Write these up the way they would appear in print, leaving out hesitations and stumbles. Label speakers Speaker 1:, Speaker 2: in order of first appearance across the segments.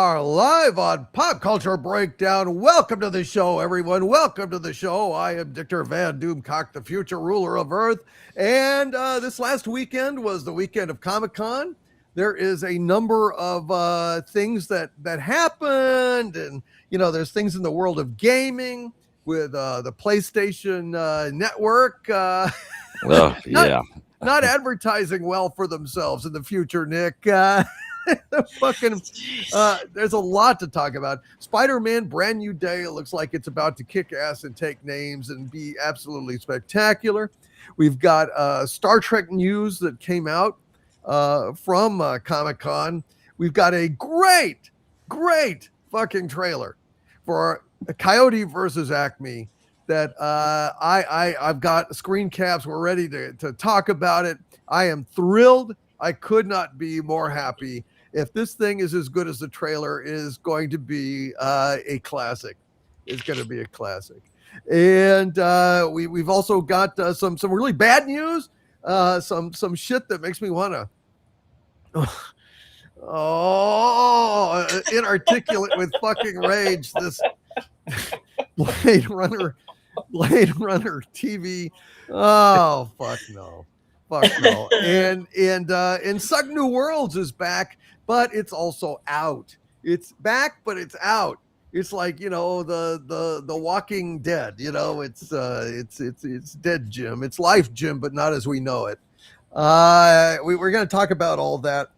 Speaker 1: are live on Pop Culture Breakdown. Welcome to the show, everyone. Welcome to the show. I am Dictor Van Doomcock, the future ruler of Earth. And this last weekend was the weekend of Comic-Con. There is a number of things that happened. And, you know, there's things in the world of gaming with the PlayStation Network.
Speaker 2: Yeah.
Speaker 1: Not advertising well for themselves in the future, Nick. There's a lot to talk about. Spiderman Brand New Day. It looks like it's about to kick ass and take names and be absolutely spectacular. We've got Star Trek news that came out from Comic-Con. We've got a great fucking trailer for Coyote versus Acme that I've got screen caps. We're ready to talk about it. I am thrilled. I could not be more happy. If this thing is as good as the trailer, is going to be a classic. It's going to be a classic. And we've also got some really bad news, some shit that makes me want to inarticulate with fucking rage. This Blade Runner TV. Oh, fuck no. And Sug New Worlds is back, but it's also out. It's back, but it's out. It's like, you know, the Walking Dead, you know, it's dead Jim. It's life Jim, but not as we know it. We're going to talk about all that.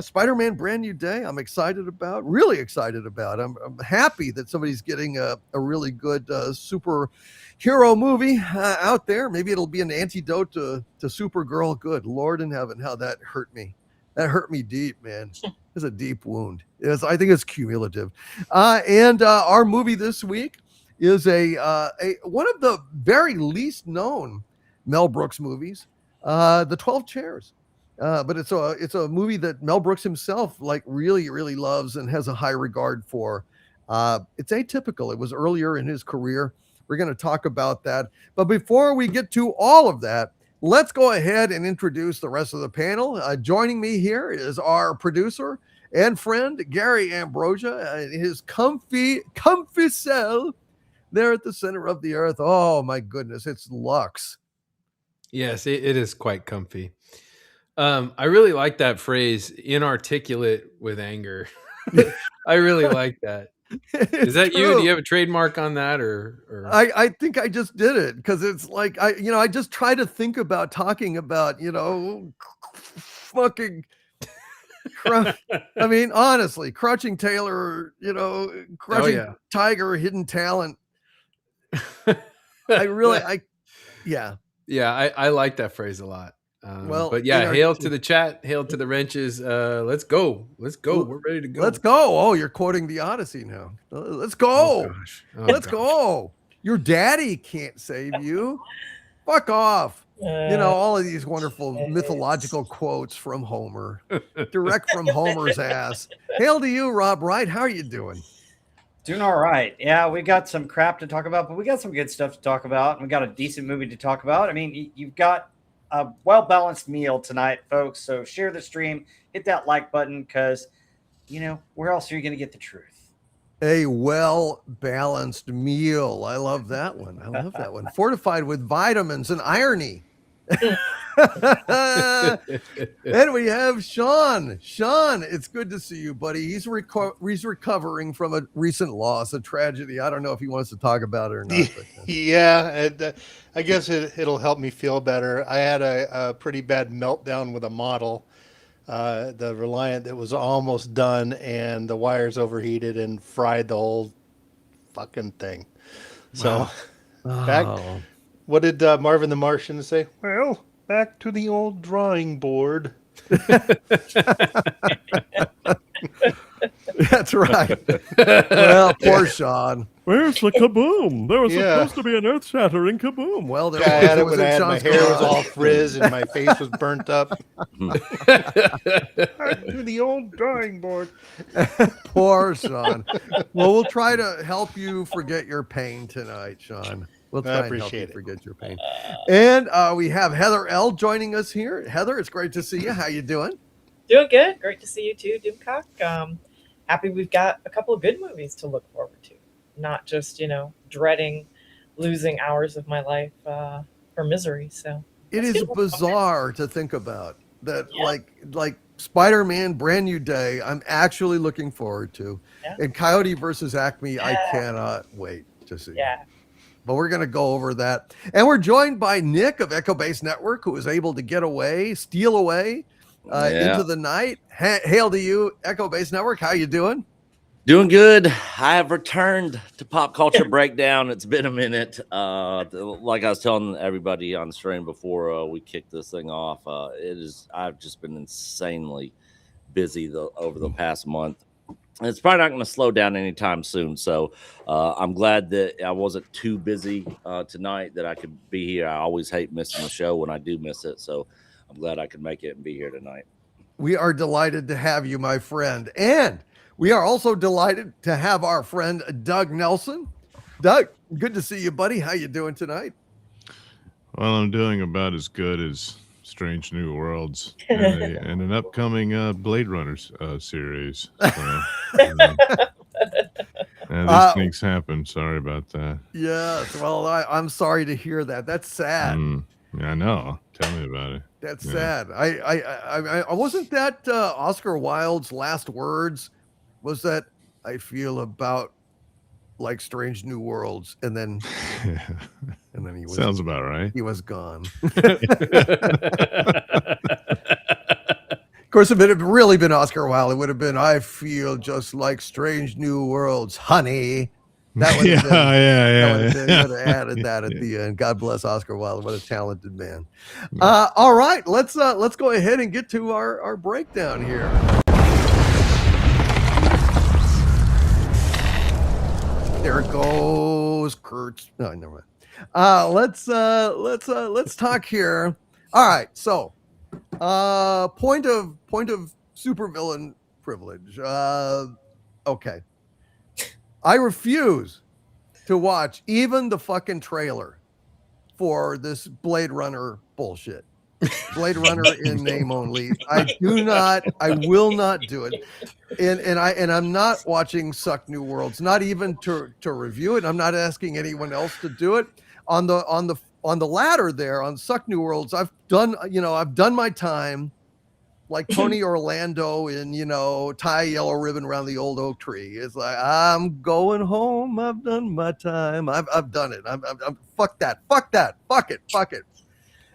Speaker 1: Spider-Man Brand New Day. I'm really excited about. I'm happy that somebody's getting a really good superhero movie out there. Maybe it'll be an antidote to Supergirl. Good Lord in heaven, how that hurt me. That hurt me deep, man. It's a deep wound. I think it's cumulative. And our movie this week is a one of the very least known Mel Brooks movies, The 12 Chairs. But it's a movie that Mel Brooks himself really loves and has a high regard for. It's atypical. It was earlier in his career. We're going to talk about that. But before we get to all of that, let's go ahead and introduce the rest of the panel. Joining me here is our producer and friend, Gary Ambrosia, in his comfy cell there at the center of the earth. Oh, my goodness. It's luxe.
Speaker 3: Yes, it is quite comfy. I really like that phrase, inarticulate with anger. I really like that. Is that true. You? Do you have a trademark on that, or?
Speaker 1: I think I just did it because it's like I just try to think about talking about fucking. I mean, honestly, Crouching Taylor, Crouching Tiger, Hidden Talent. I
Speaker 3: like that phrase a lot. Hail to the chat, hail to the wrenches. Let's go. We're ready to go.
Speaker 1: Let's go. Oh, you're quoting the Odyssey now. Let's go. Let's go. Your daddy can't save you. Fuck off. All of these wonderful mythological quotes from Homer, direct from Homer's ass. Hail to you, Rob Wright. How are you doing?
Speaker 4: Doing all right. Yeah, we got some crap to talk about, but we got some good stuff to talk about, and we got a decent movie to talk about. I mean, you've got a well-balanced meal tonight, folks. So share the stream, hit that like button, because, where else are you going to get the truth?
Speaker 1: A well-balanced meal. I love that one. Fortified with vitamins and irony. And we have Sean. Sean, it's good to see you, buddy. He's recovering from a recent loss, a tragedy. I don't know if he wants to talk about it or not.
Speaker 5: Yeah, I guess it'll help me feel better. I had a pretty bad meltdown with a model, the Reliant that was almost done, and the wires overheated and fried the whole fucking thing. So, what did Marvin the Martian say? Well, back to the old drawing board.
Speaker 1: That's right. Well, poor Sean.
Speaker 6: Where's the kaboom? There was supposed to be an earth-shattering kaboom.
Speaker 1: Well,
Speaker 5: I had it when I had my hair was all frizz and my face was burnt up. Back to the old drawing board.
Speaker 1: Poor Sean. Well, we'll try to help you forget your pain tonight, Sean. We'll try and help you forget your pain. And we have Heather L. joining us here. Heather, it's great to see you. How you doing?
Speaker 7: Doing good. Great to see you too, Doomcock. Happy we've got a couple of good movies to look forward to. Not just, dreading losing hours of my life for misery. So
Speaker 1: It
Speaker 7: let's
Speaker 1: is
Speaker 7: get
Speaker 1: bizarre to think about that,
Speaker 7: Yeah.
Speaker 1: like Spider-Man Brand New Day, I'm actually looking forward to.
Speaker 7: Yeah.
Speaker 1: And Coyote versus Acme, I
Speaker 7: Yeah.
Speaker 1: cannot wait to see.
Speaker 7: Yeah.
Speaker 1: But we're going to go over that. And we're joined by Nick of Echo Base Network, who was able to get away, steal away into the night. Hail to you, Echo Base Network. How you doing?
Speaker 2: Doing good. I have returned to Pop Culture Breakdown. It's been a minute. Like I was telling everybody on the stream before we kicked this thing off, I've just been insanely busy over the past month. And it's probably not going to slow down anytime soon. So I'm glad that I wasn't too busy tonight that I could be here. I always hate missing the show when I do miss it. So I'm glad I could make it and be here tonight.
Speaker 1: We are delighted to have you, my friend. And we are also delighted to have our friend Doug Nelson. Doug, good to see you, buddy. How you doing tonight?
Speaker 6: Well, I'm doing about as good as Strange New Worlds and an upcoming Blade Runner series. So, these things happen. Sorry about that.
Speaker 1: Yes. Well, I'm sorry to hear that. That's sad.
Speaker 6: Yeah, I know. Tell me about it.
Speaker 1: That's sad. I wasn't that Oscar Wilde's last words was that I feel about like Strange New Worlds, and then he was,
Speaker 6: sounds about right.
Speaker 1: He was gone. Of course, if it had really been Oscar Wilde, it would have been I feel just like Strange New Worlds, honey. That would have been, would have added that at the end. God bless Oscar Wilde. What a talented man. All right, let's go ahead and get to our breakdown here. There it goes, Kurt. No, never mind. Let's talk here. All right, so point of supervillain privilege. Okay. I refuse to watch even the fucking trailer for this Blade Runner bullshit. Blade Runner in name only. I will not do it. And I'm not watching Suck New Worlds, not even to review it. I'm not asking anyone else to do it. On the ladder there on Suck New Worlds, I've done my time. Like Tony Orlando in, tie a yellow ribbon around the old oak tree. It's like, I'm going home. I've done my time. I've done it. I'm fuck that. Fuck it.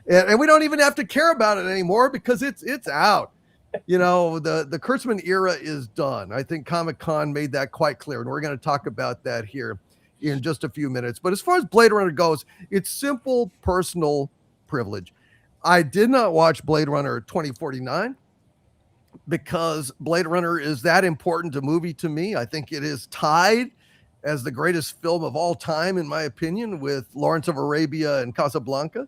Speaker 1: And we don't even have to care about it anymore because it's out. The Kurtzman era is done. I think Comic-Con made that quite clear. And we're going to talk about that here in just a few minutes. But as far as Blade Runner goes, it's simple personal privilege. I did not watch Blade Runner 2049. Because Blade Runner is that important a movie to me. I think it is tied as the greatest film of all time, in my opinion, with Lawrence of Arabia and Casablanca.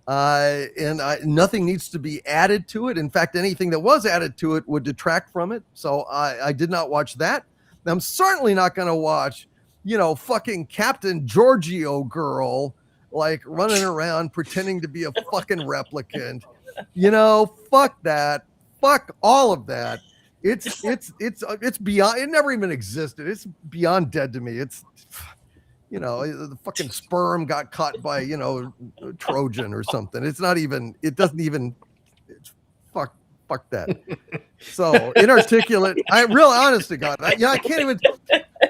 Speaker 1: Nothing needs to be added to it. In fact, anything that was added to it would detract from it. So I did not watch that. I'm certainly not going to watch, fucking Captain Giorgio girl, like running around pretending to be a fucking replicant. Fuck that. Fuck all of that. It's beyond. It never even existed. It's beyond dead to me. It's, the fucking sperm got caught by Trojan or something. It's not even. It doesn't even. It's fuck that. So inarticulate. Honest to God. I can't even.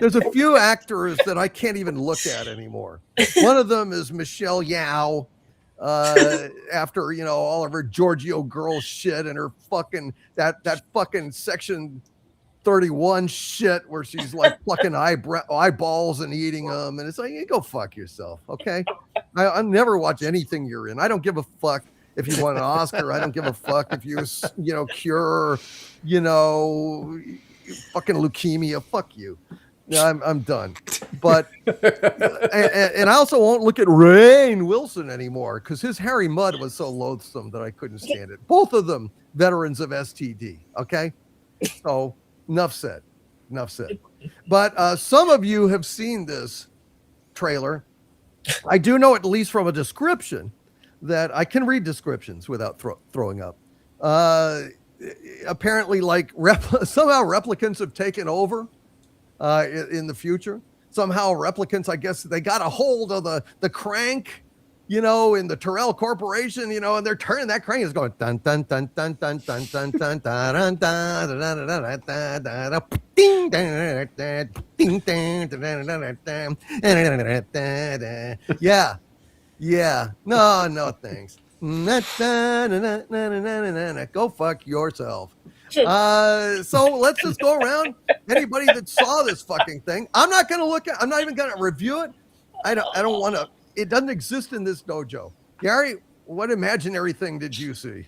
Speaker 1: There's a few actors that I can't even look at anymore. One of them is Michelle Yeoh. After all of her Giorgio girl shit and her fucking that fucking Section 31 shit where she's like plucking eyeballs and eating them, and it's like, you go fuck yourself, okay? I never watch anything you're in. I don't give a fuck if you won an Oscar. I don't give a fuck if you cure fucking leukemia. Fuck you. Yeah, I'm done. But and I also won't look at Rainn Wilson anymore because his Harry Mudd was so loathsome that I couldn't stand it. Both of them veterans of STD. Okay, so enough said. But some of you have seen this trailer. I do know, at least from a description, that I can read descriptions without throwing up. apparently like somehow replicants have taken over in the future. Somehow replicants, I guess they got a hold of the crank, in the Terrell Corporation, and they're turning that crank. It's going dun dun dun dun dun dun dun dun dun dun dun dun dun ding ding ding. Yeah. No, thanks. Go fuck yourself. So let's just go around. Anybody that saw this fucking thing, I'm not even gonna review it. I don't want to. It doesn't exist in this dojo. Gary, what imaginary thing did you see?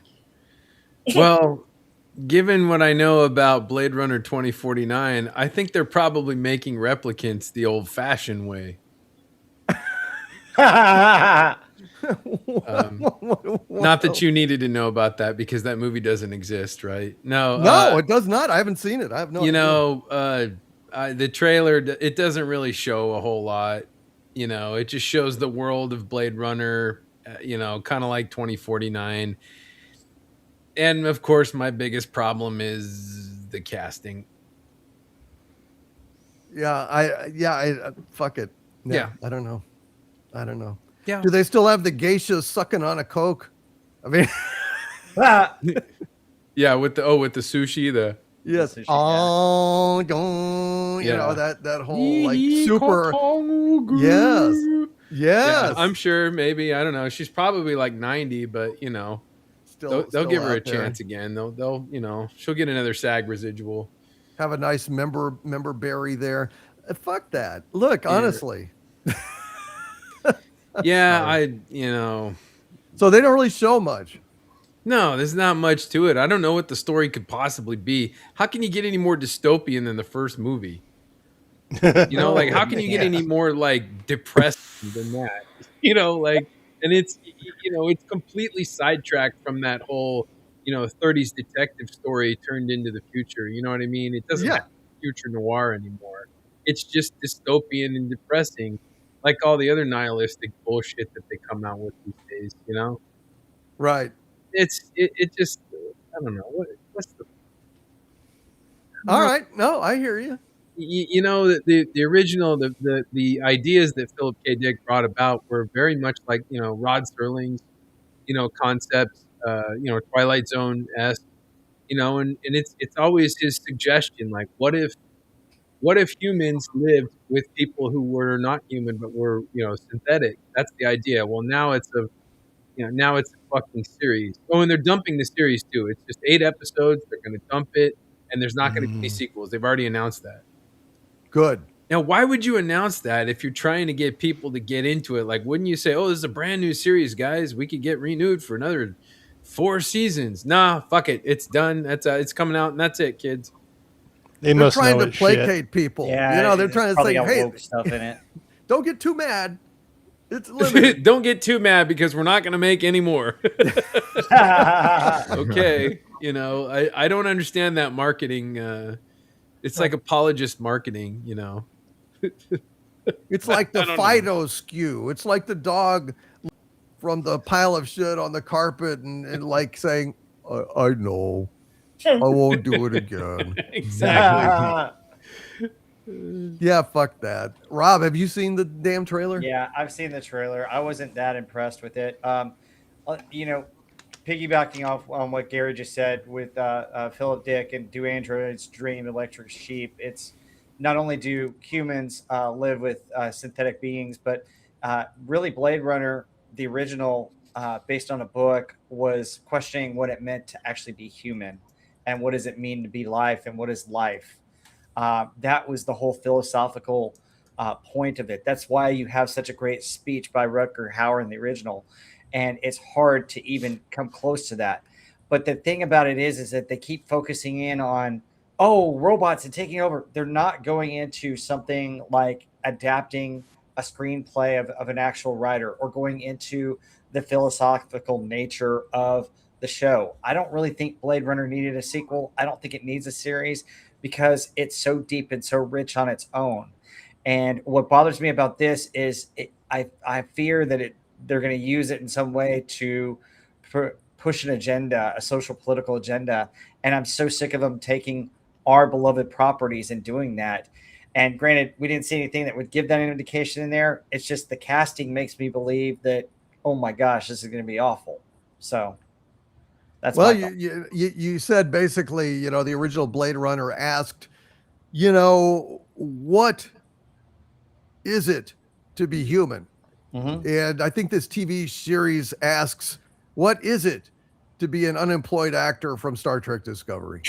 Speaker 3: Well, given what I know about Blade Runner 2049, I think they're probably making replicants the old-fashioned way. Not that you needed to know about that because that movie doesn't exist, right?
Speaker 1: No, it does not. I haven't seen it. I have no idea.
Speaker 3: The trailer, it doesn't really show a whole lot. It just shows the world of Blade Runner, kind of like 2049. And of course, my biggest problem is the casting.
Speaker 1: Yeah, fuck it.
Speaker 3: Yeah.
Speaker 1: I don't know.
Speaker 3: Yeah.
Speaker 1: Do they still have the geishas sucking on a Coke? I mean,
Speaker 3: yeah, with the sushi,
Speaker 1: yes.
Speaker 4: Sushi,
Speaker 1: That whole like super. Yes.
Speaker 3: Yeah, I'm sure. Maybe, I don't know. She's probably like 90, but they'll give her a chance again. They'll she'll get another SAG residual.
Speaker 1: Have a nice member berry there. Fuck that. Look, honestly.
Speaker 3: Yeah,
Speaker 1: So they don't really show much.
Speaker 3: No, there's not much to it. I don't know what the story could possibly be. How can you get any more dystopian than the first movie? How can you get any more like depressing than that? And it's it's completely sidetracked from that whole 30s detective story turned into the future. You know what I mean? It doesn't have future noir anymore. It's just dystopian and depressing, like all the other nihilistic bullshit that they come out with these days.
Speaker 1: Right.
Speaker 3: It just, I don't know what's the.
Speaker 1: All right. No, I hear you.
Speaker 3: The original the ideas that Philip K. Dick brought about were very much like Rod Serling's concepts, Twilight Zone-esque, and it's always his suggestion, like what if humans lived with people who were not human but were synthetic. That's the idea. Well, now it's a fucking series. Oh, and they're dumping the series too. It's just 8 episodes. They're going to dump it, and there's not going to be any sequels. They've already announced that.
Speaker 1: Good.
Speaker 3: Now, why would you announce that if you're trying to get people to get into it? Like, wouldn't you say, "Oh, this is a brand new series, guys. We could get renewed for another 4 seasons." Nah, fuck it. It's done. It's coming out, and that's it, kids.
Speaker 1: They're trying to placate people.
Speaker 4: Yeah,
Speaker 1: they're trying to say, "Hey,
Speaker 4: stuff in it.
Speaker 1: Don't get too mad. It's limited."
Speaker 3: Don't get too mad because we're not going to make any more. Okay, I don't understand that marketing. It's like apologist marketing,
Speaker 1: It's like the Fido skew. It's like the dog from the pile of shit on the carpet and like saying, I know. I won't do it again.
Speaker 3: Exactly.
Speaker 1: Yeah, fuck that. Rob, have you seen the damn trailer?
Speaker 4: Yeah, I've seen the trailer. I wasn't that impressed with it. Piggybacking off on what Gary just said with Philip Dick and Do Androids Dream Electric Sheep, it's not only do humans live with synthetic beings, but really Blade Runner, the original, based on a book, was questioning what it meant to actually be human and what does it mean to be life and what is life. That was the whole philosophical point of it. That's why you have such a great speech by Rutger Hauer in the original. And it's hard to even come close to that. But the thing about it is that they keep focusing in on, robots and taking over. They're not going into something like adapting a screenplay of an actual writer or going into the philosophical nature of the show. I don't really think Blade Runner needed a sequel. I don't think it needs a series because it's so deep and so rich on its own. And what bothers me about this is I fear that they're going to use it in some way to push an agenda, a social political agenda. And I'm so sick of them taking our beloved properties and doing that. And granted, we didn't see anything that would give that indication in there. It's just the casting makes me believe that, oh my gosh, this is going to be awful. So that's
Speaker 1: well,
Speaker 4: my thought.
Speaker 1: you said basically, you know, the original Blade Runner asked, what is it to be human?
Speaker 4: Mhm.
Speaker 1: And I think this TV series asks, what is it to be an unemployed actor from Star Trek Discovery?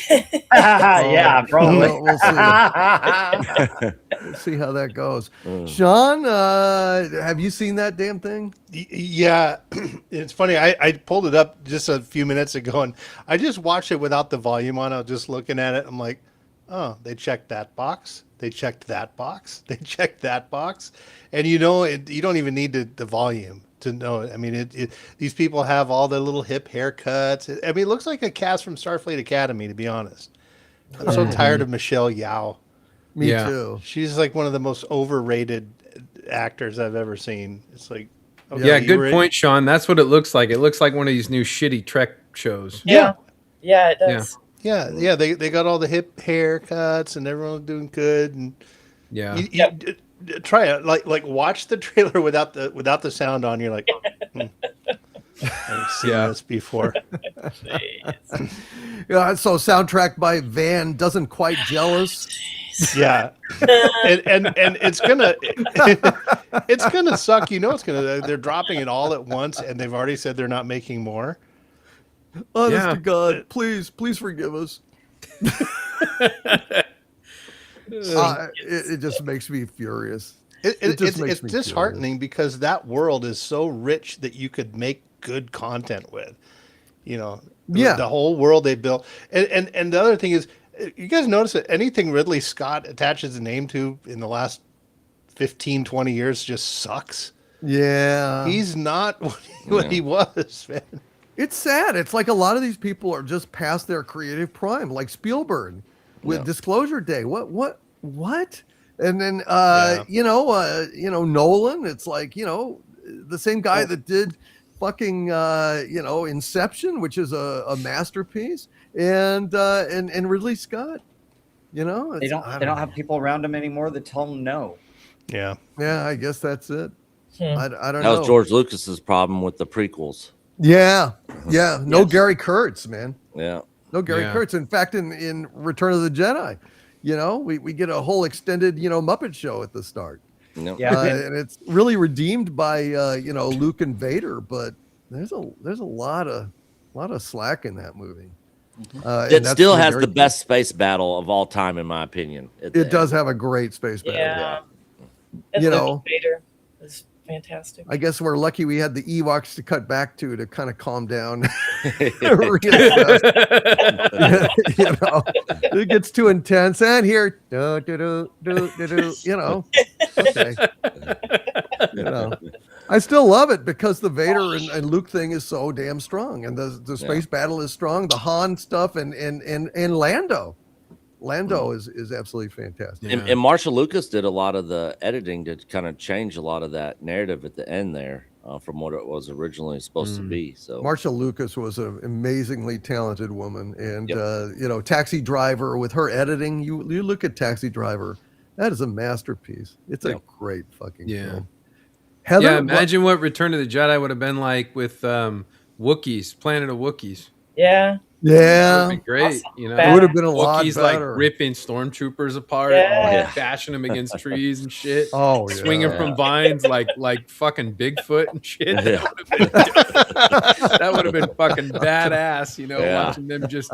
Speaker 4: Yeah, probably.
Speaker 1: We'll see. We'll see how that goes. Sean, have you seen that damn thing?
Speaker 5: Yeah, it's funny. I pulled it up just a few minutes ago, and I just watched it without the volume on. I was just looking at it. I'm like, oh, they checked that box. They checked that box. They checked that box. And you don't even need the volume to know it. I mean, these people have all the little hip haircuts. I mean, it looks like a cast from Starfleet Academy, to be honest. I'm so tired of Michelle Yeoh.
Speaker 1: Me
Speaker 3: Yeah.
Speaker 1: too.
Speaker 5: She's like one of the most overrated actors I've ever seen. It's like, okay,
Speaker 3: Yeah,
Speaker 5: you
Speaker 3: good
Speaker 5: were-
Speaker 3: point, Sean. That's what it looks like. It looks like one of these new shitty Trek shows.
Speaker 7: Yeah, it does.
Speaker 5: Yeah, they got all the hip haircuts and everyone's doing good. And
Speaker 3: Yeah.
Speaker 5: try it. Like watch the trailer without the sound on. You're like, I've seen this before.
Speaker 1: Yeah, so soundtrack by Van, Doesn't Quite Jealous.
Speaker 5: Yeah, and it's gonna suck. You know, they're dropping it all at once, and they've already said they're not making more.
Speaker 1: Honest
Speaker 3: Yeah.
Speaker 1: to God, please forgive us. It just makes me furious. It just makes
Speaker 5: It's
Speaker 1: me
Speaker 5: disheartening because that world is so rich that you could make good content with. You know, the whole world they built, and the other thing is, you guys notice that anything Ridley Scott attaches a name to in the last 15, 20 years just sucks.
Speaker 1: Yeah.
Speaker 5: He's not what he was, man.
Speaker 1: It's sad. It's like a lot of these people are just past their creative prime, like Spielberg with Disclosure Day. What? And then Nolan, it's like, the same guy that did fucking Inception, which is a masterpiece, and Ridley Scott.
Speaker 4: They don't have people around them anymore that tell them no.
Speaker 5: Yeah.
Speaker 1: Yeah, I guess that's it. I don't
Speaker 2: That
Speaker 1: know.
Speaker 2: was George Lucas's problem with the prequels.
Speaker 1: Yeah. No Gary Kurtz, man.
Speaker 2: Yeah.
Speaker 1: No Gary Kurtz. In fact, in Return of the Jedi, we get a whole extended, Muppet show at the start.
Speaker 2: Yep.
Speaker 4: Yeah.
Speaker 1: And it's really redeemed by Luke and Vader, but there's a lot of slack in that movie.
Speaker 2: It still has the best space battle of all time, in my opinion.
Speaker 1: It does have a great space battle.
Speaker 7: Yeah.
Speaker 1: You
Speaker 7: And
Speaker 1: know.
Speaker 7: Luke Vader is fantastic.
Speaker 1: I guess we're lucky we had the Ewoks to cut back to kind of calm down. It gets too intense, and here, okay. I still love it because the Vader and Luke thing is so damn strong, and the space battle is strong. The Han stuff and Lando is absolutely fantastic.
Speaker 3: Yeah.
Speaker 2: And Marshall Lucas did a lot of the editing to kind of change a lot of that narrative at the end there from what it was originally supposed to be. So
Speaker 1: Marsha Lucas was an amazingly talented woman, and Taxi Driver with her editing. You look at Taxi Driver, that is a masterpiece. It's a great fucking film. Heather,
Speaker 3: imagine what Return of the Jedi would have been like with Wookiees, Planet of Wookiees.
Speaker 7: Yeah.
Speaker 1: Yeah,
Speaker 3: That would be great.
Speaker 7: Awesome.
Speaker 1: it would have been a lot
Speaker 3: Wookiees
Speaker 1: better.
Speaker 3: like ripping stormtroopers apart,
Speaker 7: Yeah.
Speaker 3: bashing them against trees and shit.
Speaker 1: Oh, yeah.
Speaker 3: Swinging from vines like fucking Bigfoot and shit.
Speaker 2: Yeah.
Speaker 3: That would have been fucking badass, watching them just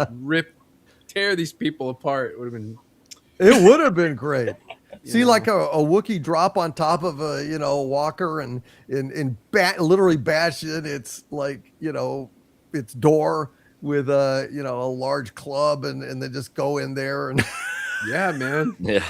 Speaker 3: tear these people apart. It would have been
Speaker 1: great. See, like a Wookiee drop on top of a walker and literally bash it. It's like its door with a large club and then just go in there and
Speaker 3: yeah, man.
Speaker 2: yeah.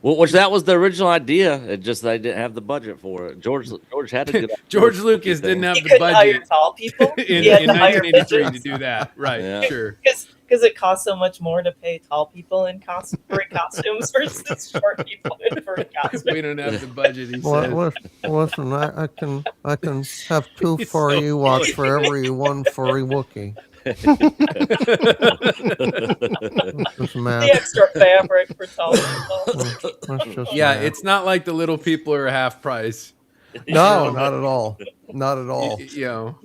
Speaker 2: Well, which that was the original idea. It just they didn't have the budget for it. George had to get
Speaker 3: George Lucas didn't have
Speaker 7: He
Speaker 3: the
Speaker 7: couldn't hire
Speaker 3: budget
Speaker 7: tall people.
Speaker 3: in
Speaker 7: He had to hire
Speaker 3: 1983 to
Speaker 7: midgets.
Speaker 3: do that. Right,
Speaker 2: Yeah.
Speaker 3: sure.
Speaker 7: Because because it costs so much more to pay tall people in furry costumes versus short people in furry costumes.
Speaker 3: We don't have the budget. He
Speaker 1: Well,
Speaker 3: says.
Speaker 1: listen, I can have two
Speaker 3: He's
Speaker 1: furry
Speaker 3: so
Speaker 1: Ewoks for every one furry Wookiee. That's
Speaker 7: The
Speaker 1: math.
Speaker 7: extra fabric for tall people.
Speaker 1: That's just
Speaker 3: Yeah,
Speaker 1: math.
Speaker 3: it's not like the little people are half price.
Speaker 1: No, not at all. Not at all.
Speaker 3: You know,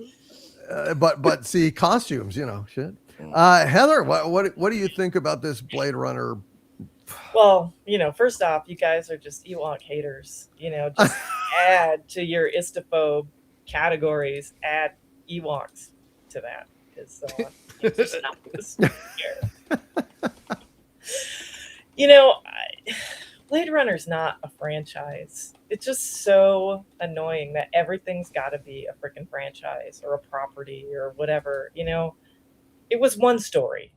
Speaker 1: But see, costumes, shit. Heather, what do you think about this Blade Runner?
Speaker 7: Well, first off, you guys are just Ewok haters. Just add to your istophobe categories, add Ewoks to that. Because just not this here. Blade Runner's not a franchise. It's just so annoying that everything's got to be a freaking franchise or a property or whatever. It was one story.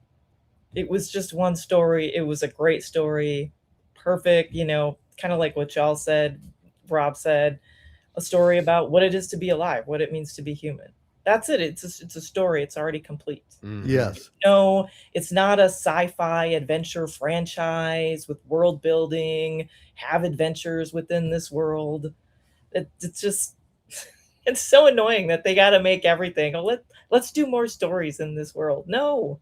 Speaker 7: It was just one story. It was a great story. Perfect, kind of like what y'all said, Rob said, a story about what it is to be alive, what it means to be human. That's it. It's a story. It's already complete.
Speaker 1: Yes.
Speaker 7: No, it's not a sci-fi adventure franchise with world building, have adventures within this world. It's just, it's so annoying that they got to make everything. Oh, let's do more stories in this world. No,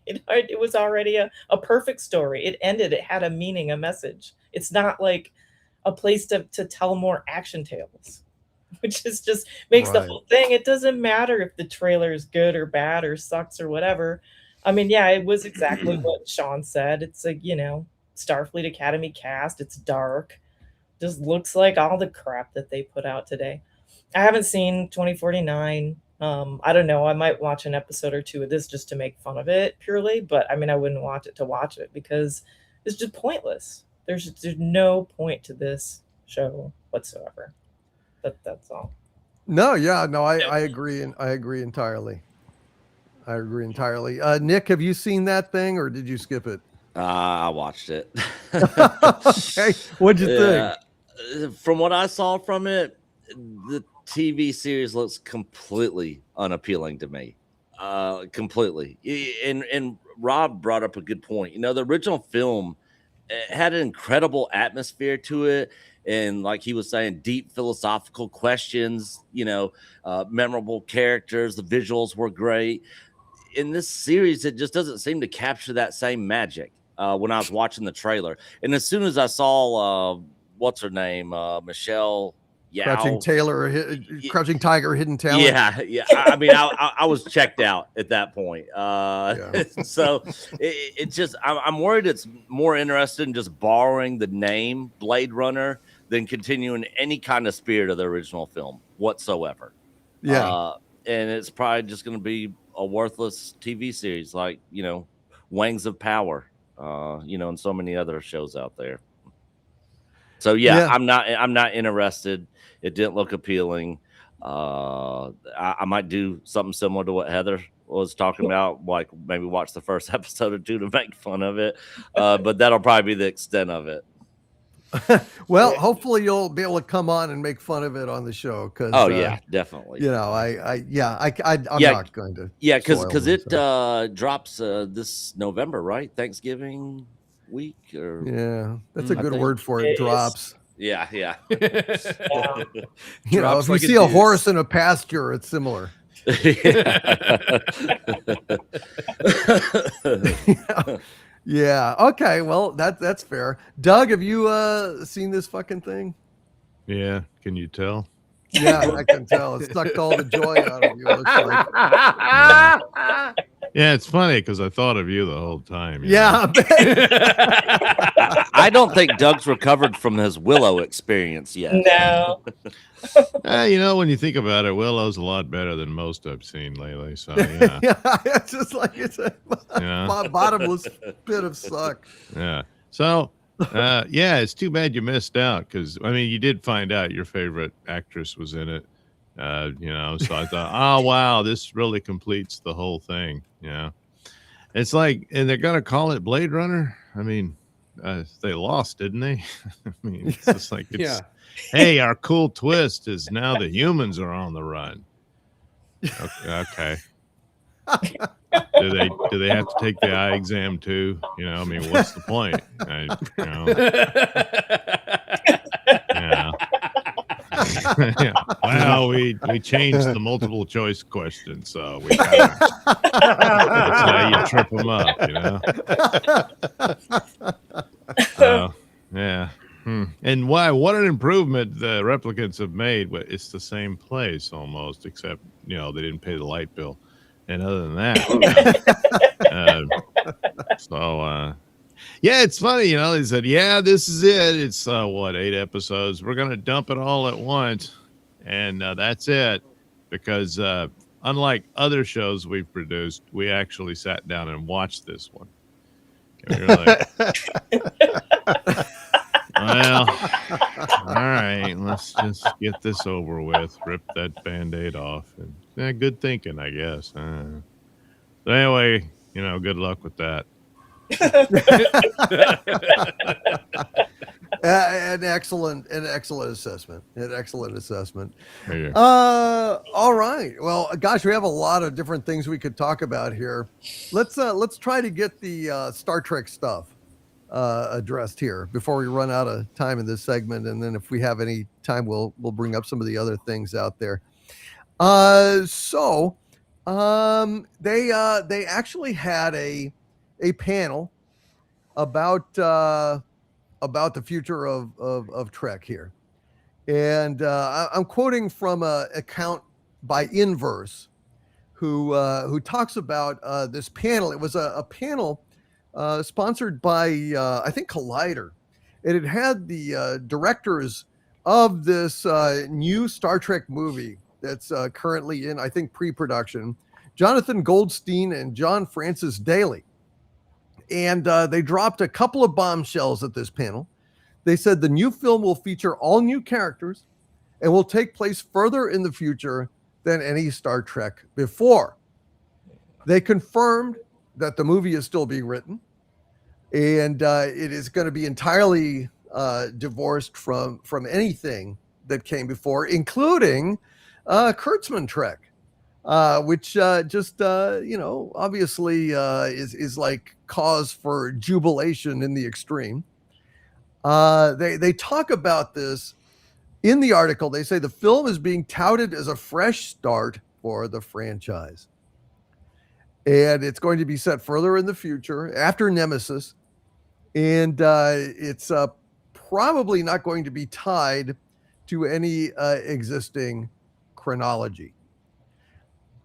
Speaker 7: it was already a perfect story. It ended. It had a meaning, a message. It's not like a place to tell more action tales, which is just makes the whole thing. It doesn't matter if the trailer is good or bad or sucks or whatever. I mean, yeah, it was exactly what Sean said. It's a, Starfleet Academy cast. It's dark. Just looks like all the crap that they put out today. I haven't seen 2049. I don't know. I might watch an episode or two of this just to make fun of it purely. But I mean, I wouldn't watch it to watch it because it's just pointless. There's no point to this show whatsoever. That's all.
Speaker 1: No, yeah, no, I agree, and I agree entirely. Nick, have you seen that thing, or did you skip it?
Speaker 2: I watched it.
Speaker 1: Okay, what'd you think?
Speaker 2: From what I saw from it, the TV series looks completely unappealing to me. Completely. And Rob brought up a good point. The original film had an incredible atmosphere to it. And like he was saying, deep philosophical questions, memorable characters, the visuals were great. In this series, it just doesn't seem to capture that same magic when I was watching the trailer. And as soon as I saw, what's her name? Michelle Yao.
Speaker 1: Crouching Tiger, Hidden Talent.
Speaker 2: Yeah. I mean, I was checked out at that point. So it just, I'm worried it's more interested in just borrowing the name Blade Runner than continuing any kind of spirit of the original film whatsoever.
Speaker 1: Yeah.
Speaker 2: And it's probably just going to be a worthless TV series like, Wings of Power, and so many other shows out there. So yeah. I'm not interested. It didn't look appealing. I might do something similar to what Heather was talking about, like maybe watch the first episode or two to make fun of it. But that'll probably be the extent of it.
Speaker 1: Well, hopefully you'll be able to come on and make fun of it on the show. Because
Speaker 2: yeah, definitely.
Speaker 1: I'm not going to.
Speaker 2: Yeah, because it drops this November, right? Thanksgiving week, or
Speaker 1: that's a good word for it. Drops.
Speaker 2: Yeah.
Speaker 1: If you see a horse in a pasture, it's similar. Yeah. Okay. Well, that's fair. Doug, have you seen this fucking thing?
Speaker 6: Yeah. Can you tell?
Speaker 1: Yeah, I can tell. It sucked all the joy out of you. It looks like.
Speaker 6: Yeah, it's funny because I thought of you the whole time.
Speaker 1: Yeah.
Speaker 2: I don't think Doug's recovered from his Willow experience yet.
Speaker 7: No.
Speaker 6: When you think about it, Willow's a lot better than most I've seen lately. So yeah,
Speaker 1: it's just like it's a bottomless pit of suck.
Speaker 6: Yeah. So it's too bad you missed out because you did find out your favorite actress was in it. So I thought, oh wow, this really completes the whole thing. Yeah. It's like, and they're gonna call it Blade Runner. They lost, didn't they? It's just like hey, our cool twist is now the humans are on the run. Okay. Do they have to take the eye exam too? You know, I mean, what's the point? You know, yeah. Yeah. Well, we changed the multiple choice question, so we kinda, that's how you trip them up, you know. So yeah. And why? What an improvement the replicants have made. But it's the same place almost, except you know they didn't pay the light bill. And other than that, yeah, it's funny, you know. They said, "Yeah, this is it. It's what 8 episodes. We're gonna dump it all at once, and that's it." Because unlike other shows we've produced, we actually sat down and watched this one. And we were like, well, all right, let's just get this over with. Rip that Band-Aid off. And good thinking, I guess. So anyway, you know, good luck with that.
Speaker 1: An excellent assessment.
Speaker 6: Yeah.
Speaker 1: All right. Well, gosh, we have a lot of different things we could talk about here. Let's try to get the Star Trek stuff addressed here before we run out of time in this segment, and then if we have any time, we'll bring up some of the other things out there. They actually had a panel about the future of Trek here, and I'm quoting from an account by Inverse, who talks about this panel. It was a panel sponsored by I think Collider, and it had the directors of this new Star Trek movie that's currently in, I think, pre-production, Jonathan Goldstein and John Francis Daly. And they dropped a couple of bombshells at this panel. They said the new film will feature all new characters and will take place further in the future than any Star Trek before. They confirmed that the movie is still being written, and it is going to be entirely divorced from anything that came before, including Kurtzman Trek, which just obviously is like cause for jubilation in the extreme. They talk about this in the article. They say the film is being touted as a fresh start for the franchise, and it's going to be set further in the future after Nemesis, and it's probably not going to be tied to any existing chronology.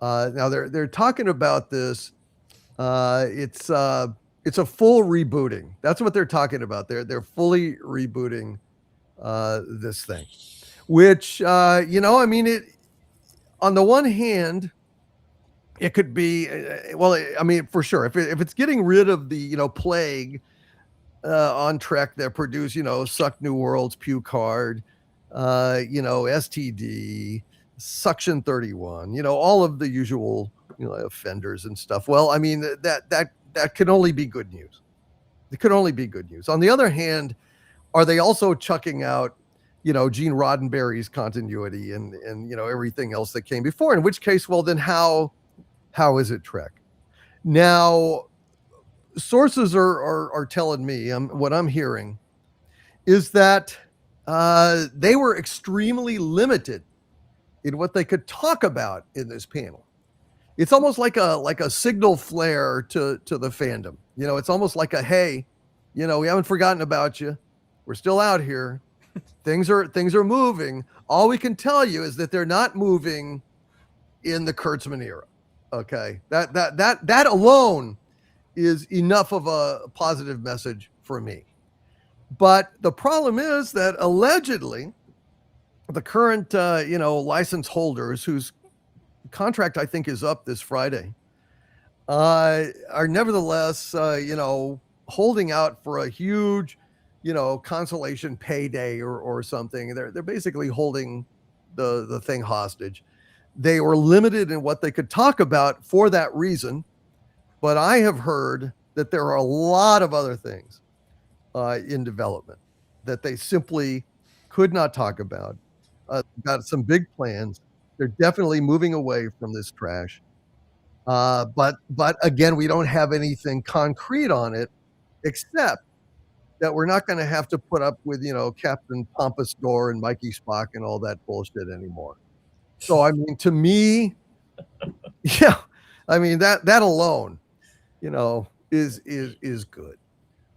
Speaker 1: Now they're talking about this. It's a full rebooting. That's what they're talking about. They're fully rebooting this thing, which I mean, it on the one hand, it could be I mean, for sure, if it's getting rid of the plague on Trek that produce Suck New Worlds, Puke Hard, STD, Suction 31, all of the usual offenders and stuff. Well, I mean, that can only be good news. It could only be good news. On the other hand, are they also chucking out Gene Roddenberry's continuity and everything else that came before? In which case, well, then how is it Trek? Now, sources are telling me, what I'm hearing is that they were extremely limited in what they could talk about in this panel. It's almost like a signal flare to the fandom. It's almost like a, hey, we haven't forgotten about you. We're still out here. Things are moving. All we can tell you is that they're not moving in the Kurtzman era. Okay, that alone is enough of a positive message for me. But the problem is that allegedly the current license holders, whose contract I think is up this Friday, are nevertheless holding out for a huge consolation payday or something. They're basically holding the thing hostage. They were limited in what they could talk about for that reason, but I have heard that there are a lot of other things in development that they simply could not talk about. Got some big plans. They're definitely moving away from this trash. But again, we don't have anything concrete on it, except that we're not going to have to put up with, Captain Pompous Door and Mikey Spock and all that bullshit anymore. So, I mean, to me, yeah, I mean, that alone, is good.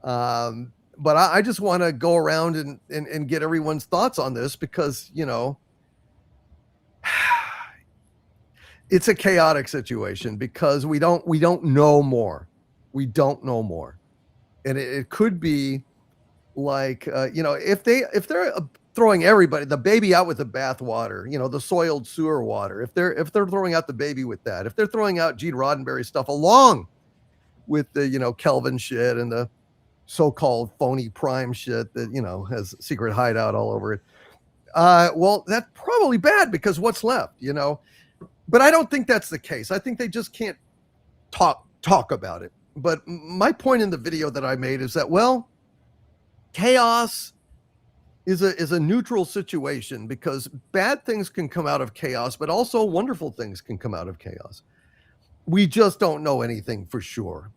Speaker 1: But I just want to go around and get everyone's thoughts on this because, it's a chaotic situation because we don't know more. We don't know more. And it could be like, if they're throwing everybody, the baby out with the bathwater, the soiled sewer water, if they're throwing out the baby with that, if they're throwing out Gene Roddenberry stuff along with the, Kelvin shit and the so-called phony prime shit that, has secret hideout all over it. Well, that's probably bad because what's left, but I don't think that's the case. I think they just can't talk about it. But my point in the video that I made is that, well, chaos is a neutral situation because bad things can come out of chaos, but also wonderful things can come out of chaos. We just don't know anything for sure,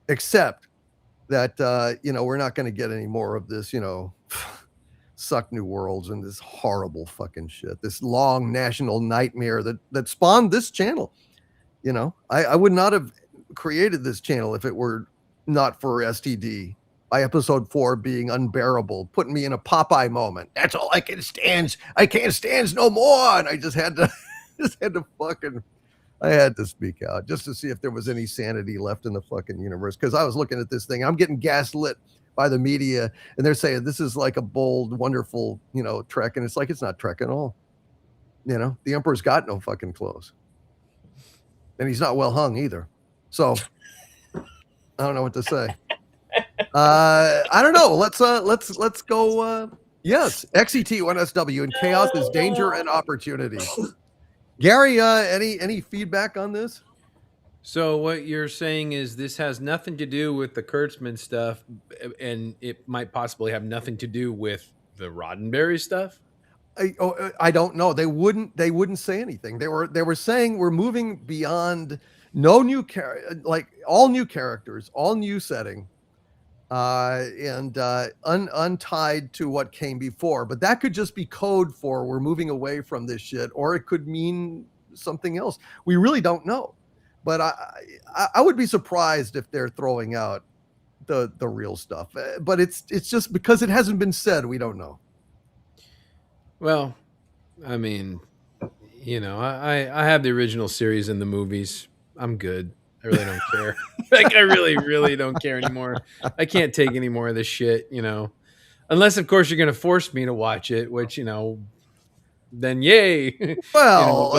Speaker 1: except that, we're not going to get any more of this, suck new worlds and this horrible fucking shit, this long national nightmare that spawned this channel. I would not have created this channel if it were not for STD. By episode 4 being unbearable, putting me in a Popeye moment. That's all I can stand. I can't stand no more. And I just had to, I had to speak out just to see if there was any sanity left in the fucking universe. Because I was looking at this thing, I'm getting gaslit by the media, and they're saying this is like a bold, wonderful, Trek, and it's like it's not Trek at all. The Emperor's got no fucking clothes, and he's not well hung either. So I don't know what to say. I don't know. Let's go. Yes, XET1SW, and chaos is danger and opportunity. Gary, any feedback on this?
Speaker 3: So what you're saying is this has nothing to do with the Kurtzman stuff, and it might possibly have nothing to do with the Roddenberry stuff?
Speaker 1: I don't know. They wouldn't say anything. They were saying we're moving beyond all new characters, all new setting, and untied to what came before. But that could just be code for we're moving away from this shit, or it could mean something else. We really don't know. But I would be surprised if they're throwing out the real stuff. But it's just because it hasn't been said, we don't know.
Speaker 3: Well, I mean, I have the original series and the movies. I'm good. I really don't care. Like, I really, really don't care anymore. I can't take any more of this shit, unless, of course, you're going to force me to watch it, which, then yay.
Speaker 1: Well,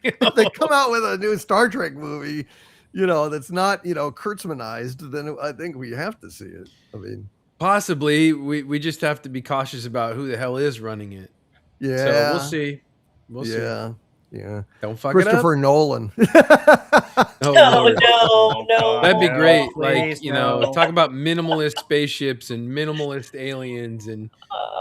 Speaker 1: if they come out with a new Star Trek movie, that's not, Kurtzmanized, then I think we have to see it. I mean,
Speaker 3: possibly we just have to be cautious about who the hell is running it.
Speaker 1: Yeah.
Speaker 3: So we'll see. We'll see.
Speaker 1: Yeah.
Speaker 3: Don't fuck
Speaker 1: Christopher
Speaker 3: it up.
Speaker 1: Nolan.
Speaker 7: No.
Speaker 3: That'd be great.
Speaker 4: Please,
Speaker 3: Like, talk about minimalist spaceships and minimalist aliens and,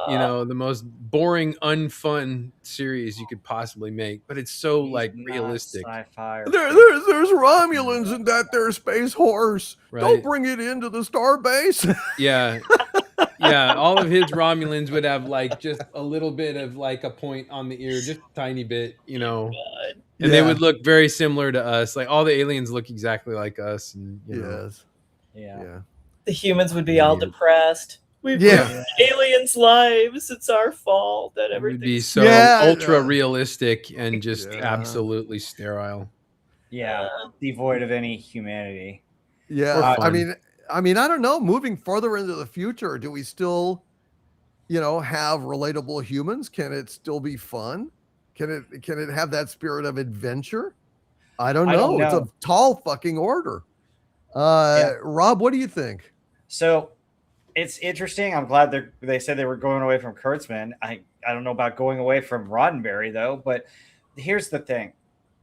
Speaker 3: the most boring, unfun series you could possibly make. But it's so, realistic.
Speaker 4: Sci-fi.
Speaker 1: There's Romulans in that there space horse.
Speaker 3: Right.
Speaker 1: Don't bring it into the starbase.
Speaker 3: Yeah. Yeah, all of his Romulans would have just a little bit of a point on the ear, just a tiny bit, and they would look very similar to us. Like all the aliens look exactly like us, and
Speaker 1: Yes.
Speaker 4: Yeah.
Speaker 7: The humans would be all depressed. We've ruined aliens' lives. It's our fault that
Speaker 3: it would
Speaker 7: everything.
Speaker 3: be so ultra realistic and just absolutely sterile.
Speaker 4: Yeah, devoid of any humanity.
Speaker 1: Yeah, I mean, I don't know. Moving further into the future, do we still, have relatable humans? Can it still be fun? Can it have that spirit of adventure? I don't know. It's a tall fucking order. Rob, what do you think?
Speaker 4: So it's interesting. I'm glad they said they were going away from Kurtzman. I don't know about going away from Roddenberry though, but here's the thing.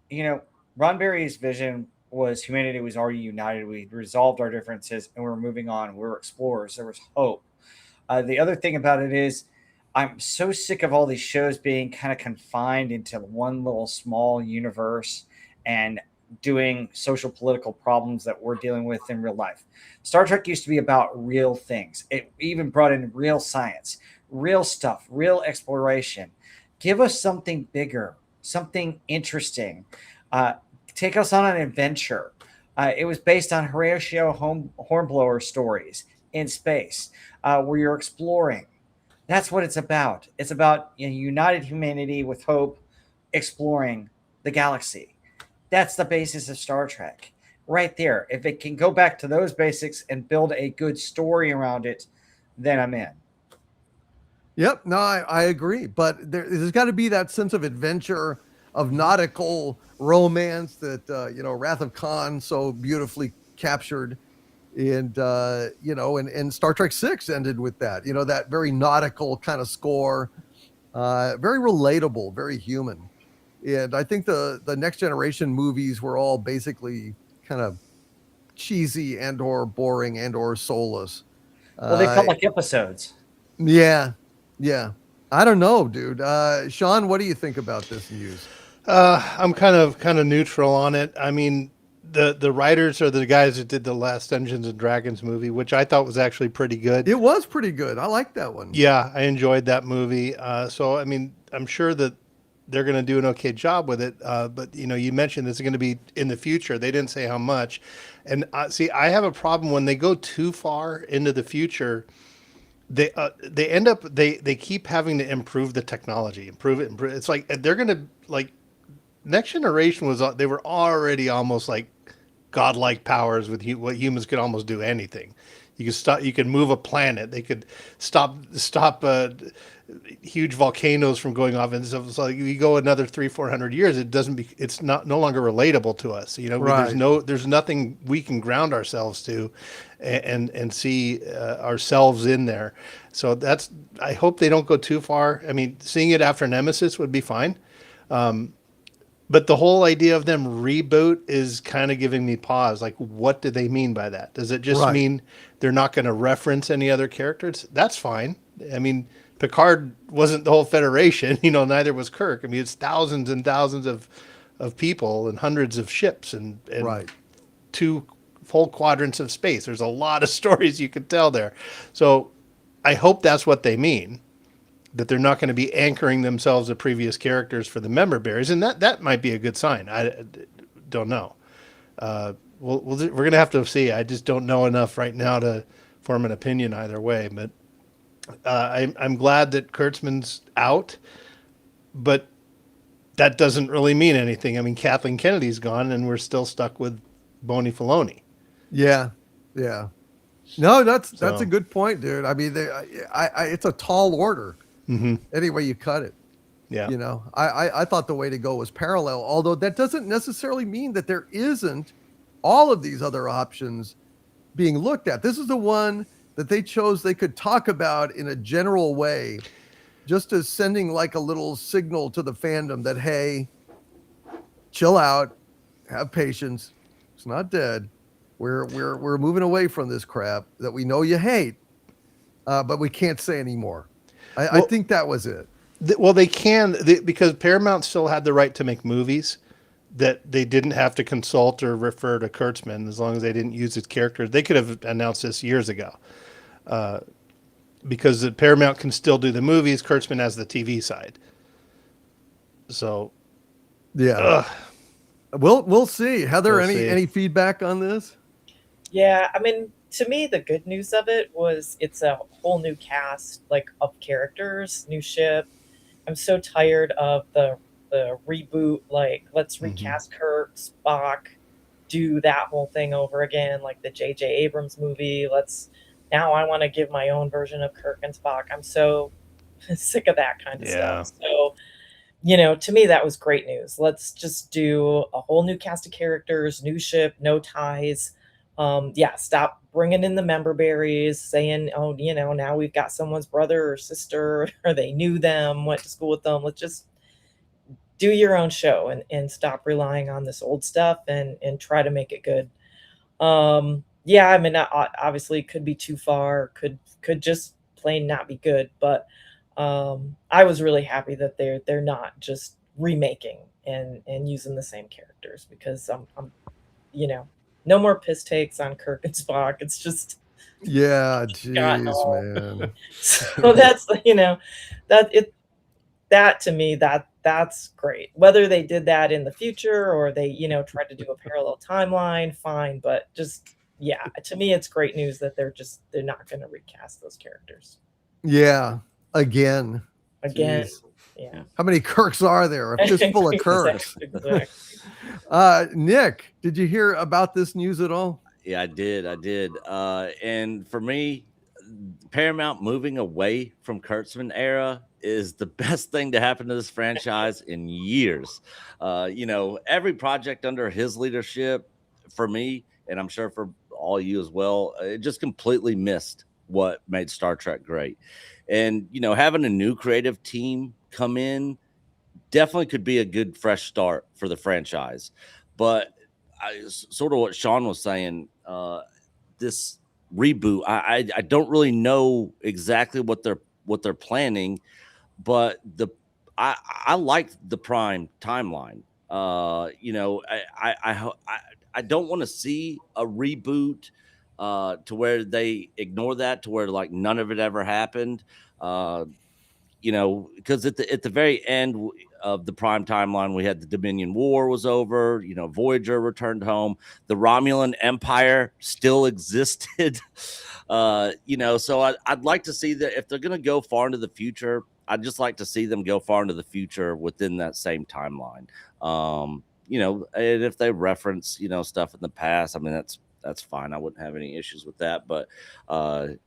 Speaker 4: Roddenberry's vision was humanity was already united. We resolved our differences and we're moving on. We're explorers. There was hope. The other thing about it is I'm so sick of all these shows being kind of confined into one little small universe and doing social political problems that we're dealing with in real life. Star Trek used to be about real things. It even brought in real science, real stuff, real exploration. Give us something bigger, something interesting. Uh, Take us on an adventure. It was based on Horatio Hornblower stories in space, where you're exploring. That's what it's about. It's about, united humanity with hope, exploring the galaxy. That's the basis of Star Trek, right there. If it can go back to those basics and build a good story around it, then I'm in.
Speaker 1: Yep, no, I agree. But there's got to be that sense of adventure, of nautical romance that Wrath of Khan so beautifully captured, and and Star Trek 6 ended with that. That very nautical kind of score, very relatable, very human. And I think the Next Generation movies were all basically kind of cheesy and or boring and or soulless.
Speaker 4: Well, they felt like episodes.
Speaker 1: Yeah, yeah. I don't know, dude. Sean, what do you think about this news?
Speaker 5: I'm kind of neutral on it. I mean, the writers are the guys that did the last Dungeons and Dragons movie, which I thought was actually pretty good.
Speaker 1: It was pretty good. I like that one.
Speaker 5: Yeah, I enjoyed that movie. So I mean, I'm sure that they're going to do an okay job with it. But you mentioned this is going to be in the future. They didn't say how much. And see, I have a problem when they go too far into the future. They end up they keep having to improve the technology, improve it. It's like they're going to like Next Generation was they were already almost like godlike powers with what humans could almost do anything. You could stop. You could move a planet. They could stop huge volcanoes from going off, and stuff. So you go another 300-400 years, it's no longer relatable to us.
Speaker 1: Right.
Speaker 5: There's nothing we can ground ourselves to, and see ourselves in there. So I hope they don't go too far. I mean, seeing it after Nemesis would be fine. But the whole idea of them reboot is kind of giving me pause. Like, what do they mean by that? Does it just mean they're not going to reference any other characters? That's fine. I mean, Picard wasn't the whole Federation, neither was Kirk. I mean, it's thousands and thousands of people and hundreds of ships and two full quadrants of space. There's a lot of stories you could tell there. So I hope that's what they mean, that they're not going to be anchoring themselves to previous characters for the member berries. And that might be a good sign. I don't know. We're going to have to see. I just don't know enough right now to form an opinion either way. But I'm glad that Kurtzman's out, but that doesn't really mean anything. I mean, Kathleen Kennedy's gone, and we're still stuck with Boney Filoni.
Speaker 1: Yeah, yeah. No, that's a good point, dude. I mean, it's a tall order.
Speaker 5: Mm-hmm.
Speaker 1: Any way you cut it.
Speaker 5: Yeah.
Speaker 1: I thought the way to go was parallel, although that doesn't necessarily mean that there isn't all of these other options being looked at. This is the one that they chose they could talk about in a general way, just as sending like a little signal to the fandom that, hey, chill out, have patience. It's not dead. We're moving away from this crap that we know you hate, but we can't say anymore. I think that was it.
Speaker 5: Well, they can, because Paramount still had the right to make movies that they didn't have to consult or refer to Kurtzman as long as they didn't use his characters. They could have announced this years ago, because the Paramount can still do the movies. Kurtzman has the TV side. So,
Speaker 1: yeah, we'll see. Heather,
Speaker 5: We'll see.
Speaker 1: any feedback on this?
Speaker 7: Yeah, I mean, to me, the good news of it was it's a whole new cast, like, of characters, new ship. I'm so tired of the reboot, like, let's recast Kirk, Spock, do that whole thing over again, like the J.J. Abrams movie. Now I want to give my own version of Kirk and Spock. I'm so sick of that kind of stuff. So, to me, that was great news. Let's just do a whole new cast of characters, new ship, no ties. Stop bringing in the member berries, saying, oh, now we've got someone's brother or sister, or they knew them, went to school with them. Let's just do your own show and stop relying on this old stuff and try to make it good. I mean, obviously it could be too far, could just plain not be good, but I was really happy that they're not just remaking and using the same characters, because I'm no more piss takes on Kirk and Spock. It's just
Speaker 1: Yeah,
Speaker 7: gotten
Speaker 1: jeez,
Speaker 7: old.
Speaker 1: man.
Speaker 7: So that's that to me, that's great. Whether they did that in the future or they tried to do a parallel timeline, fine. But just to me, it's great news that they're not going to recast those characters
Speaker 1: Yeah, again.
Speaker 7: again.
Speaker 1: Jeez.
Speaker 7: Yeah.
Speaker 1: How many Kirks are there? A fistful of Kirks.
Speaker 7: Exactly.
Speaker 1: Nick, did you hear about this news at all?
Speaker 2: Yeah, I did. And for me, Paramount moving away from Kurtzman era is the best thing to happen to this franchise in years. Every project under his leadership, for me, and I'm sure for all you as well, it just completely missed what made Star Trek great. And having a new creative team come in definitely could be a good fresh start for the franchise. But sort of what Sean was saying, this reboot, I don't really know exactly what they're planning, but I like the Prime timeline. I don't want to see a reboot to where they ignore that, to where like none of it ever happened. Because at the very end of the Prime timeline, we had the Dominion War was over. Voyager returned home. The Romulan Empire still existed. So I'd like to see that if they're going to go far into the future, I'd just like to see them go far into the future within that same timeline. And if they reference stuff in the past, I mean that's fine. I wouldn't have any issues with that. But for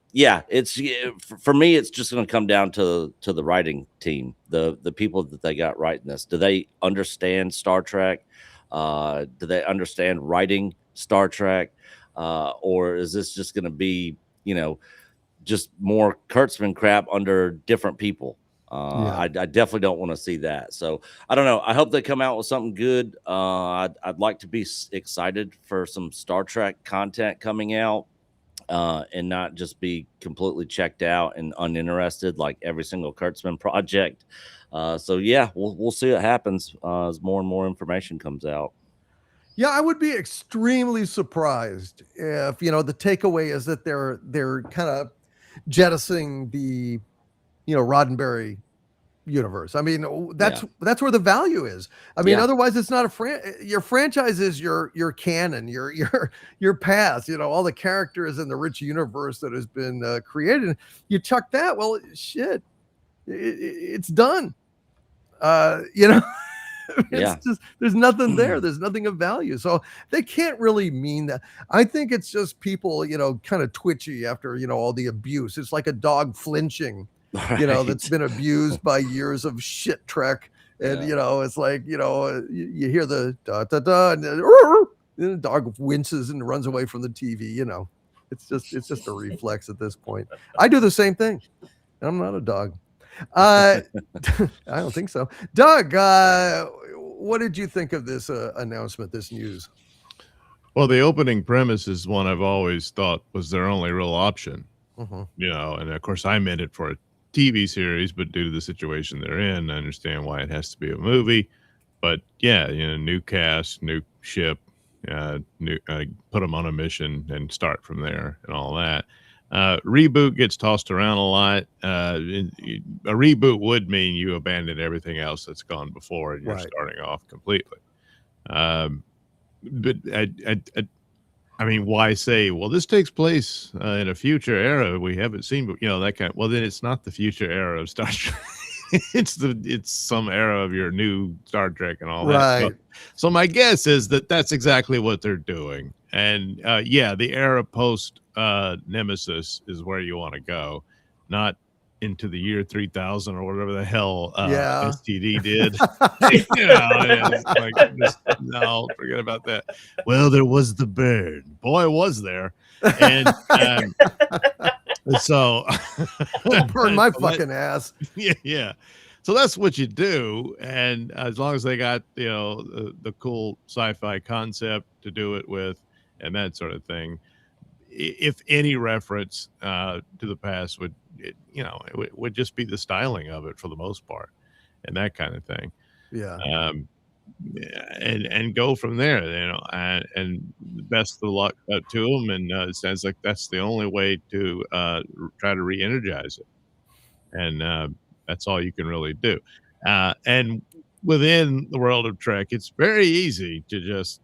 Speaker 2: me, it's just going to come down to the writing team, the people that they got writing this. Do they understand Star Trek? Do they understand writing Star Trek? Or is this just going to be, just more Kurtzman crap under different people? I definitely don't want to see that. So I don't know. I hope they come out with something good. I'd like to be excited for some Star Trek content coming out, and not just be completely checked out and uninterested like every single Kurtzman project. So yeah, we'll see what happens as more and more information comes out.
Speaker 1: Yeah, I would be extremely surprised if the takeaway is that they're kind of jettisoning the Roddenberry universe. I mean, that's where the value is. I mean, otherwise it's not your franchise is your canon, your past, all the characters in the rich universe that has been created. You chuck that, well, shit, it's done. It's just, there's nothing there. There's nothing of value. So they can't really mean that. I think it's just people, kind of twitchy after, all the abuse. It's like a dog flinching, that's been abused by years of shit Trek. And, it's like, you hear the da, da, da, and then the dog winces and runs away from the TV, it's just a reflex at this point. I do the same thing. I'm not a dog. I don't think so. Doug, what did you think of this announcement, this news?
Speaker 6: Well, the opening premise is one I've always thought was their only real option.
Speaker 1: Mm-hmm.
Speaker 6: And of course I meant it for a TV series, but due to the situation they're in, I understand why it has to be a movie. But yeah, new cast, new ship, put them on a mission and start from there and all that. Reboot gets tossed around a lot. A reboot would mean you abandon everything else that's gone before and you're starting off completely. But I mean, why say, well, this takes place in a future era we haven't seen, but that kind of, well, then it's not the future era of Star Trek. it's some era of your new Star Trek and all that. So my guess is that that's exactly what they're doing. And the era post Nemesis is where you want to go, not into the year 3000 or whatever the hell STD did. No, forget about that. Well, there was the bird. Boy, was there. And so
Speaker 1: burn my fucking ass.
Speaker 6: Yeah. So that's what you do. And as long as they got, the cool sci-fi concept to do it with and that sort of thing, if any reference to the past would just be the styling of it for the most part and that kind of thing.
Speaker 1: Yeah.
Speaker 6: And go from there, and best of luck to them. And it sounds like that's the only way to try to re-energize it, and that's all you can really do. And within the world of Trek, it's very easy to just,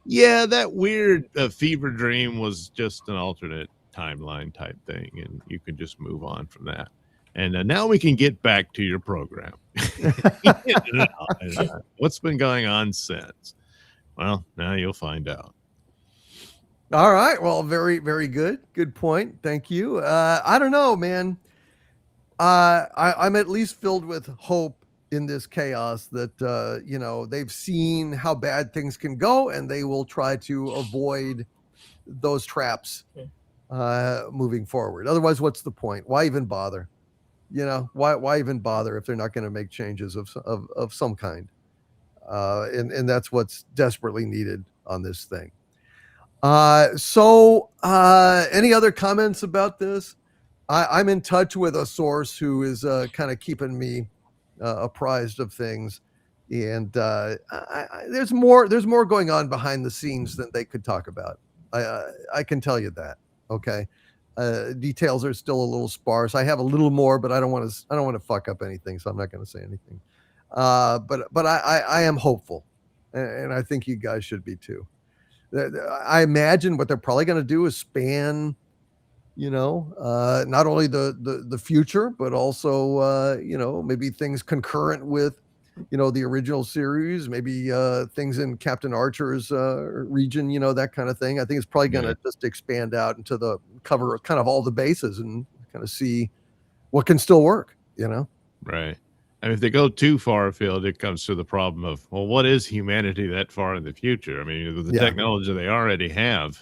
Speaker 6: that weird fever dream was just an alternate timeline type thing, and you can just move on from that. And now we can get back to your program. What's been going on since? Well, now you'll find out.
Speaker 1: All right. Well, very, very good. Good point. Thank you. I don't know, man. I'm at least filled with hope in this chaos that, they've seen how bad things can go, and they will try to avoid those traps moving forward. Otherwise, what's the point? Why even bother? Why even bother if they're not going to make changes of some kind? And that's what's desperately needed on this thing. So any other comments about this? I'm in touch with a source who is kind of keeping me apprised of things, and there's more going on behind the scenes than they could talk about. I can tell you that. Okay. Details are still a little sparse. I have a little more, but I don't want to fuck up anything, so I'm not going to say anything. But I am hopeful, and I think you guys should be too. I imagine what they're probably going to do is span, not only the future, but also maybe things concurrent with the original series, maybe things in Captain Archer's region, that kind of thing. I think it's probably going to just expand out into the cover kind of all the bases and kind of see what can still work,
Speaker 6: Right. I mean, if they go too far afield, it comes to the problem of, well, what is humanity that far in the future? I mean, with the technology they already have,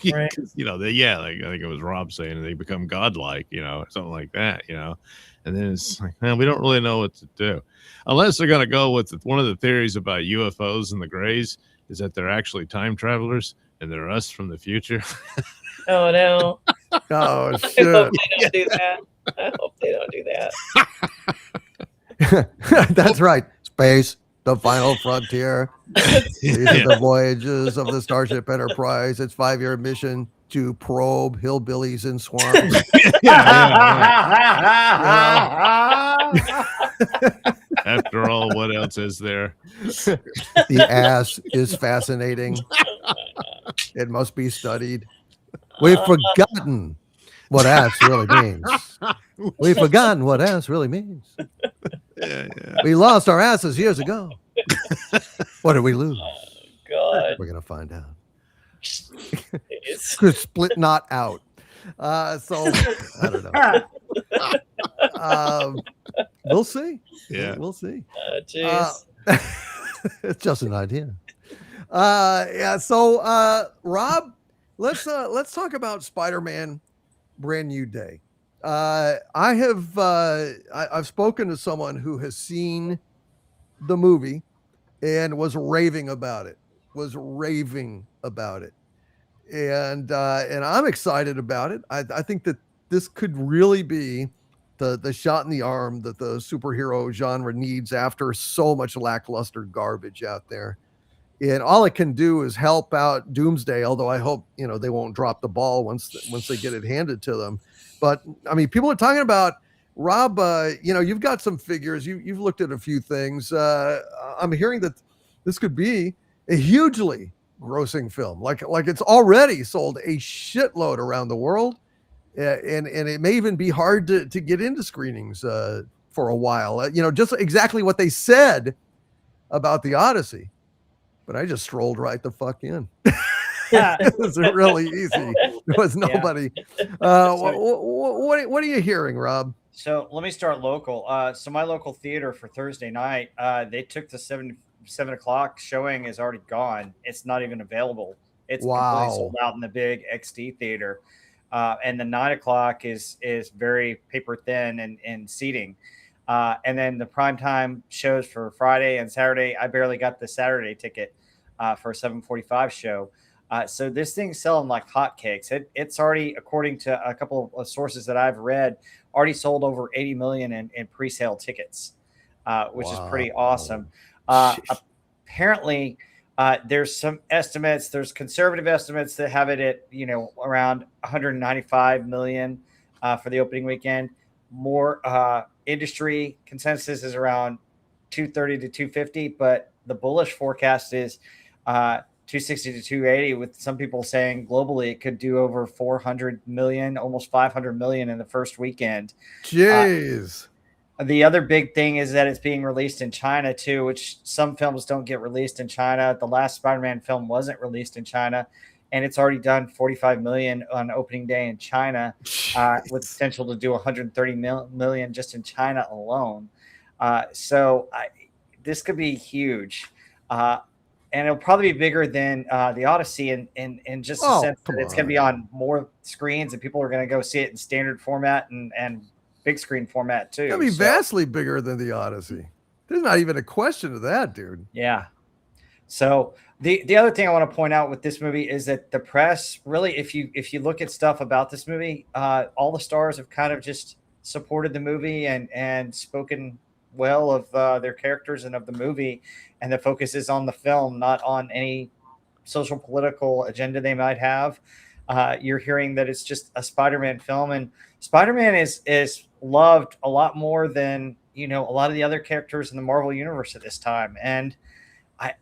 Speaker 7: Right.
Speaker 6: like I think it was Rob saying, they become godlike, something like that, and then it's like, man, we don't really know what to do. Unless they're going to go with one of the theories about UFOs and the Greys is that they're actually time travelers and they're us from the future.
Speaker 7: Oh no!
Speaker 1: Oh
Speaker 7: I
Speaker 1: shit!
Speaker 7: hope they don't do that. I hope they don't do that.
Speaker 1: That's right. Space, the final frontier. These are the voyages of the Starship Enterprise. Its 5-year mission to probe hillbillies in swamps.
Speaker 6: After all, what else is there?
Speaker 1: The ass is fascinating. It must be studied. We've forgotten what ass really means. We've forgotten what ass really means. We lost our asses years ago. What did we lose?
Speaker 7: God.
Speaker 1: We're going to find out.
Speaker 7: It's
Speaker 1: Split not out. So, I don't know. We'll see.
Speaker 6: Yeah.
Speaker 1: We'll see.
Speaker 7: jeez.
Speaker 1: It's just an idea. So, Rob, let's talk about Spider-Man Brand New Day. I've spoken to someone who has seen the movie and was raving about it. And I'm excited about it. I think that this could really be the shot in the arm that the superhero genre needs after so much lackluster garbage out there. And all it can do is help out Doomsday, although I hope, they won't drop the ball once they get it handed to them. But I mean, people are talking about, Rob, you've got some figures, you've looked at a few things. I'm hearing that this could be a hugely grossing film. Like it's already sold a shitload around the world. And it may even be hard to get into screenings for a while. Just exactly what they said about the Odyssey. But I just strolled right the fuck in. It was really easy. There was nobody. What are you hearing, Rob?
Speaker 4: So let me start local. So my local theater for Thursday night, they took the 7 o'clock showing is already gone. It's not even available. It's completely sold out in the big XD theater. And the 9 o'clock is very paper thin and seating. And then the primetime shows for Friday and Saturday, I barely got the Saturday ticket for a 7:45 show. So this thing's selling like hotcakes. It's already, according to a couple of sources that I've read, already sold over 80 million in pre-sale tickets. which is
Speaker 1: Wow.
Speaker 4: pretty awesome.
Speaker 1: Sheesh.
Speaker 4: Apparently, there's some estimates. There's conservative estimates that have it at around 195 million for the opening weekend. More industry consensus is around 230 to 250, but the bullish forecast is 260 to 280, with some people saying globally it could do over 400 million, almost 500 million in the first weekend.
Speaker 1: Jeez.
Speaker 4: The other big thing is that it's being released in China too, which some films don't get released in China. The last Spider-Man film wasn't released in China, and it's already done 45 million on opening day in China, with potential to do 130 million just in China alone. This could be huge. And it'll probably be bigger than the Odyssey in just a sense that it's going to be on more screens, and people are going to go see it in standard format and big screen format too.
Speaker 1: It'll be vastly bigger than the Odyssey. There's not even a question of that, dude.
Speaker 4: Yeah. So the other thing I want to point out with this movie is that the press really, if you look at stuff about this movie, all the stars have kind of just supported the movie and spoken well of their characters and of the movie, and the focus is on the film, not on any social political agenda they might have. You're hearing that it's just a Spider-Man film, and Spider-Man is loved a lot more than a lot of the other characters in the Marvel universe at this time, and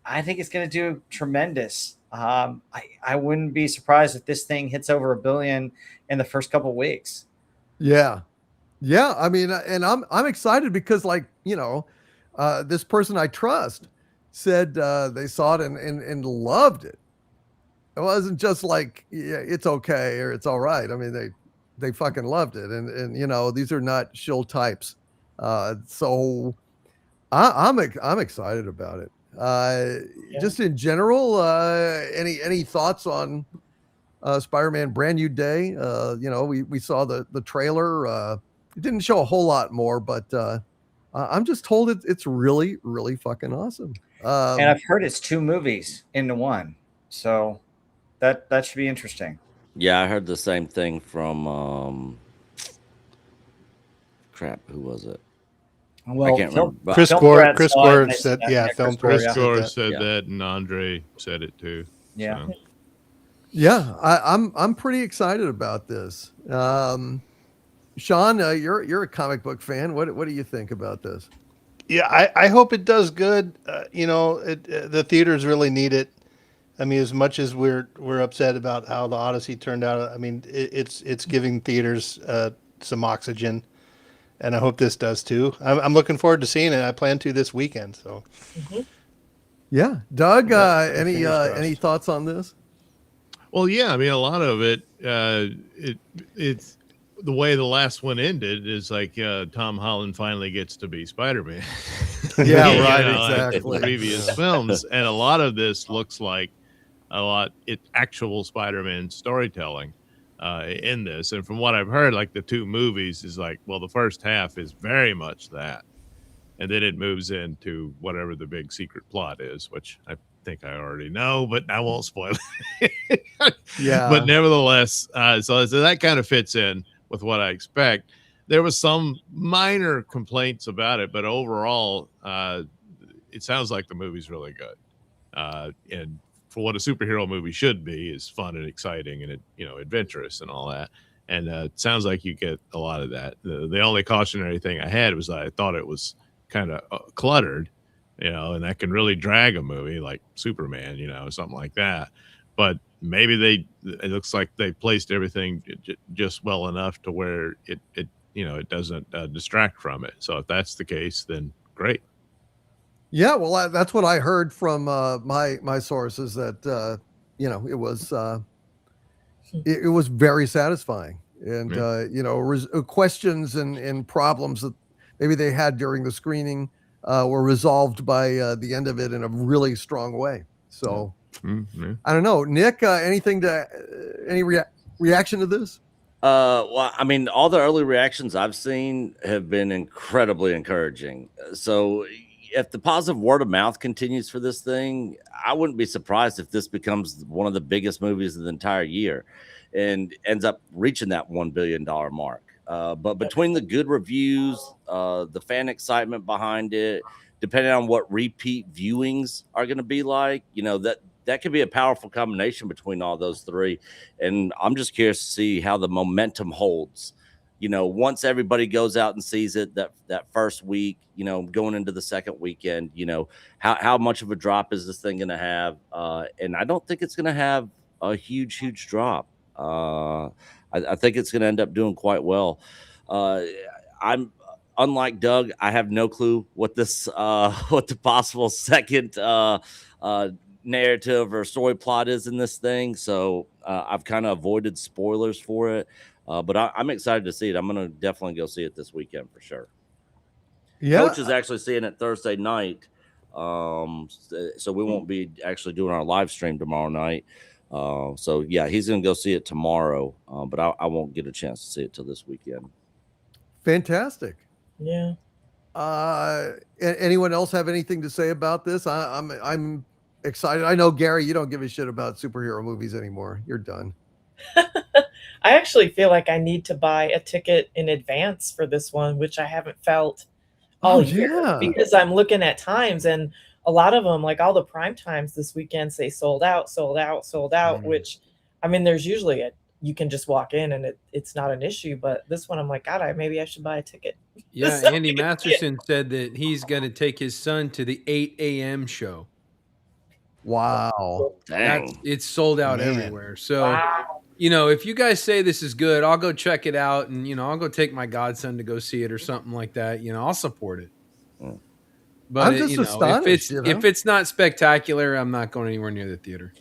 Speaker 4: I think it's going to do tremendous. I wouldn't be surprised if this thing hits over $1 billion in the first couple of weeks.
Speaker 1: Yeah. I mean, and I'm excited because, like, this person I trust said they saw it and loved it. It wasn't just like, yeah, it's okay or it's all right. I mean, they fucking loved it, and these are not shill types. So I'm excited about it. Just in general, any thoughts on Spider-Man Brand New Day? We saw the trailer. It didn't show a whole lot more, but I'm just told it's really, really fucking awesome.
Speaker 4: And I've heard it's 2 movies into one, so that should be interesting.
Speaker 2: Yeah, I heard the same thing from who was it?
Speaker 4: Well,
Speaker 2: I can't remember.
Speaker 5: Chris Gore said, yeah,
Speaker 6: Chris Gore said that, and Andre said it too.
Speaker 4: Yeah.
Speaker 6: So.
Speaker 1: Yeah, I'm pretty excited about this. Sean, you're a comic book fan. What do you think about this?
Speaker 5: Yeah, I hope it does good. The theaters really need it. I mean, as much as we're upset about how the Odyssey turned out, I mean, it's giving theaters some oxygen, and I hope this does too. I'm looking forward to seeing it. I plan to this weekend. So,
Speaker 1: yeah, Doug, any thoughts on this?
Speaker 6: Well, yeah, I mean, a lot of it, it's the way the last one ended is like Tom Holland finally gets to be Spider-Man.
Speaker 1: Yeah, right, exactly.
Speaker 6: The previous films, and a lot of this looks like actual Spider-Man storytelling in this. And from what I've heard, like the 2 movies is like, well, the first half is very much that, and then it moves into whatever the big secret plot is, which I think I already know, but I won't spoil it.
Speaker 1: Yeah.
Speaker 6: But nevertheless, so that kind of fits in with what I expect. There was some minor complaints about it, but overall, it sounds like the movie's really good. And for what a superhero movie should be, is fun and exciting and adventurous and all that. And it sounds like you get a lot of that. The only cautionary thing I had was I thought it was kind of cluttered, and that can really drag a movie like Superman, something like that. But maybe it looks like they placed everything just well enough to where it doesn't distract from it. So if that's the case, then great.
Speaker 1: Yeah, well, that's what I heard from my sources, that it was very satisfying, and questions and problems that maybe they had during the screening were resolved by the end of it in a really strong way. So I don't know, Nick, any reaction to this?
Speaker 2: Well, I mean, all the early reactions I've seen have been incredibly encouraging. So if the positive word of mouth continues for this thing, I wouldn't be surprised if this becomes one of the biggest movies of the entire year and ends up reaching that $1 billion mark. But between the good reviews, the fan excitement behind it, depending on what repeat viewings are going to be like, that could be a powerful combination between all those three. And I'm just curious to see how the momentum holds. Once everybody goes out and sees it that first week, going into the second weekend, how much of a drop is this thing going to have? And I don't think it's going to have a huge drop. I think it's going to end up doing quite well. I'm unlike Doug. I have no clue what what the possible second narrative or story plot is in this thing. So I've kind of avoided spoilers for it. But I'm excited to see it. I'm going to definitely go see it this weekend for sure.
Speaker 1: Yeah.
Speaker 2: Coach is actually seeing it Thursday night. So we won't be actually doing our live stream tomorrow night. So yeah, he's going to go see it tomorrow. But I won't get a chance to see it till this weekend.
Speaker 1: Fantastic.
Speaker 7: Yeah.
Speaker 1: Anyone else have anything to say about this? I'm excited. I know, Gary, you don't give a shit about superhero movies anymore. You're done.
Speaker 7: I actually feel like I need to buy a ticket in advance for this one, which I haven't felt all year because I'm looking at times, and a lot of them, like all the prime times this weekend, say sold out, which, I mean, there's usually you can just walk in and it's not an issue, but this one I'm like, God, maybe I should buy a ticket.
Speaker 3: Yeah,
Speaker 7: So
Speaker 3: Andy Masterson said that he's going to take his son to the 8 a.m. show.
Speaker 1: Wow.
Speaker 2: Dang.
Speaker 3: It's sold out everywhere. So,
Speaker 7: wow.
Speaker 3: If you guys say this is good, I'll go check it out, and I'll go take my godson to go see it or something like that. I'll support it. But
Speaker 1: I'm just astonished.
Speaker 3: If it's not spectacular, I'm not going anywhere near the theater.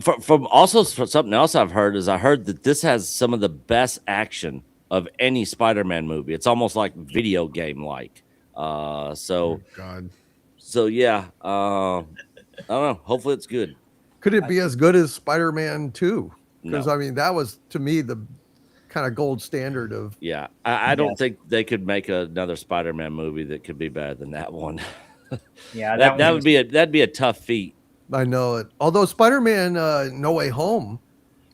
Speaker 2: From something else I've heard is I heard that this has some of the best action of any Spider-Man movie. It's almost like video game like. So yeah. I don't know. Hopefully it's good.
Speaker 1: Could it be as good as Spider-Man 2? Because
Speaker 2: No.
Speaker 1: I mean, that was to me the kind of gold standard of.
Speaker 2: Yeah, I don't think they could make another Spider-Man movie that could be better than that one.
Speaker 4: Yeah,
Speaker 2: that'd be a tough feat.
Speaker 1: I know it. Although Spider-Man No Way Home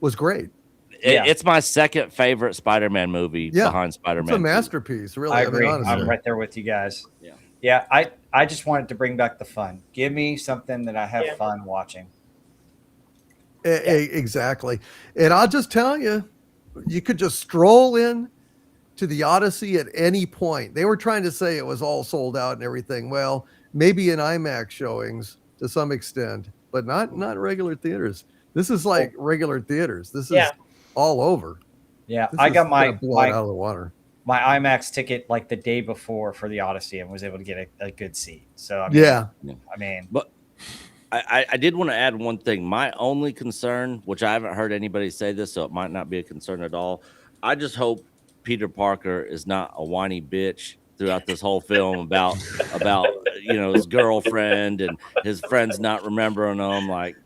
Speaker 1: was great.
Speaker 2: It's my second favorite Spider-Man movie behind Spider-Man.
Speaker 1: It's a masterpiece, really.
Speaker 4: I agree.
Speaker 1: honestly.
Speaker 4: I'm right there with you guys.
Speaker 2: Yeah.
Speaker 4: Yeah, I just wanted to bring back the fun. Give me something that I have fun watching.
Speaker 1: Exactly. And I'll just tell you, you could just stroll in to the Odyssey at any point. They were trying to say it was all sold out and everything. Well, maybe in IMAX showings to some extent, but not regular theaters. This is like regular theaters. This is all over.
Speaker 4: Yeah,
Speaker 1: This
Speaker 4: I
Speaker 1: is
Speaker 4: got my
Speaker 1: blood out of the water.
Speaker 4: My IMAX ticket like the day before for the Odyssey and was able to get a good seat. So I mean,
Speaker 2: but I did want to add one thing. My only concern, which I haven't heard anybody say this, so it might not be a concern at all. I just hope Peter Parker is not a whiny bitch throughout this whole film about his girlfriend and his friends not remembering him. Like,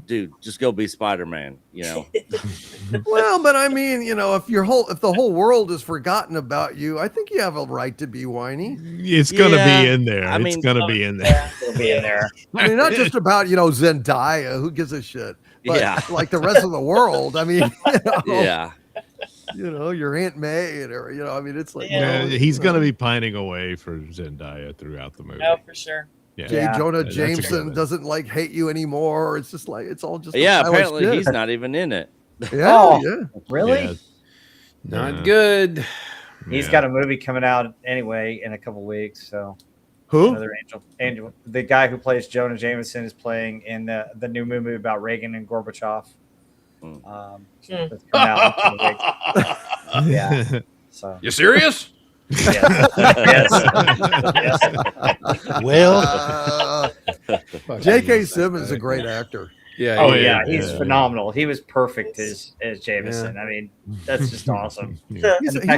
Speaker 2: dude, just go be Spider-Man.
Speaker 1: Well, but I mean, if the whole world is forgotten about you, I think you have a right to be whiny.
Speaker 6: It's gonna be in there.
Speaker 2: I mean,
Speaker 6: it's gonna be in there.
Speaker 4: it'll be in there.
Speaker 1: I mean, not just about Zendaya, who gives a shit, but like the rest of the world. I mean, your Aunt May, or I mean, it's like
Speaker 6: he's gonna be pining away for Zendaya throughout the movie.
Speaker 7: Oh, for sure.
Speaker 1: J. Jonah Jameson doesn't like hate you anymore. It's just like it's all just
Speaker 2: apparently he's not even in it.
Speaker 1: Yeah.
Speaker 4: Really?
Speaker 6: Yeah.
Speaker 3: Not good.
Speaker 4: He's got a movie coming out anyway in a couple weeks. So
Speaker 1: who?
Speaker 4: Another Angel. The guy who plays Jonah Jameson is playing in the new movie about Reagan and Gorbachev. That's coming out in 2 weeks. Yeah. So
Speaker 3: You serious?
Speaker 4: Yes.
Speaker 5: Well,
Speaker 1: J.K. Simmons is a great actor.
Speaker 3: Yeah.
Speaker 4: He's phenomenal. He was perfect as Jameson. I mean, that's just awesome.
Speaker 1: He's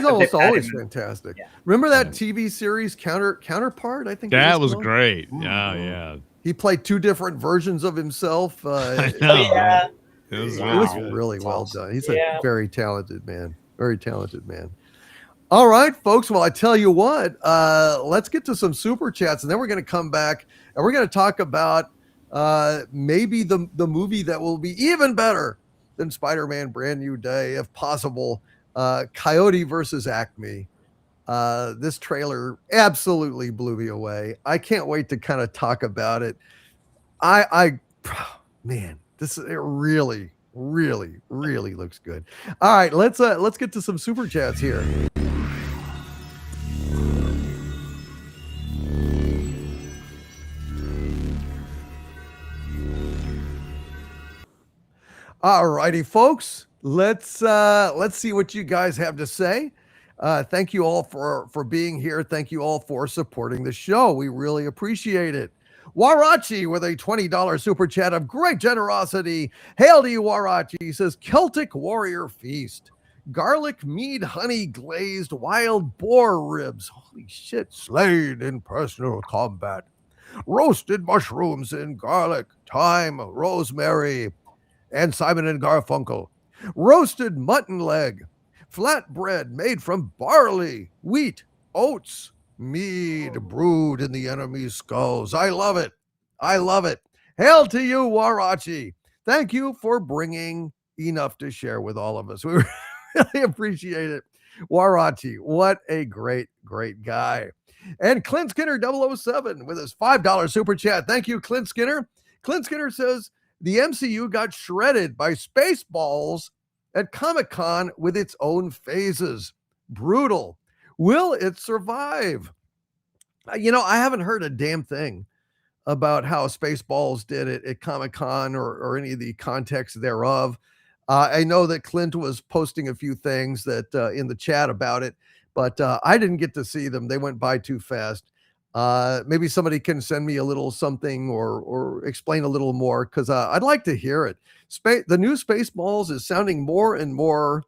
Speaker 1: almost always fantastic.
Speaker 4: Yeah.
Speaker 1: Remember that TV series Counterpart? I think
Speaker 6: that was great. Yeah.
Speaker 1: He played 2 different versions of himself.
Speaker 6: I know.
Speaker 1: It was really well done. He's a very talented man. Very talented man. All right, folks. Well, I tell you what, let's get to some super chats, and then we're going to come back and we're going to talk about maybe the movie that will be even better than Spider-Man Brand New Day, if possible. Coyote versus Acme. This trailer absolutely blew me away. I can't wait to kind of talk about it. Man, it really, really, really looks good. All right, let's get to some super chats here. All righty, folks. Let's see what you guys have to say. Thank you all for being here. Thank you all for supporting the show. We really appreciate it. Warachi with a $20 super chat of great generosity. Hail to you, Warachi. He says Celtic Warrior Feast. Garlic mead honey glazed wild boar ribs. Holy shit, slain in personal combat. Roasted mushrooms in garlic, thyme, rosemary, and Simon and Garfunkel. Roasted mutton leg. Flatbread made from barley, wheat, oats, mead brewed in the enemy's skulls. I love it. I love it. Hail to you, Warachi. Thank you for bringing enough to share with all of us. We really appreciate it. Warachi, what a great, great guy. And Clint Skinner 007 with his $5 super chat. Thank you, Clint Skinner. Clint Skinner says, the MCU got shredded by Spaceballs at Comic-Con with its own phases. Brutal. Will it survive? I haven't heard a damn thing about how Spaceballs did it at Comic-Con or any of the context thereof. I know that Clint was posting a few things that in the chat about it, but I didn't get to see them. They went by too fast. Maybe somebody can send me a little something or explain a little more, because I'd like to hear it. The new Spaceballs is sounding more and more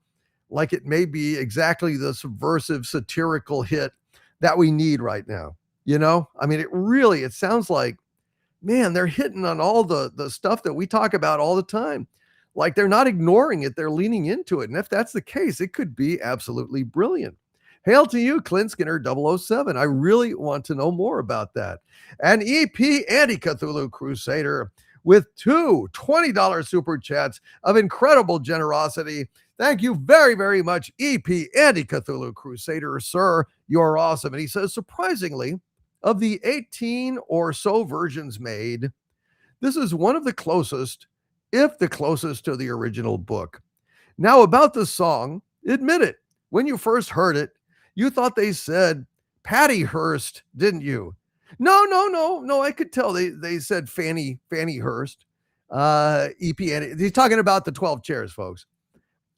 Speaker 1: like it may be exactly the subversive satirical hit that we need right now. I mean, it sounds like, man, they're hitting on all the stuff that we talk about all the time. Like, they're not ignoring it, they're leaning into it. And if that's the case, it could be absolutely brilliant. Hail to you, Clint Skinner 007. I really want to know more about that. And EP Anti-Cthulhu Crusader with two $20 super chats of incredible generosity. Thank you very, very much, EP Anti-Cthulhu Crusader, sir. You're awesome. And he says, surprisingly, of the 18 or so versions made, this is one of the closest, if the closest, to the original book. Now, about the song, admit it. When you first heard it, you thought they said Patty Hearst, didn't you? No. I could tell they said Fanny Hearst. EP. He's talking about the 12 chairs, folks.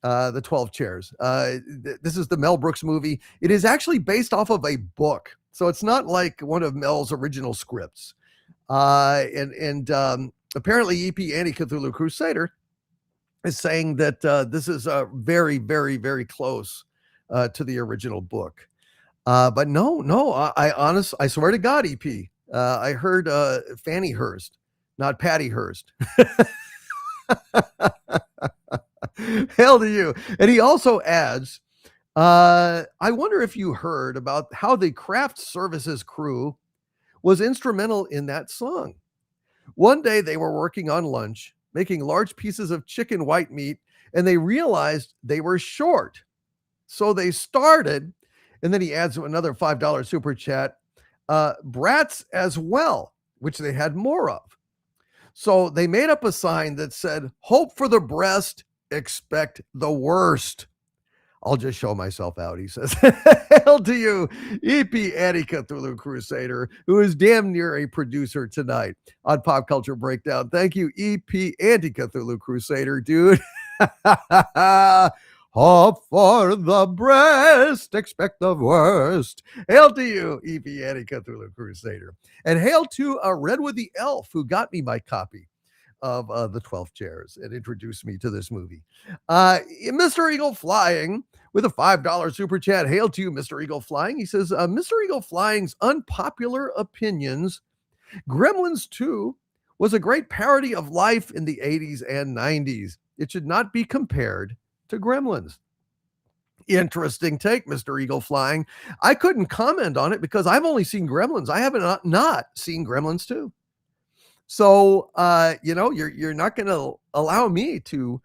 Speaker 1: The 12 chairs. This is the Mel Brooks movie. It is actually based off of a book, so it's not like one of Mel's original scripts. And apparently, EP Anti-Cthulhu Crusader is saying that this is very, very, very close to the original book. But no, I swear to God, EP, I heard Fanny Hearst, not Patty Hearst. Hail to you. And he also adds, I wonder if you heard about how the craft services crew was instrumental in that song. One day they were working on lunch, making large pieces of chicken white meat, and they realized they were short. So they started, and then he adds another $5 super chat, brats as well, which they had more of. So they made up a sign that said, hope for the breast, expect the worst. I'll just show myself out, he says. Hail to you, EP Anti-Cthulhu Crusader, who is damn near a producer tonight on Pop Culture Breakdown. Thank you, EP Anti-Cthulhu Crusader, dude. Hope for the breast, expect the worst. Hail to you, EP Anti-Cthulhu Crusader. And hail to Redwood the Elf, who got me my copy of the 12 Chairs and introduced me to this movie. Mr. Eagle Flying with a $5 super chat. Hail to you, Mr. Eagle Flying. He says, Mr. Eagle Flying's unpopular opinions. Gremlins 2 was a great parody of life in the 80s and 90s. It should not be compared to Gremlins. Interesting take, Mr. Eagle Flying. I couldn't comment on it because I've only seen Gremlins. I haven't not seen Gremlins 2. So, you're not going to allow me to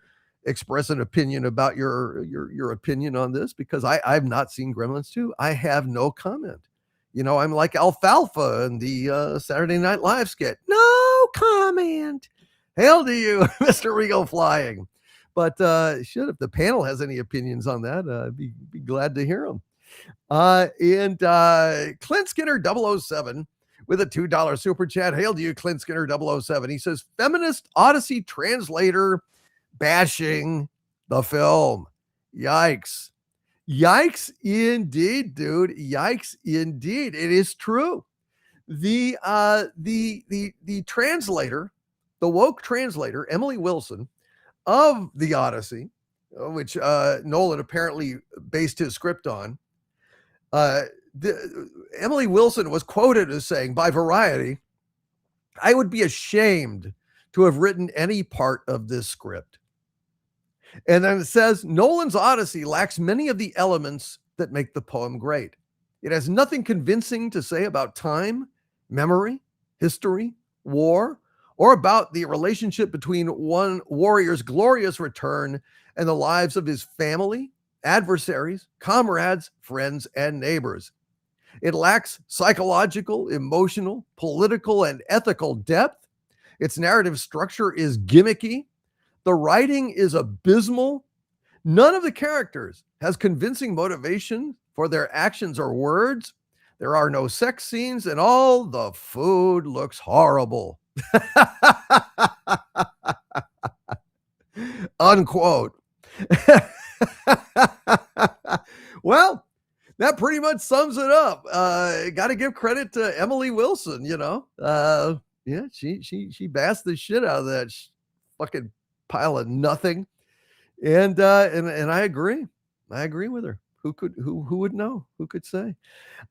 Speaker 1: express an opinion about your opinion on this, because I've not seen Gremlins 2. I have no comment. I'm like Alfalfa in the Saturday Night Live skit. No comment. Hail to you, Mr. Regal Flying. But if the panel has any opinions on that, I'd be glad to hear them. And Clint Skinner 007 with a $2 super chat. Hail to you, Clint Skinner 007. He says, feminist Odyssey translator bashing the film. Yikes. Yikes indeed, dude. Yikes indeed. It is true. The translator, the woke translator, Emily Wilson of the Odyssey, which Nolan apparently based his script on, Emily Wilson was quoted as saying by Variety, "I would be ashamed to have written any part of this script." And then it says, Nolan's Odyssey lacks many of the elements that make the poem great. It has nothing convincing to say about time, memory, history, war, or about the relationship between one warrior's glorious return and the lives of his family, adversaries, comrades, friends, and neighbors. It lacks psychological, emotional, political, and ethical depth. Its narrative structure is gimmicky. The writing is abysmal. None of the characters has convincing motivation for their actions or words. There are no sex scenes, and all the food looks horrible. Unquote. Well, that pretty much sums it up. Got to give credit to Emily Wilson, yeah, she bashed the shit out of that fucking pile of nothing. And I agree. I agree with her. Who would know? Who could say?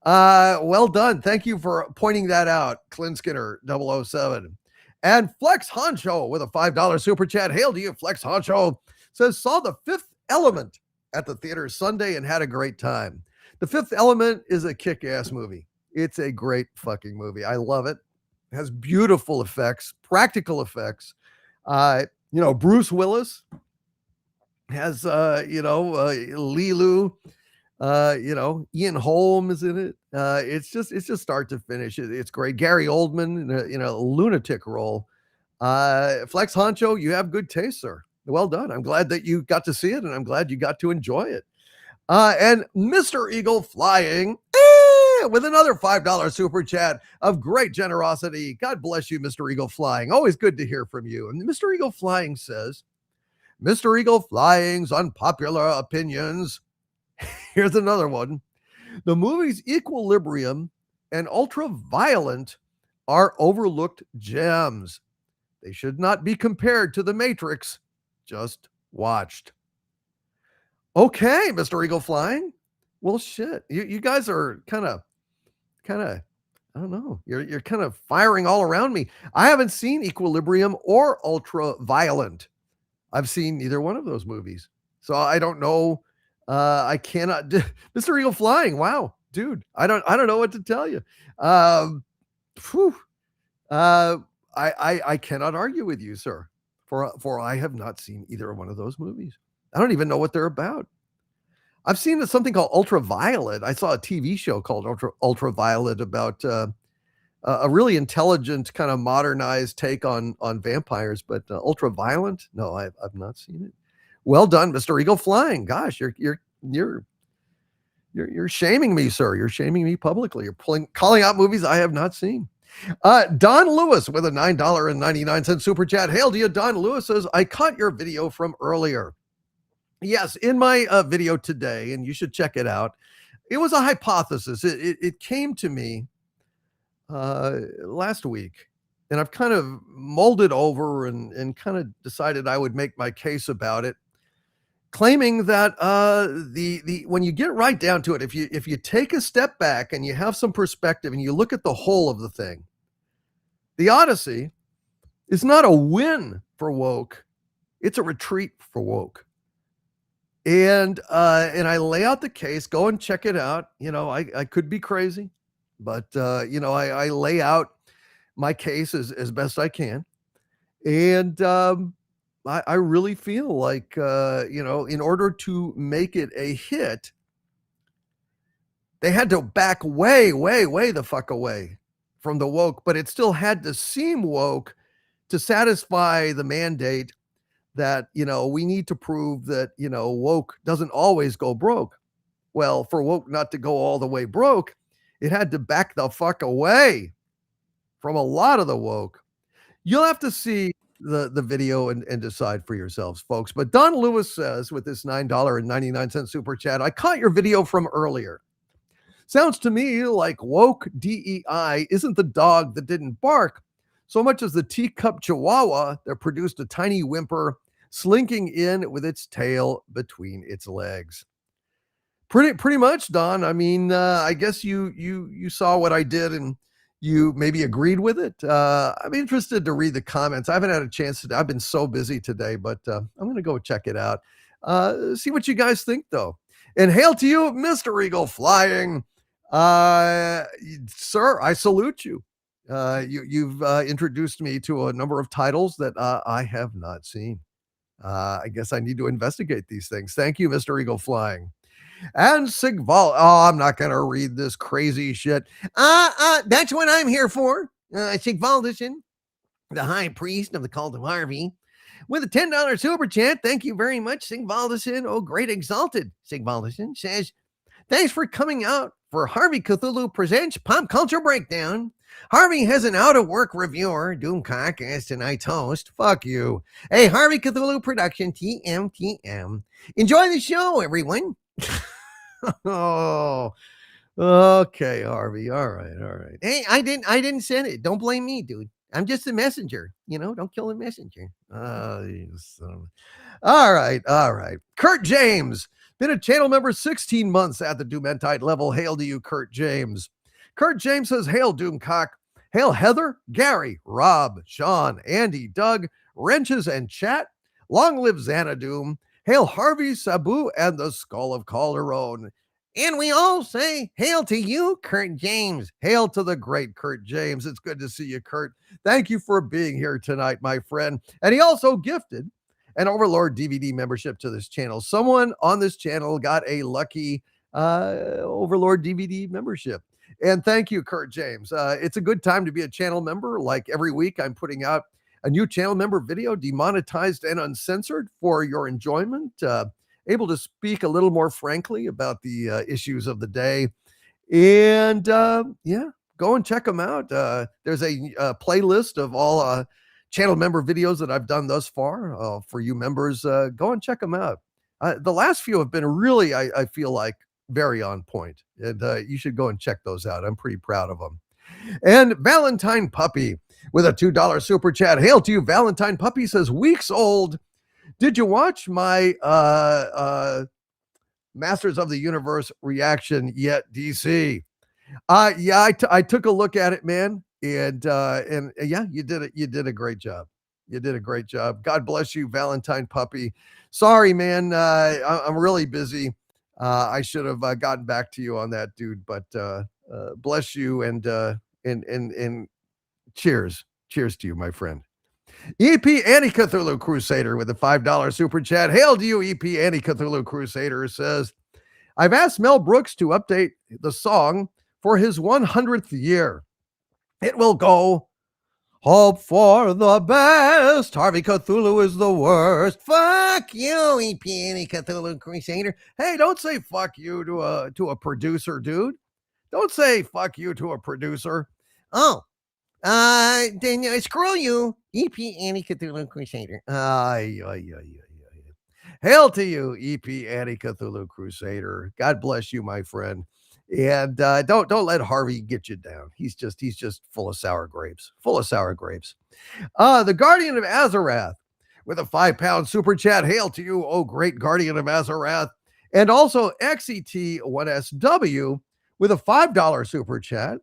Speaker 1: Well done. Thank you for pointing that out, Clint Skinner 007. And Flex Honcho with a $5 super chat. Hail to you, Flex Honcho. Says, saw The Fifth Element at the theater Sunday and had a great time. The Fifth Element is a kick-ass movie. It's a great fucking movie. I love it. It has beautiful effects, practical effects. Bruce Willis has, Lilu, Ian Holm is in it. It's just start to finish. It's great. Gary Oldman in a lunatic role. Flex Honcho, you have good taste, sir. Well done. I'm glad that you got to see it, and I'm glad you got to enjoy it. And Mr. Eagle Flying with another $5 super chat of great generosity. God bless you, Mr. Eagle Flying. Always good to hear from you. And Mr. Eagle Flying says, Mr. Eagle Flying's unpopular opinions. Here's another one. The movies Equilibrium and Ultraviolet are overlooked gems. They should not be compared to The Matrix, just watched. Okay, Mr. Eagle Flying. Well, shit. You guys are kind of, I don't know. You're kind of firing all around me. I haven't seen Equilibrium or Ultraviolet. I've seen neither one of those movies. So I don't know. I cannot Mr. Eagle Flying. Wow, dude. I don't know what to tell you. I cannot argue with you, sir. For I have not seen either one of those movies. I don't even know what they're about. I've seen something called Ultraviolet. I saw a TV show called Ultraviolet about a really intelligent kind of modernized take on vampires, but Ultraviolet? No, I've not seen it. Well done, Mr. Eagle Flying. Gosh, you're shaming me, sir. You're shaming me publicly. You're calling out movies I have not seen. Don Lewis with a $9.99 super chat. Hail to you, Don Lewis says, I caught your video from earlier. Yes, in my video today, and you should check it out. It was a hypothesis. It came to me last week, and I've kind of mulled it over and kind of decided I would make my case about it, claiming that when you get right down to it, if you take a step back and you have some perspective and you look at the whole of the thing, the Odyssey is not a win for woke, it's a retreat for woke. And I lay out the case. Go and check it out. I could be crazy, but I lay out my case as best I can. And I really feel like, in order to make it a hit, they had to back way, way, way the fuck away from the woke, but it still had to seem woke to satisfy the mandate that, we need to prove that, woke doesn't always go broke. Well, for woke not to go all the way broke, it had to back the fuck away from a lot of the woke. You'll have to see the video and decide for yourselves, folks. But Don Lewis says with this $9.99 super chat, I caught your video from earlier. Sounds to me like woke DEI isn't the dog that didn't bark so much as the teacup chihuahua that produced a tiny whimper slinking in with its tail between its legs. Pretty much, Don. I mean, I guess you saw what I did and you maybe agreed with it. I'm interested to read the comments. I haven't had a chance to. I've been so busy today, but I'm going to go check it out. See what you guys think, though. And hail to you, Mr. Eagle Flying. Sir, I salute you. You've introduced me to a number of titles that I have not seen. I guess I need to investigate these things. Thank you, Mr. Eagle Flying. And Sigval. Oh, I'm not going to read this crazy shit. That's what I'm here for. Sigvaldison, the high priest of the cult of Harvey, with a $10 super chat. Thank you very much, Sigvaldison. Oh, great exalted. Sigvaldison says, thanks for coming out for Harvey Cthulhu Presents Pop Culture Breakdown. Harvey has an out-of-work reviewer, Doomcock, as tonight's host. Fuck you. Hey, Harvey Cthulhu Production, TM. Enjoy the show, everyone. Oh, okay, Harvey. All right. Hey, I didn't send it. Don't blame me, dude. I'm just the messenger. Don't kill the messenger. All right. Kurt James, been a channel member 16 months at the Doomentide level. Hail to you, Kurt James. Kurt James says, hail, Doomcock. Hail, Heather, Gary, Rob, Sean, Andy, Doug, Wrenches, and Chat. Long live Xanadoom. Hail, Harvey, Sabu, and the Skull of Calderon. And we all say, hail to you, Kurt James. Hail to the great Kurt James. It's good to see you, Kurt. Thank you for being here tonight, my friend. And he also gifted an Overlord DVD membership to this channel. Someone on this channel got a lucky Overlord DVD membership. And thank you, Kurt James. It's a good time to be a channel member. Like every week, I'm putting out a new channel member video, demonetized and uncensored for your enjoyment. Able to speak a little more frankly about the issues of the day. And go and check them out. There's a playlist of all channel member videos that I've done thus far for you members. Go and check them out. The last few have been really, I feel like, very on point. And you should go and check those out. I'm pretty proud of them. And Valentine Puppy with a $2 super chat. Hail to you, Valentine Puppy says, weeks old. Did you watch my Masters of the Universe reaction yet, DC? I took a look at it, man. And yeah, you did it. You did a great job. You did a great job. God bless you, Valentine Puppy. Sorry, man. I'm really busy. I should have gotten back to you on that, dude. But bless you and cheers to you, my friend. EP Anti-Cthulhu Crusader with a $5 super chat. Hail to you, EP Anti-Cthulhu Crusader says, I've asked Mel Brooks to update the song for his 100th year. It will go, hope for the best. Harvey Cthulhu is the worst. Fuck you, EP Anti-Cthulhu Crusader. Hey, don't say fuck you to a producer, dude. Don't say fuck you to a producer. Oh, then screw you, EP Anti-Cthulhu Crusader. Hail to you, EP Anti-Cthulhu Crusader. God bless you, my friend. And don't let Harvey get you down. He's just full of sour grapes. The Guardian of Azarath with a £5 super chat. Hail to you, oh great Guardian of Azarath. And also XET1SW with a $5 super chat.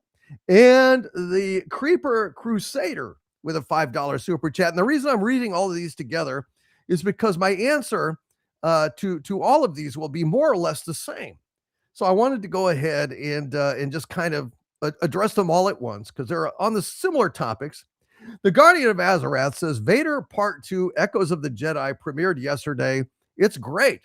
Speaker 1: And the Creeper Crusader with a $5 super chat. And the reason I'm reading all of these together is because my answer to all of these will be more or less the same. So I wanted to go ahead and just kind of address them all at once because they're on the similar topics. The Guardian of Azarath says Vader Part 2 Echoes of the Jedi premiered yesterday. It's great.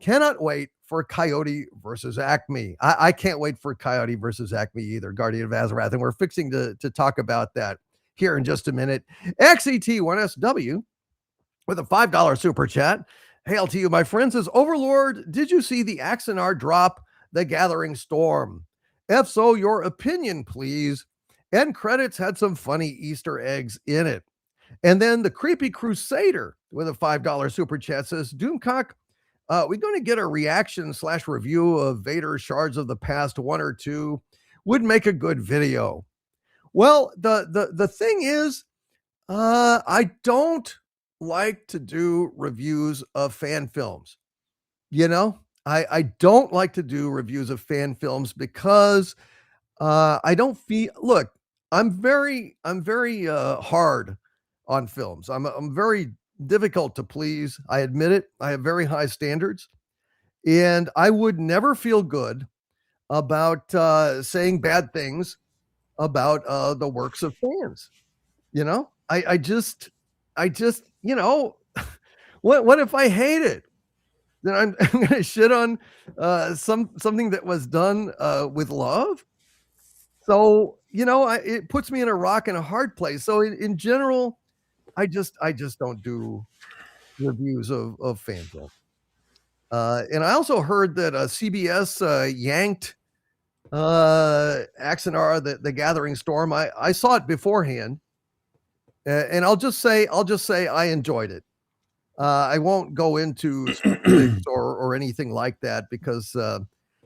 Speaker 1: Cannot wait for Coyote versus Acme. I can't wait for Coyote versus Acme either, Guardian of Azarath. And we're fixing to talk about that here in just a minute. XET1SW with a $5 super chat. Hail to you, my friends. Says, Overlord, did you see the Axanar drop The Gathering Storm? If so, your opinion, please. End credits had some funny Easter eggs in it. And then the Creepy Crusader with a $5 super chat says, Doomcock, we're going to get a reaction / review of Vader Shards of the Past 1 or 2. Would make a good video. Well, the thing is, I don't like to do reviews of fan films. You know, I don't like to do reviews of fan films because I don't feel, look, I'm very hard on films. I'm very difficult to please. I admit it. I have very high standards, and I would never feel good about saying bad things about the works of fans. You know, I just, you know, what if I hate it? Then I'm going to shit on something that was done with love. So, you know, it puts me in a rock and a hard place. So in general, I just don't do reviews of fan films. And I also heard that CBS yanked Axanar, the Gathering Storm. I saw it beforehand, and I'll just say I enjoyed it. I won't go into specifics or anything like that because,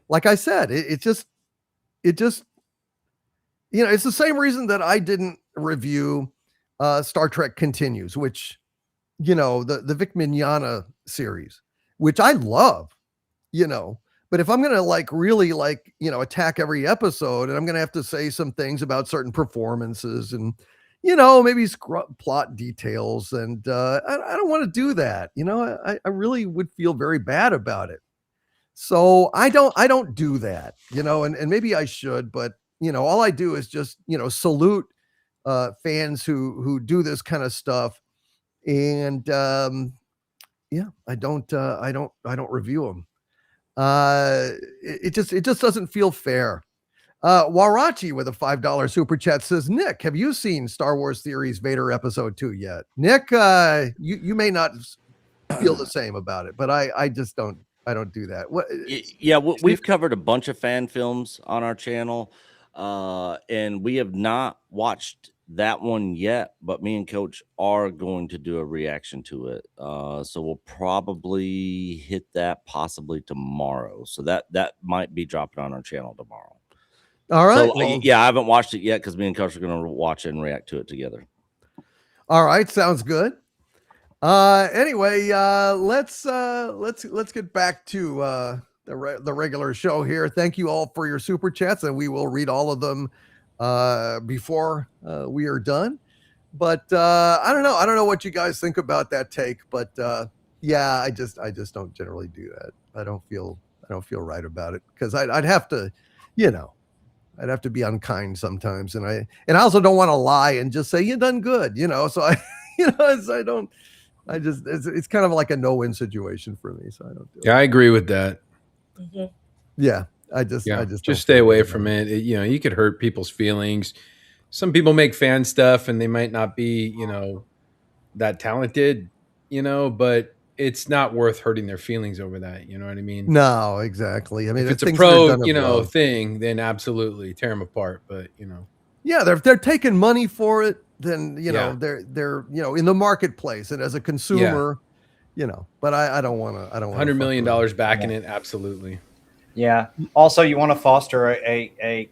Speaker 1: like I said, it just, you know, it's the same reason that I didn't review Star Trek Continues, which, you know, the Vic Mignogna series, which I love, you know, but if I'm going to really you know, attack every episode, and I'm going to have to say some things about certain performances and, you know, maybe plot details. And I don't want to do that. You know, I really would feel very bad about it. So I don't do that, you know, and maybe I should, but, you know, all I do is just, you know, salute fans who do this kind of stuff. And yeah, I don't review them. It just doesn't feel fair. Warachi with a $5 super chat says, Nick, have you seen Star Wars Theories Vader Episode 2 yet? Nick, you may not feel the same about it, but I just don't do that.
Speaker 2: Yeah, we've covered a bunch of fan films on our channel, and we have not watched that one yet, but me and Coach are going to do a reaction to it. So we'll probably hit that possibly tomorrow. So that might be dropping on our channel tomorrow.
Speaker 1: All right.
Speaker 2: So,
Speaker 1: well,
Speaker 2: yeah, I haven't watched it yet because me and Coach are going to watch it and react to it together.
Speaker 1: All right, sounds good. Anyway, let's get back to the regular show here. Thank you all for your super chats, and we will read all of them before we are done. But I don't know what you guys think about that take, but yeah, I just don't generally do that. I don't feel right about it because I'd have to, you know, I'd have to be unkind sometimes, and I also don't want to lie and just say you done good, you know. So I, you know, it's kind of like a no-win situation for me. So I don't do it.
Speaker 3: Yeah, I agree with that.
Speaker 7: Mm-hmm.
Speaker 1: Yeah, I just
Speaker 3: stay away from it. You know, you could hurt people's feelings. Some people make fan stuff and they might not be, you know, that talented, you know, but it's not worth hurting their feelings over that. You know what I mean?
Speaker 1: No, exactly. I mean,
Speaker 3: if it's a pro, you know, thing, then absolutely tear them apart. But, you know,
Speaker 1: yeah, they're taking money for it. Then, you know, they're, you know, in the marketplace, and as a consumer, you know, but I don't want to,
Speaker 3: $100 million back in it. Absolutely.
Speaker 4: Yeah. Also, you want to foster a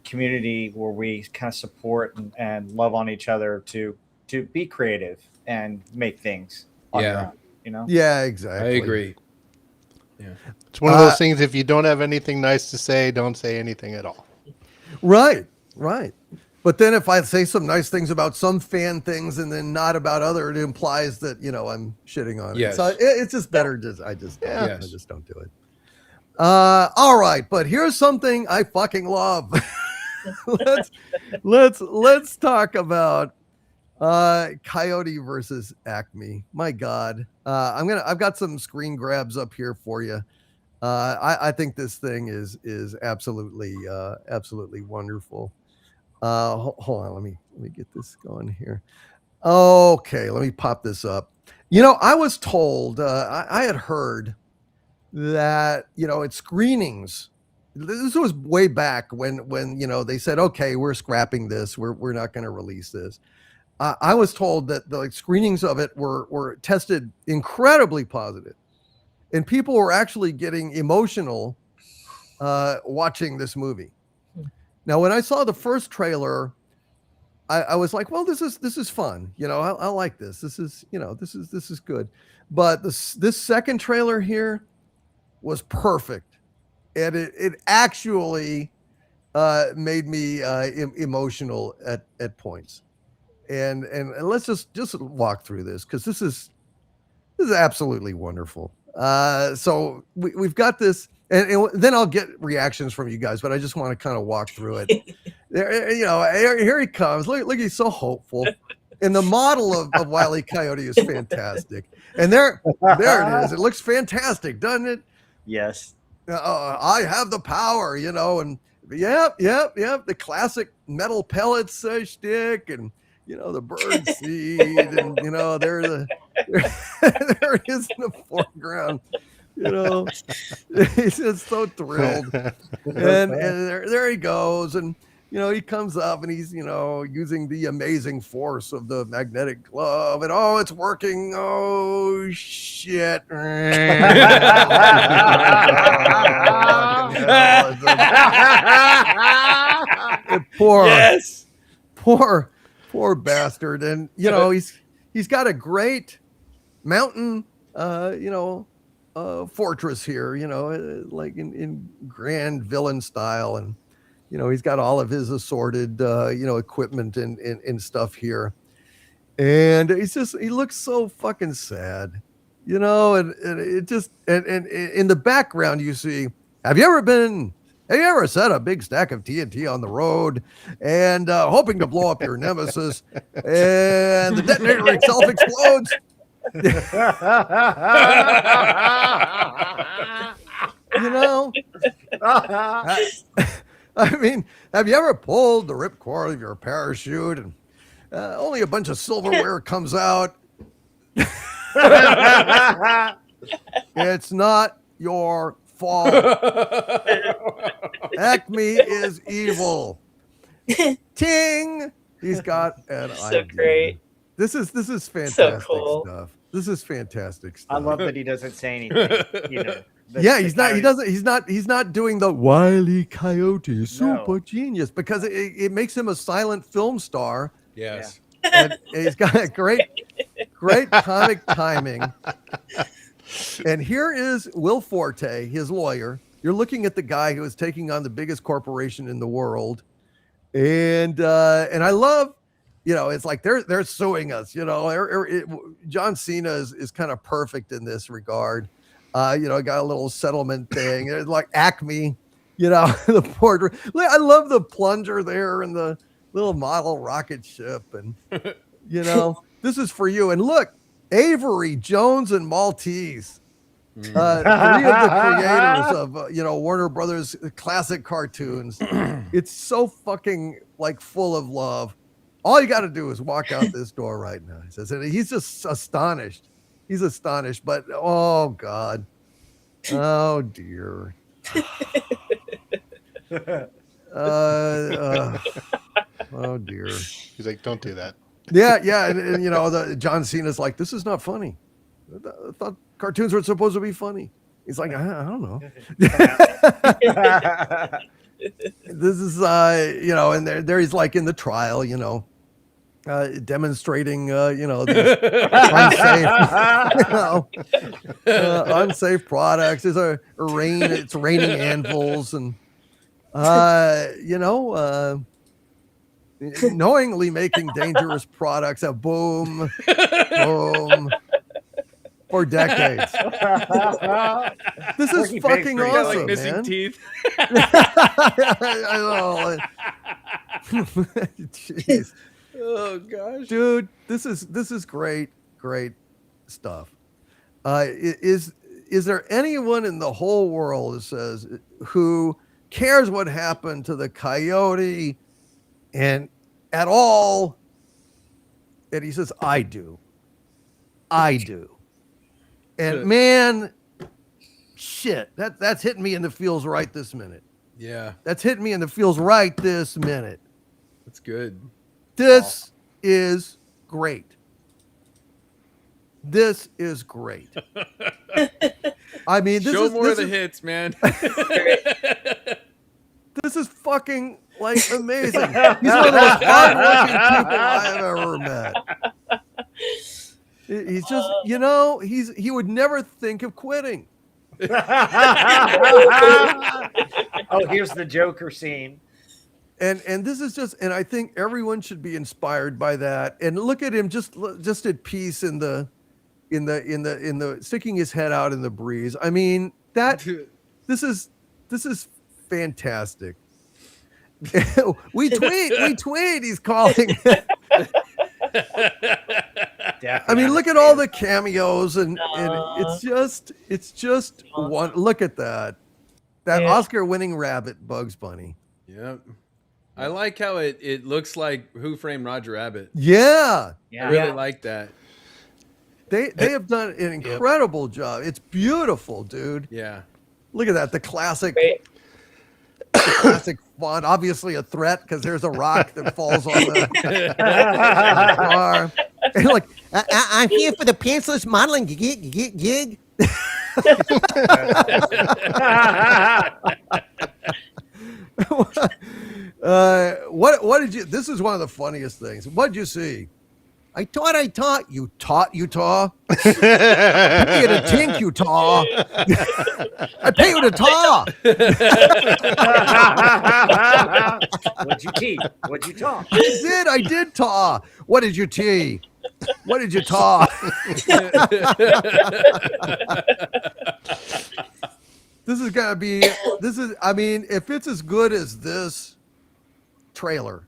Speaker 4: community where we kind of support and love on each other to be creative and make things on your own, you know?
Speaker 1: Yeah, exactly.
Speaker 3: I agree. Yeah.
Speaker 5: It's one of those things. If you don't have anything nice to say, don't say anything at all.
Speaker 1: Right. But then if I say some nice things about some fan things and then not about other, it implies that, you know, I'm shitting on it. So it's just better. I just don't do it. All right. But here's something I fucking love. let's talk about Coyote versus Acme. My God. I've got some screen grabs up here for you. I think this thing is absolutely wonderful. Hold on, let me get this going here. Okay, let me pop this up. I was told, I had heard that, at screenings, this was way back when they said, okay, we're scrapping this, we're not going to release this. I was told that the screenings of it were tested incredibly positive, and people were actually getting emotional watching this movie. Now, when I saw the first trailer, I was like, well, this is fun. I like this. This is good. But this second trailer here was perfect, and it actually made me emotional at points. And let's just walk through this, because this is absolutely wonderful. So we've got this, and then I'll get reactions from you guys, but I just want to kind of walk through it. Here he comes. Look, he's so hopeful. And the model of Wile E. Coyote is fantastic. And there it is. It looks fantastic, doesn't it?
Speaker 4: Yes.
Speaker 1: I have the power, and yep. The classic metal pellets shtick, and the bird seed, and there it is in the foreground. He's just so thrilled, and there he goes, and he comes up, and he's using the amazing force of the magnetic glove, and it's working. Oh shit! Poor bastard. And he's got a great mountain fortress here, like in grand villain style, and he's got all of his assorted equipment and stuff here, and he looks so fucking sad, and it just and in the background you see, have you ever set a big stack of TNT on the road and hoping to blow up your nemesis, and the detonator itself explodes? I mean, have you ever pulled the ripcord of your parachute and only a bunch of silverware comes out? It's not your fault. Acme is evil. Ting! He's got an idea.
Speaker 7: Great.
Speaker 1: This is fantastic
Speaker 7: So cool.
Speaker 1: stuff. This is fantastic stuff.
Speaker 4: I love that he doesn't say anything.
Speaker 1: Yeah, he's not doing the Wile E. Coyote super genius, because it makes him a silent film star.
Speaker 3: Yes.
Speaker 1: And he's got a great comic timing. And here is Will Forte, his lawyer. You're looking at the guy who is taking on the biggest corporation in the world. And I love, it's like they're suing us, John Cena is kind of perfect in this regard. Got a little settlement thing. It's like Acme, the portrait. I love the plunger there and the little model rocket ship. And, this is for you. And look, Avery, Jones, and Maltese. 3 of the creators of, Warner Brothers classic cartoons. It's so fucking full of love. All you got to do is walk out this door right now. He says, and he's just astonished. He's astonished, but oh God, oh dear. Oh dear.
Speaker 5: He's like, don't do that.
Speaker 1: Yeah, and John Cena's like, this is not funny. I thought cartoons were supposed to be funny. He's like, I don't know. This is and there he's like in the trial, demonstrating these unsafe products. There's it's raining anvils, and knowingly making dangerous products. Boom for decades. This is fucking awesome,
Speaker 3: like missing
Speaker 1: man.
Speaker 3: teeth.
Speaker 1: I know. Jeez.
Speaker 3: Oh gosh,
Speaker 1: dude, this is great stuff. Is there anyone in the whole world that says who cares what happened to the Coyote and at all? And he says, I do. And man, shit, that's hitting me in the feels right this minute.
Speaker 3: Yeah,
Speaker 1: That's hitting me in the feels right this minute.
Speaker 3: that's good.
Speaker 1: This is great. This is great. I mean,
Speaker 3: Show more of the hits, man.
Speaker 1: This is fucking like amazing. He's one of the most hardworking people I have ever met. He's just, he would never think of quitting.
Speaker 4: Oh, here's the Joker scene.
Speaker 1: And this is just, and I think everyone should be inspired by that. And look at him just at peace in the sticking his head out in the breeze. I mean, this is fantastic. we tweet he's calling. I mean, look at all the cameos and it's just one. Look at that Oscar-winning rabbit, Bugs Bunny.
Speaker 3: Yep. I like how it looks like Who Framed Roger Rabbit.
Speaker 1: Yeah.
Speaker 3: I really like that.
Speaker 1: They have done an incredible job. It's beautiful, dude.
Speaker 3: Yeah.
Speaker 1: Look at that. The classic font. Obviously a threat because there's a rock that falls on the car. And like, I'm here for the pantsless modeling gig. What did you? This is one of the funniest things. What did you see? I taught. You taught. I pay you to tink, you taw. I pay you to taw.
Speaker 4: What'd you teach? What'd you talk?
Speaker 1: I did taw. What did you tee? What did you taw? This is gonna be. I mean, if it's as good as this trailer,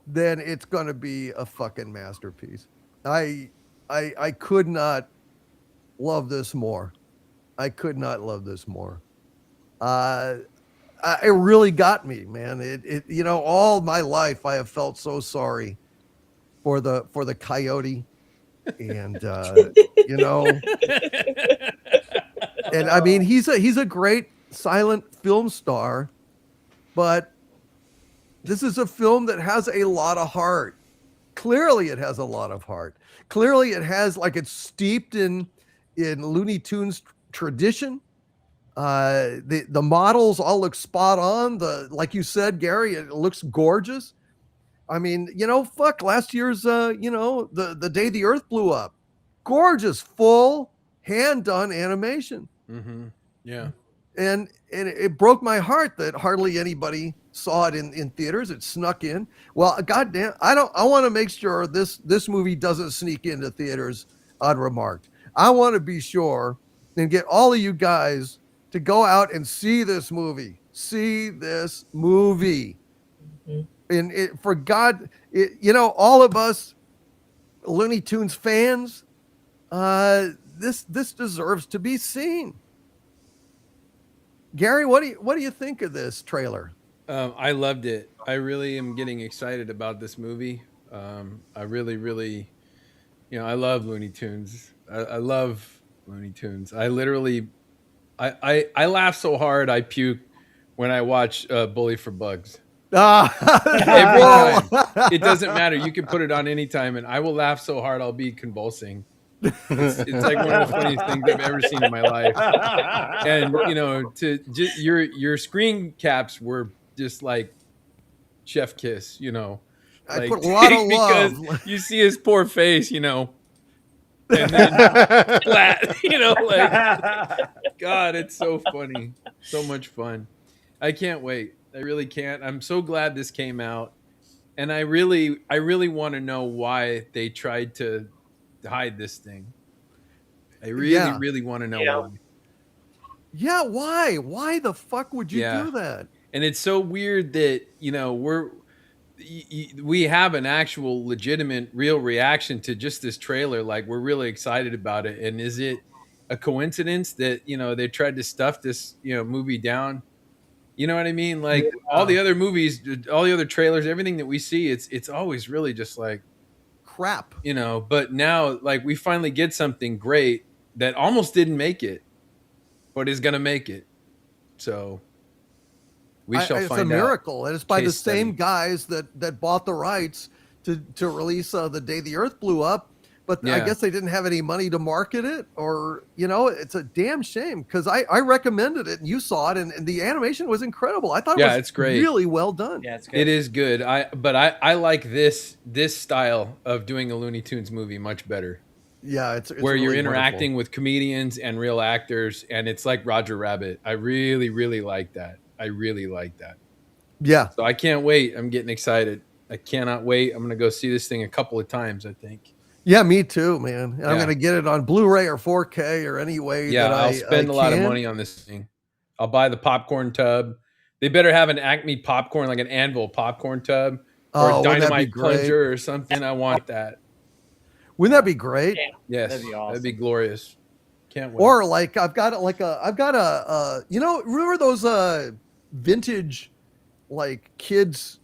Speaker 1: then it's gonna be a fucking masterpiece. I could not love this more. It really got me, man. It all my life I have felt so sorry for the Coyote, and and I mean he's a great silent film star, but this is a film that has a lot of heart. Clearly it has a lot of heart. Clearly it has, like, it's steeped in Looney Tunes tradition. The models all look spot on. Like you said, Gary, it looks gorgeous. I mean, last year's the Day the Earth Blew Up. Gorgeous, full hand done animation.
Speaker 3: Mm-hmm. Yeah.
Speaker 1: And it broke my heart that hardly anybody saw it in theaters. It snuck in. Well, goddamn, I want to make sure this movie doesn't sneak into theaters unremarked. I want to be sure and get all of you guys to go out and see this movie. Mm-hmm. And for God, all of us Looney Tunes fans, this deserves to be seen. Gary, what do you think of this trailer?
Speaker 3: I loved it. I really am getting excited about this movie. I really, really, I love Looney Tunes. I love Looney Tunes. I literally, I laugh so hard I puke when I watch Bully for Bugs. Every time. It doesn't matter. You can put it on any time, and I will laugh so hard I'll be convulsing. It's like one of the funniest things I've ever seen in my life. And your screen caps were just like chef kiss,
Speaker 1: I put a lot of love
Speaker 3: because you see his poor face, and then flat, God, it's so funny, so much fun. I can't wait. I really can't. I'm so glad this came out, and I really want to know why they tried to hide this thing. I really want to know why.
Speaker 1: Yeah, why? Why the fuck would you do that?
Speaker 3: And it's so weird that we have an actual legitimate real reaction to just this trailer. Like, we're really excited about it. And is it a coincidence that, they tried to stuff this, movie down? You know what I mean? Like, all the other movies, all the other trailers, everything that we see, it's always really just like
Speaker 1: crap.
Speaker 3: But now, like, we finally get something great that almost didn't make it, but is going to make it. So we shall
Speaker 1: it's
Speaker 3: find
Speaker 1: a
Speaker 3: out.
Speaker 1: miracle, and it's by the
Speaker 3: Case study.
Speaker 1: same guys that bought the rights to release The Day the Earth Blew Up. But I
Speaker 3: Yeah.
Speaker 1: guess they didn't have any money to market it, or it's a damn shame, because I recommended it and you saw it, and the animation was incredible. I thought it was
Speaker 3: it's great.
Speaker 1: really well done.
Speaker 4: Yeah, it's good.
Speaker 3: It is good. I like this style of doing a Looney Tunes movie much better.
Speaker 1: Yeah, it's
Speaker 3: where
Speaker 1: really
Speaker 3: you're
Speaker 1: wonderful.
Speaker 3: interacting with comedians and real actors, and it's like Roger Rabbit. I really, really like that.
Speaker 1: Yeah.
Speaker 3: So I can't wait. I'm getting excited. I cannot wait. I'm going to go see this thing a couple of times, I think.
Speaker 1: Yeah, me too, man. And I'm
Speaker 3: Yeah.
Speaker 1: going to get it on Blu-ray or 4K or any way
Speaker 3: Yeah,
Speaker 1: that
Speaker 3: I'll spend a lot of
Speaker 1: can.
Speaker 3: money on this thing. I'll buy the popcorn tub. They better have an Acme popcorn, like an Anvil popcorn tub, or a
Speaker 1: wouldn't that be
Speaker 3: dynamite
Speaker 1: great?
Speaker 3: plunger or something. I want that.
Speaker 1: Wouldn't that be great?
Speaker 3: Yes,
Speaker 4: That'd be awesome.
Speaker 3: That'd be glorious. Can't wait.
Speaker 1: Or like I've got a remember those vintage like kids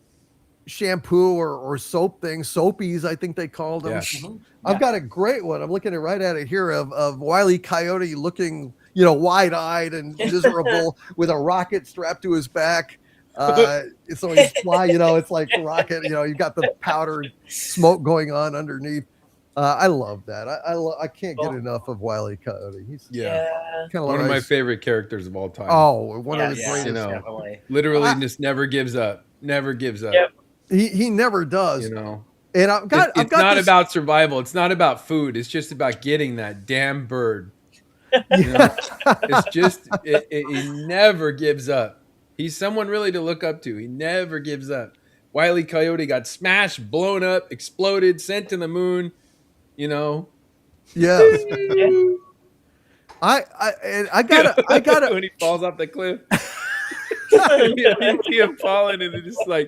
Speaker 1: shampoo or soap things, soapies, I think they called them.
Speaker 3: Yes.
Speaker 1: I've got a great one. I'm looking right at it here of Wile E. Coyote looking, wide-eyed and miserable with a rocket strapped to his back. So he's flying, it's like a rocket, you've got the powdered smoke going on underneath. I love that. I can't get enough of Wile E. Coyote. He's
Speaker 3: Yeah.
Speaker 1: kind
Speaker 3: One of my favorite characters of all time.
Speaker 1: Oh, one of the
Speaker 4: Yes,
Speaker 1: greatest.
Speaker 4: definitely.
Speaker 3: Literally just never gives up. Never gives up.
Speaker 7: Yep.
Speaker 1: He never does. And I've got
Speaker 3: It's not about survival. It's not about food. It's just about getting that damn bird. It's just he never gives up. He's someone really to look up to. He never gives up. Wile E. Coyote got smashed, blown up, exploded, sent to the moon.
Speaker 1: Yes. I gotta
Speaker 3: when he falls off the cliff. You see him falling, and it's just like.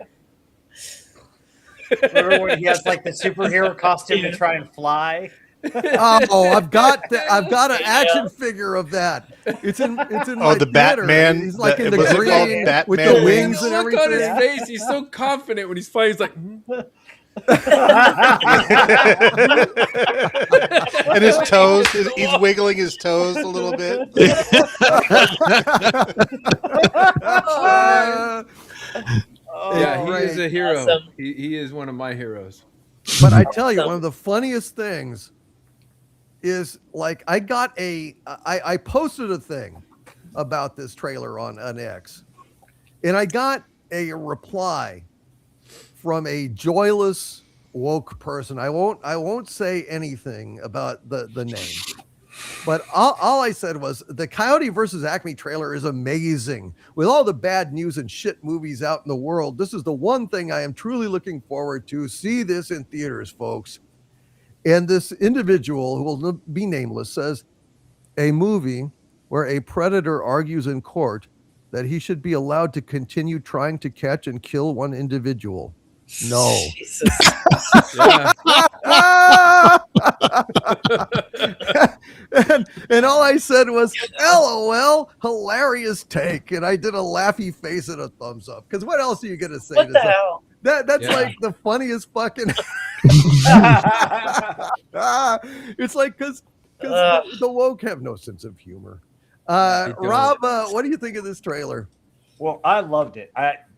Speaker 4: Remember when he has like the superhero costume to try and fly?
Speaker 1: I've got an action figure of that. It's in my
Speaker 5: the
Speaker 1: theater.
Speaker 5: Batman,
Speaker 1: He's like in the
Speaker 5: was it called
Speaker 1: green
Speaker 5: Batman
Speaker 1: with the
Speaker 5: wings?
Speaker 1: wings and
Speaker 3: Look on his
Speaker 1: everything.
Speaker 3: face. He's so confident when he's fighting. He's like,
Speaker 5: And his toes, he's wiggling his toes a little bit.
Speaker 3: yeah, he is
Speaker 1: great.
Speaker 3: a hero.
Speaker 7: Awesome.
Speaker 3: He is one of my heroes.
Speaker 1: But I tell you, one of the funniest things is like I posted a thing about this trailer on X, and I got a reply from a joyless woke person. I won't say anything about the name, but all I said was the Coyote versus Acme trailer is amazing. With all the bad news and shit movies out in the world, this is the one thing I am truly looking forward to. See this in theaters, folks. And this individual, who will be nameless, says a movie where a predator argues in court that he should be allowed to continue trying to catch and kill one individual. No.
Speaker 7: Jesus.
Speaker 3: Yeah.
Speaker 1: and all I said was, LOL, hilarious take. And I did a laughy face and a thumbs up. Because what else are you going to say?
Speaker 7: What
Speaker 1: to
Speaker 7: the
Speaker 1: some-
Speaker 7: hell?
Speaker 1: That's
Speaker 3: Yeah.
Speaker 1: like the funniest fucking. It's like because the woke have no sense of humor.
Speaker 3: They don't.
Speaker 1: Rob, what do you think of this trailer?
Speaker 4: Well, I loved it.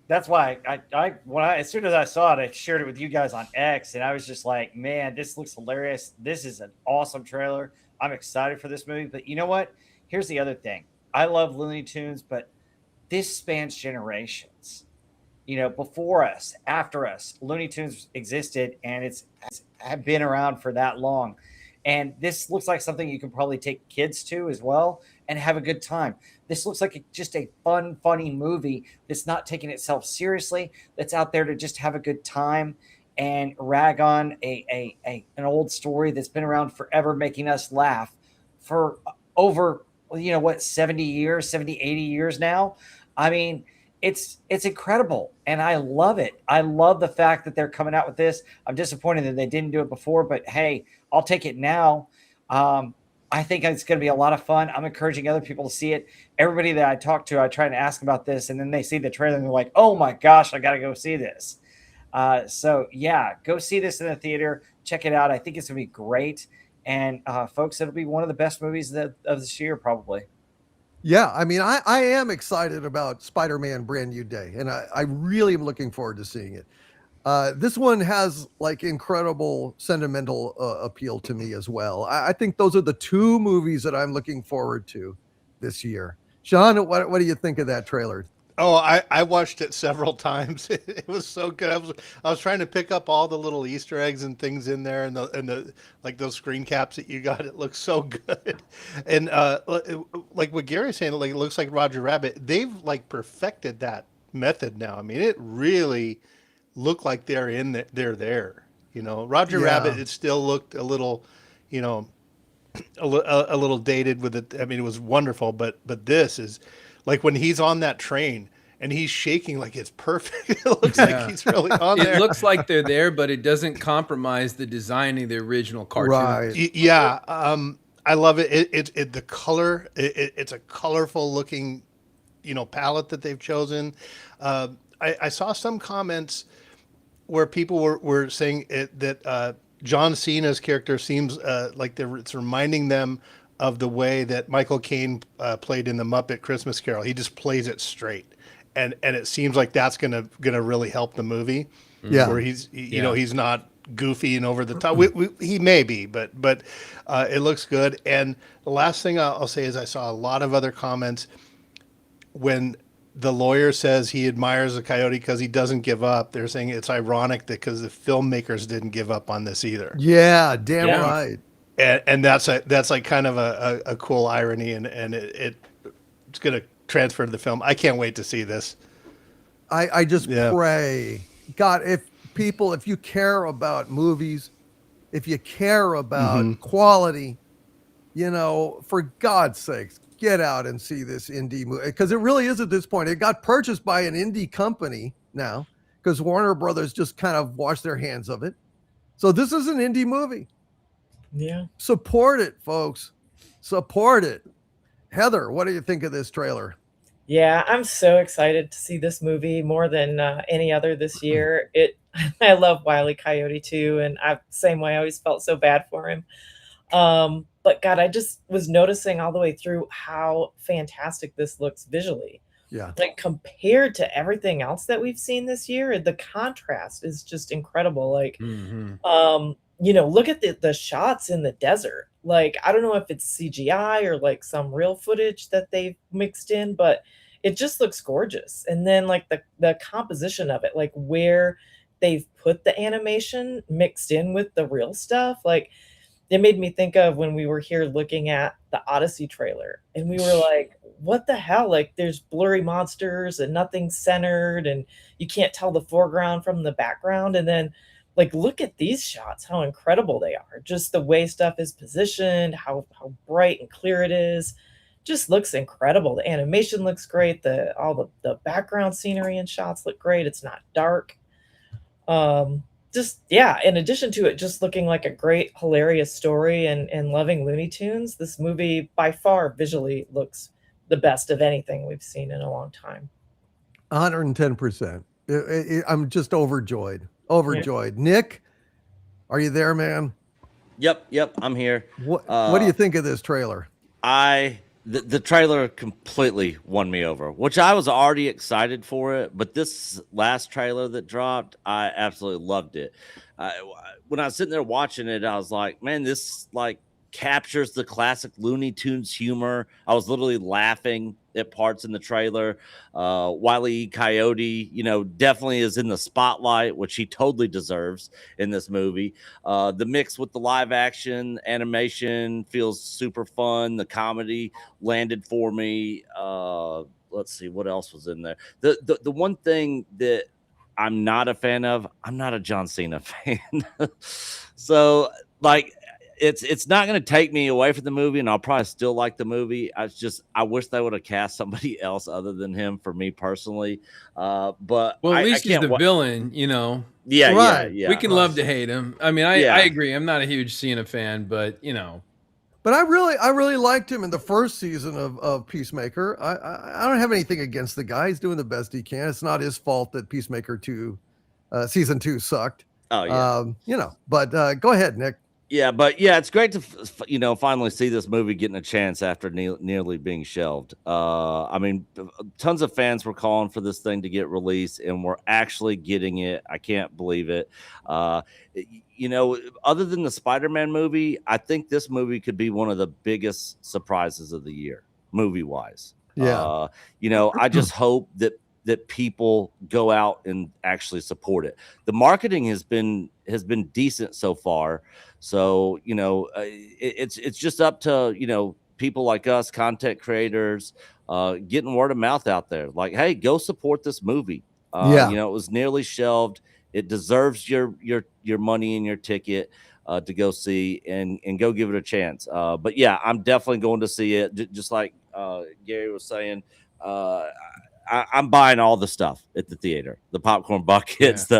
Speaker 4: That's why as soon as I saw it, I shared it with you guys on X, and I was just like, man, this looks hilarious. This is an awesome trailer. I'm excited for this movie. But you know what? Here's the other thing. I love Looney Tunes, but this spans generations. Before us, after us, Looney Tunes existed, and it's have been around for that long. And this looks like something you can probably take kids to as well and have a good time. This looks like just a fun, funny movie that's not taking itself seriously, that's out there to just have a good time and rag on an old story that's been around forever, making us laugh for over, 70 years, 70, 80 years now. I mean, it's incredible, and I love it. I love the fact that they're coming out with this. I'm disappointed that they didn't do it before, but hey, I'll take it now. I think it's going to be a lot of fun. I'm encouraging other people to see it. Everybody that I talk to, I try to ask about this, and then they see the trailer and they're like, "Oh my gosh, I got to go see this." So yeah, go see this in the theater. Check it out. I think it's going to be great, and folks, it'll be one of the best movies of this year, probably.
Speaker 1: Yeah, I mean, I am excited about Spider-Man Brand New Day, and I really am looking forward to seeing it. This one has like incredible sentimental appeal to me as well. I think those are the two movies that I'm looking forward to this year. Sean, what do you think of that trailer?
Speaker 5: Oh, I watched it several times. It was so good. I was trying to pick up all the little Easter eggs and things in there, and the like those screen caps that you got. It looks so good, and like what Gary's saying, like it looks like Roger Rabbit. They've like perfected that method now. I mean, it really looked like they're there. You know, Roger
Speaker 1: Yeah.
Speaker 5: Rabbit. It still looked a little, you know, a little dated with it. I mean, it was wonderful, but this is like when he's on that train and he's shaking like it's perfect. It looks
Speaker 3: Yeah.
Speaker 5: like he's really on there.
Speaker 3: It looks like they're there, but it doesn't compromise the design of the original cartoon.
Speaker 1: Right.
Speaker 5: Yeah, I love it. It the color. It's a colorful looking, you know, palette that they've chosen. I saw some comments where people were saying that John Cena's character seems like it's reminding them of the way that Michael Caine played in the Muppet Christmas Carol. He just plays it straight, and it seems like that's gonna really help the movie.
Speaker 1: Yeah.
Speaker 5: Where you know, he's not goofy and over the top. He may be, but it looks good. And the last thing I'll say is I saw a lot of other comments when the lawyer says he admires the Coyote because he doesn't give up. They're saying it's ironic that because the filmmakers didn't give up on this either.
Speaker 1: Yeah, damn
Speaker 3: Yeah.
Speaker 1: right.
Speaker 5: And that's like kind of a cool irony, and it's going to transfer to the film. I can't wait to see this.
Speaker 1: I just
Speaker 5: Yeah.
Speaker 1: pray, God, if you care about movies, if you care about quality, you know, for God's sakes, get out and see this indie movie, because it really is at this point. It got purchased by an indie company now because Warner Brothers just kind of washed their hands of it. So this is an indie movie.
Speaker 7: Yeah.
Speaker 1: Support it, folks. Support it. Heather, what do you think of this trailer?
Speaker 7: Yeah, I'm so excited to see this movie more than any other this year. I love Wile E. Coyote too, and same way I always felt so bad for him. But God, I just was noticing all the way through how fantastic this looks visually.
Speaker 1: Yeah.
Speaker 7: Like compared to everything else that we've seen this year, the contrast is just incredible. Like, you know, look at the shots in the desert. Like, I don't know if it's CGI or like some real footage that they've mixed in, but it just looks gorgeous. And then like the composition of it, like where they've put the animation mixed in with the real stuff, like it made me think of when we were here looking at the Odyssey trailer and we were like, what the hell? Like there's blurry monsters and nothing's centered and you can't tell the foreground from the background. And then like, look at these shots, how incredible they are. Just the way stuff is positioned, how bright and clear it is. Just looks incredible. The animation looks great. All the background scenery and shots look great. It's not dark. Just, yeah, in addition to it just looking like a great, hilarious story and loving Looney Tunes, this movie by far visually looks the best of anything we've seen in a long time.
Speaker 1: 110%. I'm just overjoyed. Overjoyed. Nick, are you there, man?
Speaker 2: Yep, I'm here.
Speaker 1: What do you think of this trailer?
Speaker 2: The trailer completely won me over, which I was already excited for it, but this last trailer that dropped, I absolutely loved it. When I was sitting there watching it, I was like, man, this like captures the classic Looney Tunes humor. I was literally laughing at parts in the trailer. Wile E. Coyote, you know, definitely is in the spotlight, which he totally deserves in this movie. The mix with the live action animation feels super fun. The comedy landed for me. Let's see what else was in there. The one thing that I'm not a fan of, I'm not a John Cena fan. So like it's not going to take me away from the movie, and I'll probably still like the movie. I wish they would have cast somebody else other than him for me personally. But
Speaker 3: Well, at
Speaker 2: I
Speaker 3: least he's
Speaker 2: can't
Speaker 3: the villain, you know.
Speaker 2: Yeah,
Speaker 1: Right.
Speaker 2: yeah.
Speaker 3: We can love to hate him. I mean, I
Speaker 2: Yeah.
Speaker 3: agree. I'm not a huge Cena fan, but you know.
Speaker 1: But I really liked him in the first season of Peacemaker. I don't have anything against the guy. He's doing the best he can. It's not his fault that Peacemaker 2 season 2 sucked.
Speaker 2: Oh yeah.
Speaker 1: You know, but go ahead, Nick.
Speaker 2: Yeah, but yeah, it's great to finally see this movie getting a chance after nearly being shelved. I mean, tons of fans were calling for this thing to get released, and we're actually getting it. I can't believe it. You know, other than the Spider-Man movie, I think this movie could be one of the biggest surprises of the year, movie-wise.
Speaker 1: Yeah.
Speaker 2: You know, I just hope that people go out and actually support it. The marketing has been decent so far. So, you know, it's just up to, you know, people like us, content creators, getting word of mouth out there. Like, hey, go support this movie.
Speaker 1: Yeah.
Speaker 2: You know, it was nearly shelved. It deserves your money and your ticket to go see and go give it a chance. But yeah, I'm definitely going to see it. Just like Gary was saying, I'm buying all the stuff at the theater, the popcorn buckets,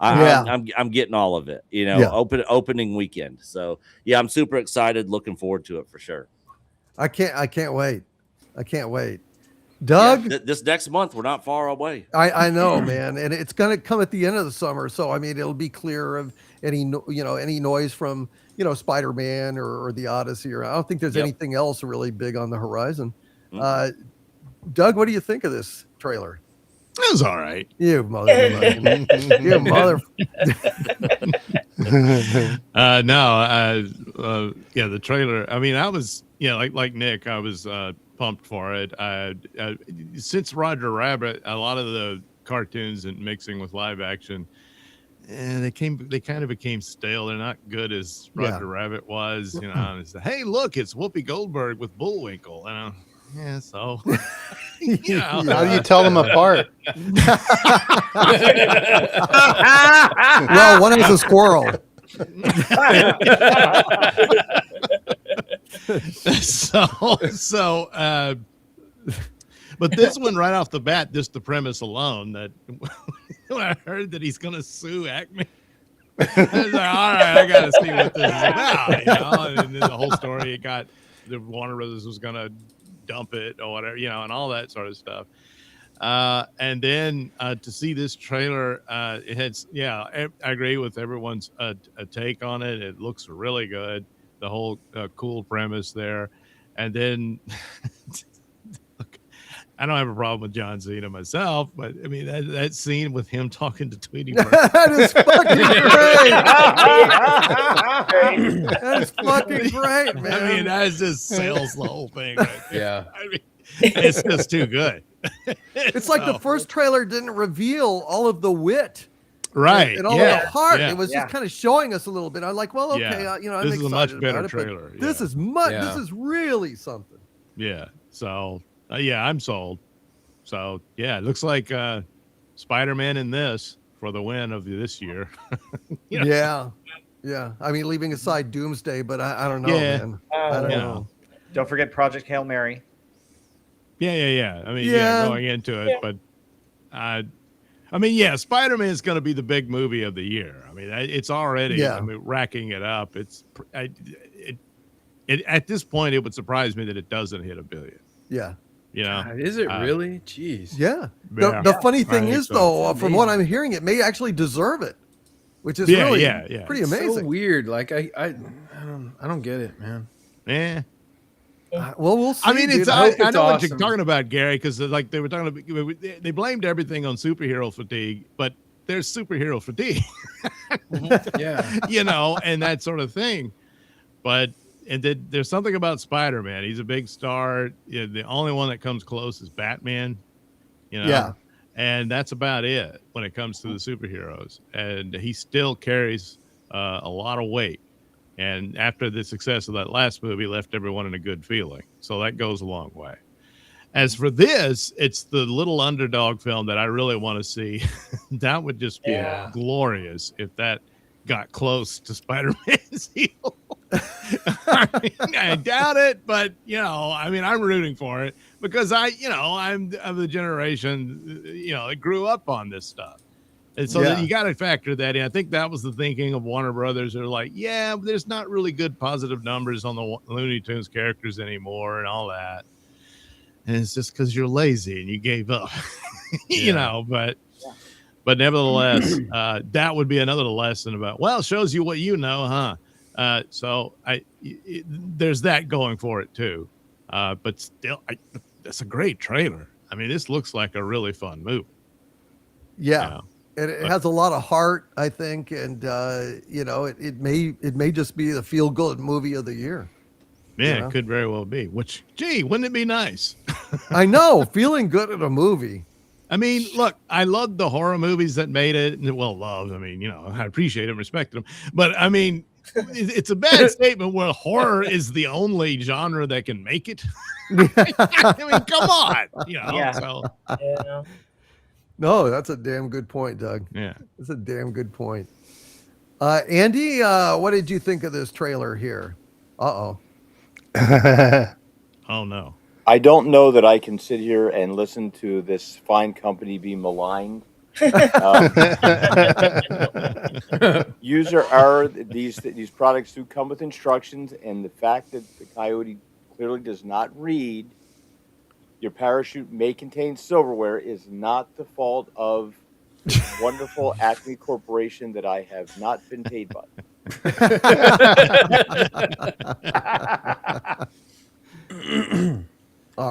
Speaker 2: I'm getting all of it, you know, opening weekend. So yeah, I'm super excited, looking forward to it for sure.
Speaker 1: I can't wait. Doug,
Speaker 2: this next month, we're not far away.
Speaker 1: I know, man. And it's going to come at the end of the summer. So, I mean, it'll be clear of any noise from, you know, Spider-Man or the Odyssey, or I don't think there's anything else really big on the horizon. Mm-hmm. Doug, what do you think of this trailer?
Speaker 6: It was all right.
Speaker 1: You mother. You mother.
Speaker 6: Yeah, the trailer. I mean, I was, like Nick, I was pumped for it. Since Roger Rabbit, a lot of the cartoons and mixing with live action, and they kind of became stale. They're not good as Roger Rabbit was. You know, and it's, hey, look, it's Whoopi Goldberg with Bullwinkle. And yeah, so
Speaker 5: how do you tell them apart?
Speaker 1: Well, one is a squirrel.
Speaker 6: But this one right off the bat, just the premise alone, that when I heard that he's going to sue Acme, I was like, all right, I got to see what this is about, you know. And then the whole story, it got the Warner Brothers was going to dump it or whatever, you know, and all that sort of stuff. And then to see this trailer, it had, I agree with everyone's a take on it. It looks really good. The whole cool premise there. And then I don't have a problem with John Cena myself, but I mean, that scene with him talking to Tweety Bird.
Speaker 1: That is fucking great. That is fucking great, man.
Speaker 6: I mean, that just sells the whole thing. Right there.
Speaker 3: Yeah.
Speaker 6: I mean, it's just too good.
Speaker 1: It's like the first trailer didn't reveal all of the wit.
Speaker 6: Right.
Speaker 1: And all of the heart.
Speaker 6: Yeah.
Speaker 1: It was just kind of showing us a little bit. I'm like, well, okay, I'm
Speaker 6: this is a much better trailer.
Speaker 1: This is this is really something.
Speaker 6: Yeah. So I'm sold. So yeah, it looks like Spider-Man in this for the win of this year. You know?
Speaker 1: Yeah. I mean, leaving aside Doomsday, but I don't know, man. I don't know.
Speaker 4: Don't forget Project Hail Mary.
Speaker 6: Yeah. I mean, going into it, but I mean, Spider-Man is going to be the big movie of the year. I mean, it's already. I mean, racking it up. It's at this point, it would surprise me that it doesn't hit $1 billion.
Speaker 1: Yeah.
Speaker 6: You know,
Speaker 3: God, is it really? Jeez.
Speaker 1: Yeah. The funny thing is, though, from what I'm hearing, it may actually deserve it, which is really pretty amazing.
Speaker 3: So weird. Like I don't get it, man.
Speaker 6: Yeah.
Speaker 1: Well, we'll see.
Speaker 6: I mean,
Speaker 1: dude.
Speaker 6: I know
Speaker 3: awesome.
Speaker 6: what you're talking about, Gary, because like they were talking about, they blamed everything on superhero fatigue, but there's superhero fatigue.
Speaker 3: Yeah.
Speaker 6: You know, and that sort of thing. But there's something about Spider-Man. He's a big star. The only one that comes close is Batman. You know.
Speaker 1: Yeah.
Speaker 6: And that's about it when it comes to the superheroes. And he still carries a lot of weight. And after the success of that last movie, left everyone in a good feeling. So that goes a long way. As for this, it's the little underdog film that I really want to see. That would just be glorious if that got close to Spider-Man's heel. I doubt it, but I mean, I'm rooting for it because I'm of the generation, that grew up on this stuff. And so that
Speaker 1: Yeah.
Speaker 6: you got to factor that in. I think that was the thinking of Warner Brothers. They're like, yeah, there's not really good positive numbers on the Looney Tunes characters anymore and all that. And it's just because you're lazy and you gave up, but nevertheless, that would be another lesson about, well, shows you what you know, huh? So there's that going for it too. But still, that's a great trailer. I mean, this looks like a really fun movie.
Speaker 1: Yeah. And it has a lot of heart, I think, and it may just be the feel good movie of the year.
Speaker 6: Yeah, it could very well be. Which, gee, wouldn't it be nice?
Speaker 1: I know, feeling good at a movie.
Speaker 6: I mean, look, I love the horror movies that made it. Well, love. I mean, I appreciate them, respect them. But I mean, it's a bad statement where horror is the only genre that can make it. I mean, come on,
Speaker 4: Yeah.
Speaker 6: So.
Speaker 7: Yeah.
Speaker 1: No, that's a damn good point, Doug.
Speaker 6: Yeah,
Speaker 1: that's a damn good point. Andy, what did you think of this trailer here? Uh-oh.
Speaker 6: Oh, no.
Speaker 8: I don't know that I can sit here and listen to this fine company be maligned. User error. These products do come with instructions, and the fact that the Coyote clearly does not read your parachute may contain silverware is not the fault of this wonderful Acme Corporation that I have not been paid by.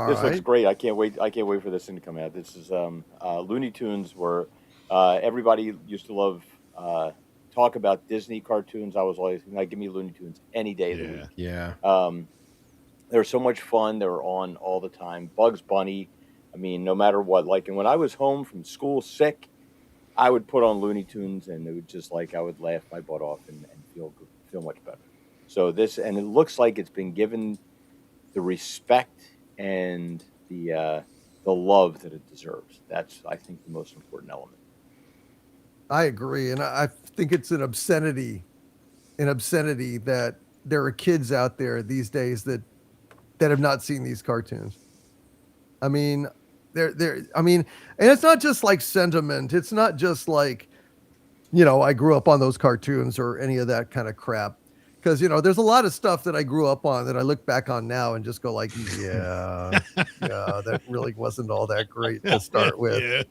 Speaker 8: This looks great. I can't wait. I can't wait for this thing to come out. This is Looney Tunes were everybody used to love talk about Disney cartoons. I was always like, give me Looney Tunes any day of the week.
Speaker 3: Yeah.
Speaker 8: They were so much fun. They were on all the time. Bugs Bunny. I mean, no matter what. Like, and when I was home from school sick, I would put on Looney Tunes, and it would just I would laugh my butt off and feel much better. So this, and it looks like it's been given the respect and the love that it deserves. That's, I think, the most important element.
Speaker 1: I agree, and I think it's an obscenity that there are kids out there these days that have not seen these cartoons. I mean, I mean, and it's not just like sentiment. It's not just like, I grew up on those cartoons or any of that kind of crap. Because, there's a lot of stuff that I grew up on that I look back on now and just go like, yeah, that really wasn't all that great to start with.
Speaker 6: Yeah.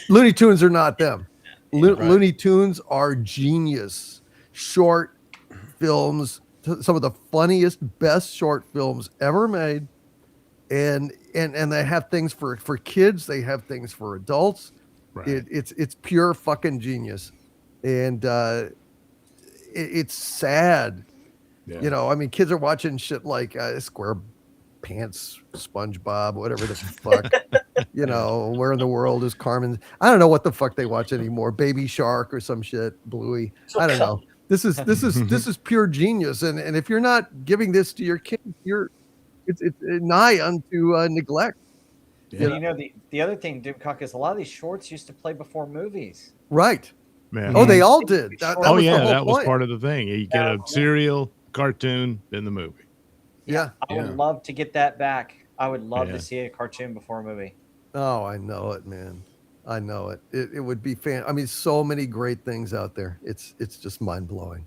Speaker 1: Looney Tunes are not them.
Speaker 3: Right.
Speaker 1: Looney Tunes are genius short films, some of the funniest, best short films ever made. And they have things for kids. They have things for adults.
Speaker 6: Right.
Speaker 1: It's pure fucking genius. And it's sad.
Speaker 6: Yeah.
Speaker 1: I mean, kids are watching shit like Square Pants, SpongeBob, whatever the fuck. Where in the world is Carmen? I don't know what the fuck they watch anymore. Baby Shark or some shit. Bluey. I don't know. This is pure genius. And if you're not giving this to your kids, it's nigh unto neglect.
Speaker 4: Yeah. The other thing, Doomcock, is a lot of these shorts used to play before movies.
Speaker 1: Right.
Speaker 6: Man.
Speaker 1: Oh, they all did. That was the whole
Speaker 6: that was
Speaker 1: point.
Speaker 6: part of the thing. You get a serial, cartoon, then the movie.
Speaker 1: Yeah.
Speaker 4: I would love to get that back. I would love to see a cartoon before a movie.
Speaker 1: Oh, I know it, man. I know it. It would be I mean, so many great things out there. It's just mind blowing.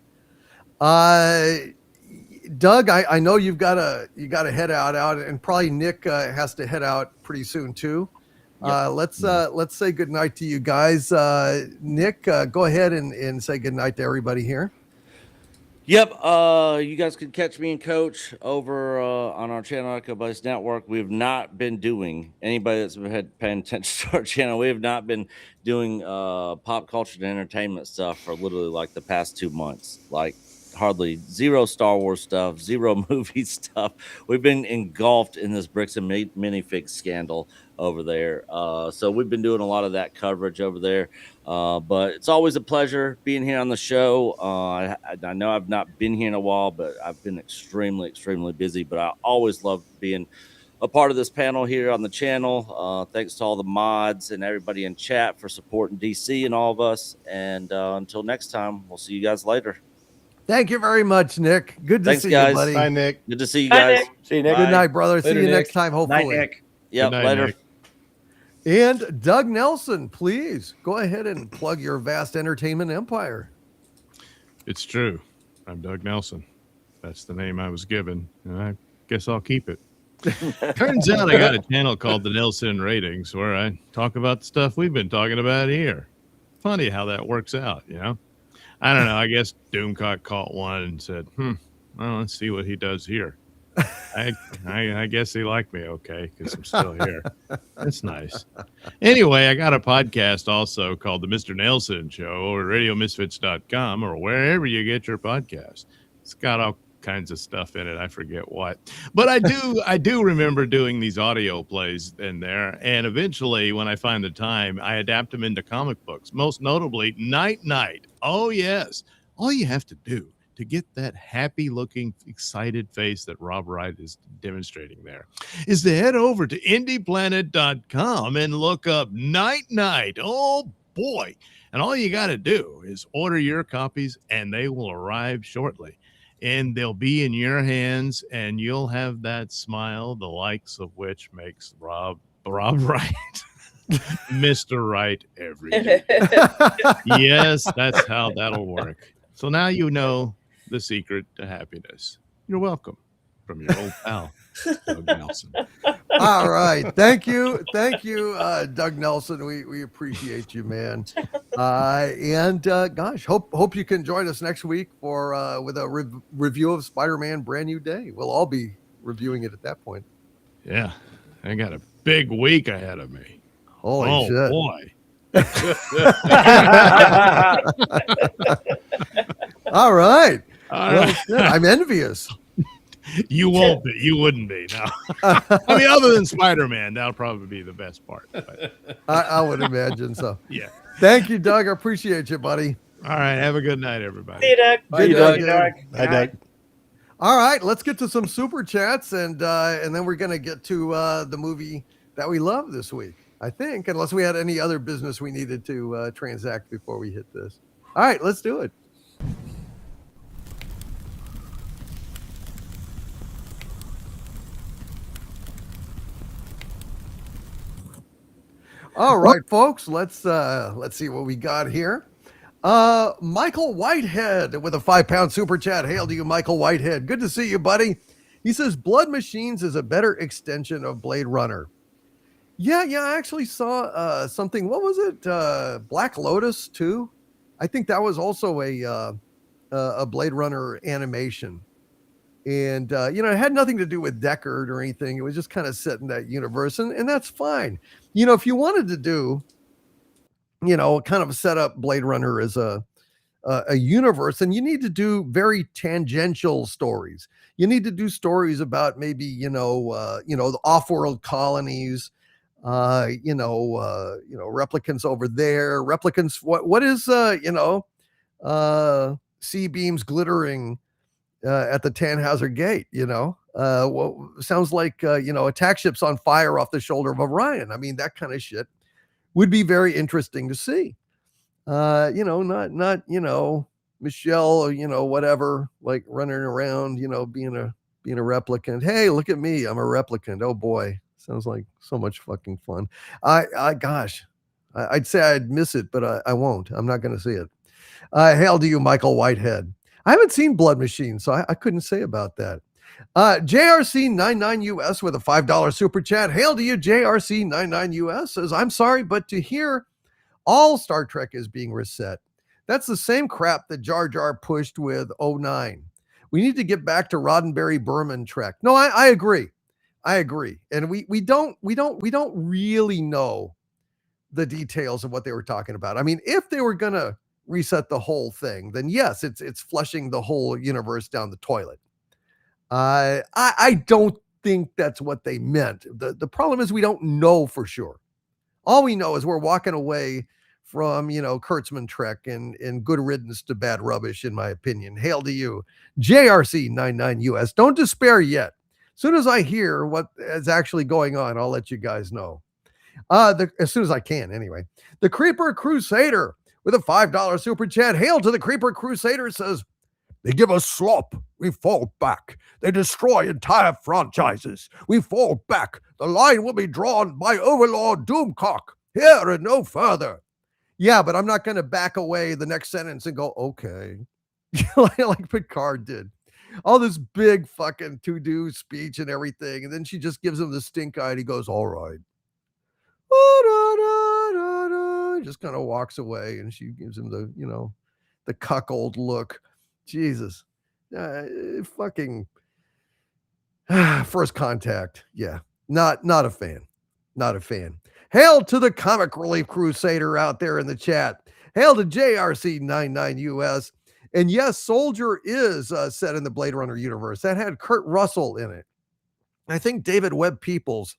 Speaker 1: Doug, I know you got to head out, and probably Nick has to head out pretty soon too. Yep. Let's say goodnight to you guys. Nick, go ahead and say goodnight to everybody here.
Speaker 2: Yep. You guys can catch me and Coach over on our channel, Echo Base Network. We've not been doing, anybody that's been paying attention to our channel, we have not been doing pop culture and entertainment stuff for literally like the past 2 months. Like hardly zero Star Wars stuff, zero movie stuff. We've been engulfed in this bricks and minifig scandal over there. So we've been doing a lot of that coverage over there. But it's always a pleasure being here on the show. I know I've not been here in a while, but I've been extremely, extremely busy. But I always love being a part of this panel here on the channel. Thanks to all the mods and everybody in chat for supporting DC and all of us. And until next time, we'll see you guys later.
Speaker 1: Thank you very much, Nick. Good to
Speaker 2: Thanks,
Speaker 1: see
Speaker 2: guys.
Speaker 1: you, buddy.
Speaker 5: Bye, Nick.
Speaker 2: Good to see you
Speaker 7: Bye,
Speaker 2: guys.
Speaker 7: Nick.
Speaker 8: See you, Nick.
Speaker 2: Bye.
Speaker 1: Good night, brother.
Speaker 3: Later,
Speaker 1: see you
Speaker 3: Nick.
Speaker 1: next time,
Speaker 4: Night,
Speaker 1: hopefully.
Speaker 4: Nick.
Speaker 2: Yep,
Speaker 6: Good night,
Speaker 2: later.
Speaker 6: Nick.
Speaker 1: And Doug Nelson, please go ahead and plug your vast entertainment empire.
Speaker 6: It's true. I'm Doug Nelson. That's the name I was given, and I guess I'll keep it. Turns out I got a channel called the Nelson Ratings where I talk about the stuff we've been talking about here. Funny how that works out, you know? I don't know. I guess Doomcock caught one and said, well, let's see what he does here. I guess he liked me okay because I'm still here. That's nice. Anyway, I got a podcast also called The Mr. Nelson Show over at RadioMisfits.com or wherever you get your podcast. It's got all kinds of stuff in it. I forget what. But I do remember doing these audio plays in there. And eventually, when I find the time, I adapt them into comic books, most notably Night Night. Oh, yes. All you have to do to get that happy looking, excited face that Rob Wright is demonstrating there is to head over to indieplanet.com and look up Night Night. Oh boy. And all you got to do is order your copies and they will arrive shortly and they'll be in your hands and you'll have that smile, the likes of which makes Rob Wright Mr. Right every day. Yes, that's how that'll work. So now you know the secret to happiness. You're welcome from your old pal, Doug Nelson.
Speaker 1: All right. Thank you. Thank you, Doug Nelson. We appreciate you, man. Gosh, hope you can join us next week for with a review of Spider-Man Brand New Day. We'll all be reviewing it at that point.
Speaker 6: Yeah, I got a big week ahead of me.
Speaker 1: Holy shit.
Speaker 6: Boy.
Speaker 1: All right.
Speaker 6: All
Speaker 1: Well,
Speaker 6: right.
Speaker 1: shit, I'm envious.
Speaker 6: You won't be. You wouldn't be. No. I mean, other than Spider-Man, that'll probably be the best part. But,
Speaker 1: I would imagine so.
Speaker 6: yeah.
Speaker 1: Thank you, Doug. I appreciate you, buddy.
Speaker 6: All right. Have a good night, everybody.
Speaker 7: See you, Doug.
Speaker 1: Bye,
Speaker 4: Doug.
Speaker 1: Doug.
Speaker 4: Doug.
Speaker 5: Hi, Doug.
Speaker 1: All right, let's get to some super chats, and then we're gonna get to the movie that we love this week. I think, unless we had any other business we needed to transact before we hit this. All right, let's do it. All right, folks, let's see what we got here. Michael Whitehead with a 5-pound super chat. Hail to you, Michael Whitehead. Good to see you, buddy. He says Blood Machines is a better extension of Blade Runner. Yeah, I actually saw something. What was it? Black Lotus 2? I think that was also a Blade Runner animation. And, it had nothing to do with Deckard or anything. It was just kind of set in that universe. And that's fine. If you wanted to do, kind of set up Blade Runner as a universe, and you need to do very tangential stories. You need to do stories about maybe, the off-world colonies, replicants over there, replicants. What is, C-beams glittering at the Tannhauser Gate, sounds like, attack ships on fire off the shoulder of Orion. I mean, that kind of shit would be very interesting to see. Not Michelle or, whatever, like running around, being a replicant. Hey, look at me. I'm a replicant. Oh boy. Sounds like so much fucking fun. I'd say I'd miss it, but I won't. I'm not going to see it. Hail to you, Michael Whitehead. I haven't seen Blood Machine, so I couldn't say about that. JRC99US with a $5 super chat. Hail to you, JRC99US says, I'm sorry, but to hear all Star Trek is being reset, that's the same crap that Jar Jar pushed with 09. We need to get back to Roddenberry Berman Trek. No, I agree. And we don't really know the details of what they were talking about. I mean, if they were going to reset the whole thing, then yes, it's flushing the whole universe down the toilet. I don't think that's what they meant. The problem is we don't know for sure. All we know is we're walking away from, Kurtzman Trek and good riddance to bad rubbish, in my opinion. Hail to you, JRC99US. Don't despair yet. As soon as I hear what is actually going on, I'll let you guys know. As soon as I can, anyway. The Creeper Crusader with a $5 super chat. Hail to the Creeper Crusader says, They give us slop. We fall back. They destroy entire franchises. We fall back. The line will be drawn by Overlord Doomcock. Here and no further. Yeah, but I'm not going to back away the next sentence and go, okay. Like Picard did. All this big fucking to-do speech and everything. And then she just gives him the stink eye and he goes, all right. Just kind of walks away and she gives him the, the cuckold look. Jesus. Fucking First Contact. Yeah. Not a fan. Not a fan. Hail to the Comic Relief Crusader out there in the chat. Hail to JRC99US. And yes, Soldier is set in the Blade Runner universe. That had Kurt Russell in it. I think David Webb Peoples,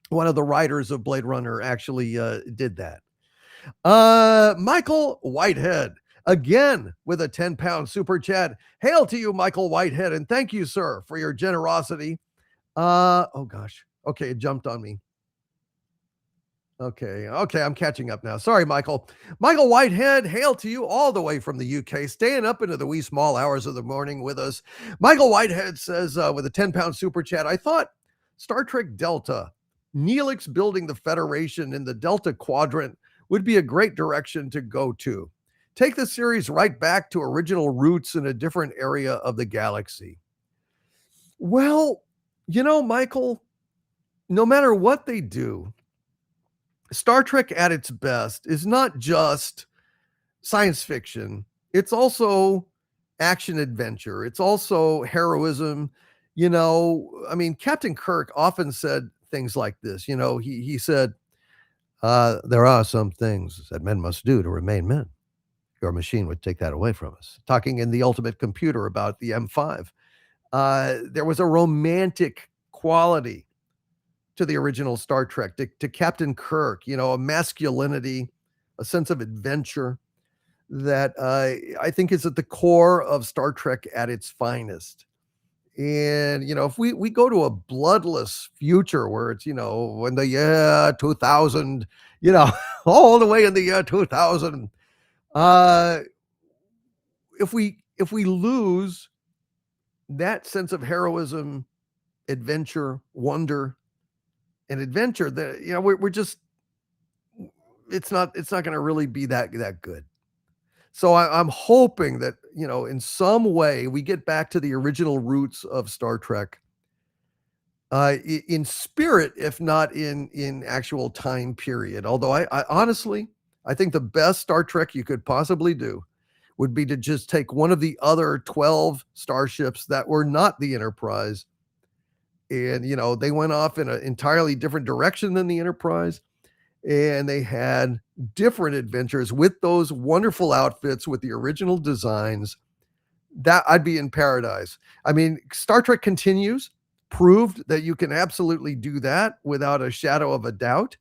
Speaker 1: one of the writers of Blade Runner, actually did that. Michael Whitehead, again, with a 10-pound super chat. Hail to you, Michael Whitehead, and thank you, sir, for your generosity. Oh, gosh. Okay, it jumped on me. Okay, I'm catching up now. Sorry, Michael. Michael Whitehead, hail to you all the way from the UK, staying up into the wee small hours of the morning with us. Michael Whitehead says, with a 10-pound super chat, I thought Star Trek Delta, Neelix building the Federation in the Delta Quadrant would be a great direction to go to. Take the series right back to original roots in a different area of the galaxy. Well, Michael, no matter what they do, Star Trek at its best is not just science fiction. It's also action adventure. It's also heroism. Captain Kirk often said things like this. He said, there are some things that men must do to remain men. Your machine would take that away from us. Talking in The Ultimate Computer about the M5. There was a romantic quality to the original Star Trek, to Captain Kirk, a masculinity, a sense of adventure that I think is at the core of Star Trek at its finest. And, if we go to a bloodless future where it's, in the year 2000, all the way in the year 2000, if we lose that sense of heroism, adventure, wonder, and adventure, that we're just, it's not going to really be that good. So I'm hoping that in some way we get back to the original roots of Star Trek, in spirit, if not in actual time period. Although I honestly, I think the best Star Trek you could possibly do would be to just take one of the other 12 starships that were not the Enterprise. And, they went off in an entirely different direction than the Enterprise. And they had different adventures with those wonderful outfits, with the original designs. That I'd be in paradise. Star Trek Continues proved that you can absolutely do that without a shadow of a doubt.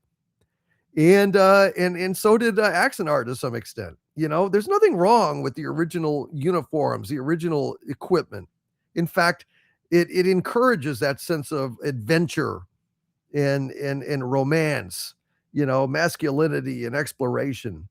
Speaker 1: And so did Axanar to some extent. There's nothing wrong with the original uniforms, the original equipment. In fact, it encourages that sense of adventure and romance, masculinity and exploration.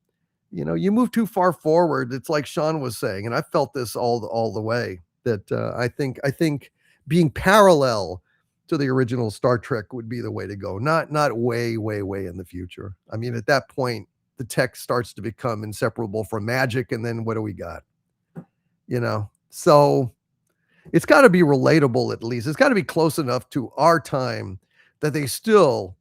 Speaker 1: You move too far forward. It's like Sean was saying, and I felt this all the way, that I think being parallel to the original Star Trek would be the way to go. Not way in the future. At that point, the tech starts to become inseparable from magic, and then what do we got? So it's got to be relatable, at least. It's got to be close enough to our time that they still,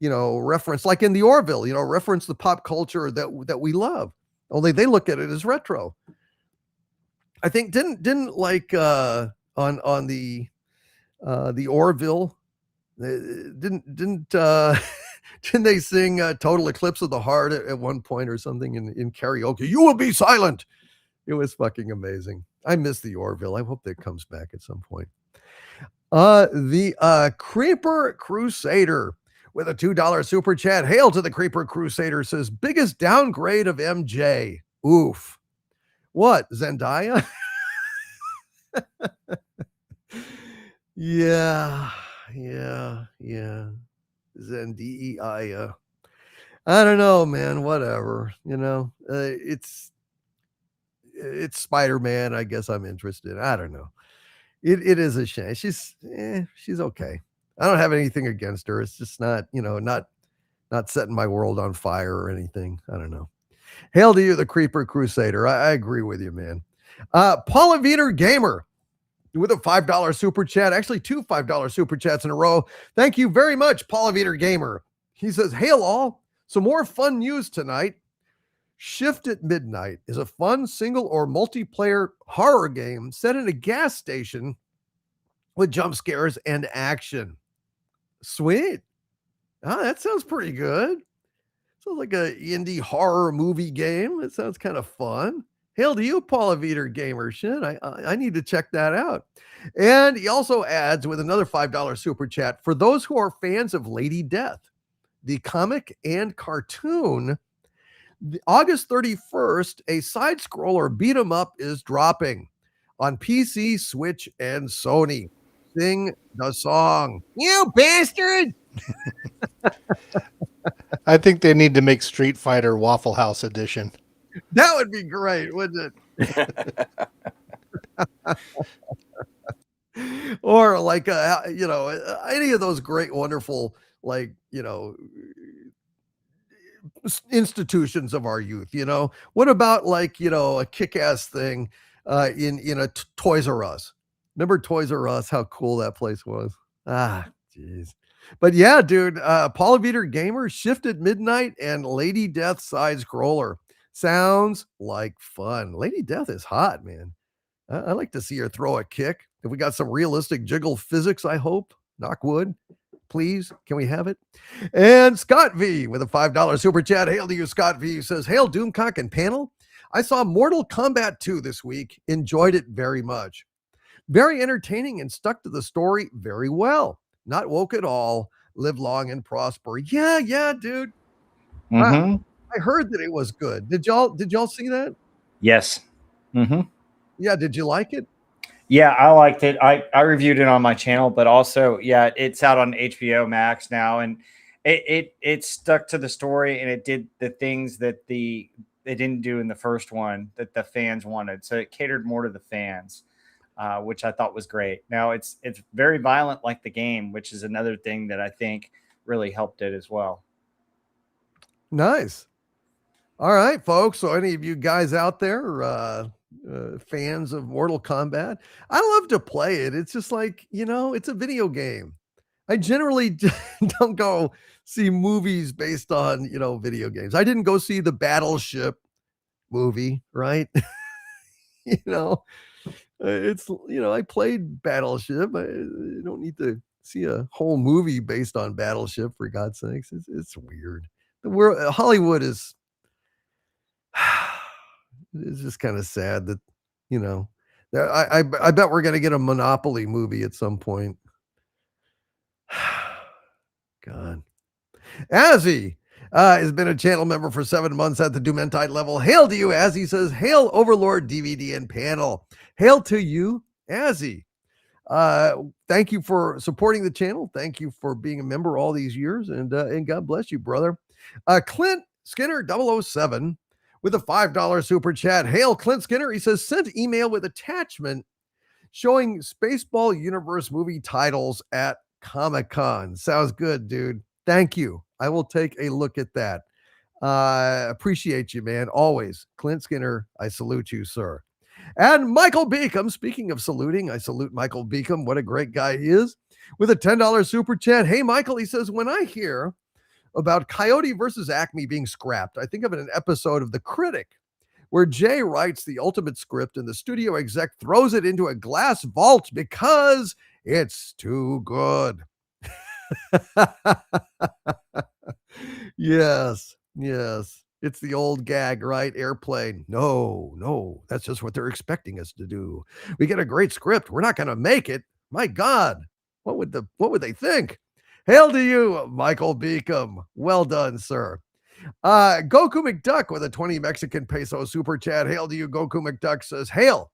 Speaker 1: reference, like in the Orville, reference the pop culture that we love. Only they look at it as retro. I think didn't like on the Orville, didn't they sing Total Eclipse of the Heart at one point or something in karaoke? You will be silent. It was fucking amazing. I miss the Orville. I hope that comes back at some point. The Creeper Crusader with a $2 super chat. Hail to the Creeper Crusader, says, biggest downgrade of MJ. Oof. What, Zendaya? Yeah. Zendaya. I don't know, man. Whatever. it's Spider-Man. I guess I'm interested. I don't know. It is a shame. She's okay. I don't have anything against her. It's just not, not setting my world on fire or anything. I don't know. Hail to you, the Creeper Crusader. I agree with you, man. Paula Vieter Gamer with a $5 super chat. Actually, two $5 super chats in a row. Thank you very much, Paula Vieter Gamer. He says, hail all. Some more fun news tonight. Shift at Midnight is a fun single or multiplayer horror game set in a gas station with jump scares and action. Sweet. Oh, that sounds pretty good. Sounds like a indie horror movie game. It sounds kind of fun. Hail to you, Paula Vieter Gamer. Shit, I need to check that out. And he also adds with another $5 super chat, for those who are fans of Lady Death, the comic and cartoon, August 31st, a side scroller beat 'em up is dropping on PC, Switch, and Sony. Sing the song. You bastard!
Speaker 5: I think they need to make Street Fighter Waffle House edition.
Speaker 1: That would be great, wouldn't it? Or like any of those great, wonderful, like, institutions of our youth. What about like, a kick-ass thing in a Toys R Us? Remember Toys R Us, how cool that place was? Jeez. But yeah, dude, Paula Vieter Gamer, Shift at Midnight, and Lady Death side scroller. Sounds like fun. Lady Death is hot, man. I like to see her throw a kick. If we got some realistic jiggle physics, I hope. Knock wood. Please, can we have it? And Scott V with a $5 super chat. Hail to you, Scott V. Says, hail Doomcock and panel. I saw Mortal Kombat 2 this week. Enjoyed it very much. Very entertaining and stuck to the story very well. Not woke at all. Live long and prosper. Yeah, dude.
Speaker 4: Mm-hmm.
Speaker 1: I heard that it was good. Did y'all see that?
Speaker 4: Yes. Mm-hmm.
Speaker 1: Yeah, did you like it?
Speaker 4: Yeah, I liked it. I reviewed it on my channel, but also, yeah, it's out on HBO Max now, and it stuck to the story, and it did the things that they didn't do in the first one that the fans wanted. So it catered more to the fans, which I thought was great. Now it's very violent, like the game, which is another thing that I think really helped it as well.
Speaker 1: Nice. All right, folks. So any of you guys out there, fans of Mortal Kombat, I love to play it. It's just like, it's a video game. I generally don't go see movies based on, video games. I didn't go see the Battleship movie, right? It's, I played Battleship. I don't need to see a whole movie based on Battleship, for God's sakes. It's weird. The world, Hollywood is, it's just kind of sad that, I bet we're going to get a Monopoly movie at some point. God. Azzy has been a channel member for 7 months at the Dumentide level. Hail to you, Azzy says, hail Overlord DVD and panel. Hail to you, Azzy. Thank you for supporting the channel. Thank you for being a member all these years, and God bless you, brother. Clint Skinner 007 with a $5 super chat. Hail Clint Skinner. He says, sent email with attachment showing Spaceball Universe movie titles at Comic-Con. Sounds good, dude. Thank you. I will take a look at that. Appreciate you, man. Always. Clint Skinner, I salute you, sir. And Michael Beacom, speaking of saluting, I salute Michael Beacom. What a great guy he is. With a $10 super chat. Hey, Michael, he says, when I hear about Coyote versus Acme being scrapped, I think of an episode of The Critic where Jay writes the ultimate script and the studio exec throws it into a glass vault because it's too good. Yes. It's the old gag, right? Airplane. No, that's just what they're expecting us to do. We get a great script. We're not going to make it. My God, what would they think? Hail to you, Michael Beacom. Well done, sir. Goku McDuck with a 20 Mexican peso super chat. Hail to you, Goku McDuck says, hail.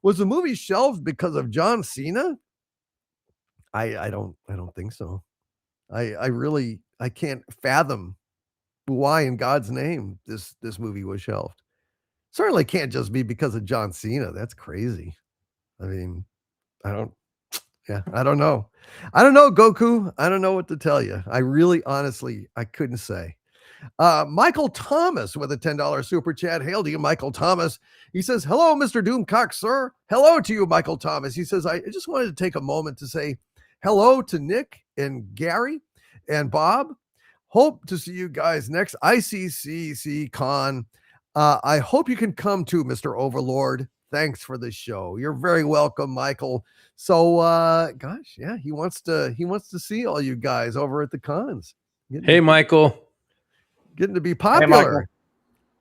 Speaker 1: Was the movie shelved because of John Cena? I don't think so. I can't fathom why in God's name this movie was shelved. Certainly can't just be because of John Cena. That's crazy. I mean, I don't know. I don't know, Goku. I don't know what to tell you. I really, honestly, I couldn't say. Michael Thomas with a $10 super chat. Hail to you, Michael Thomas. He says, hello, Mr. Doomcock, sir. Hello to you, Michael Thomas. He says, I just wanted to take a moment to say hello to Nick and Gary and Bob. Hope to see you guys next ICCC Con. I hope you can come too, Mr. Overlord. Thanks for the show. You're very welcome, Michael. So, gosh, yeah, he wants to see all you guys over at the cons.
Speaker 3: Hey, Michael.
Speaker 1: Getting to be popular.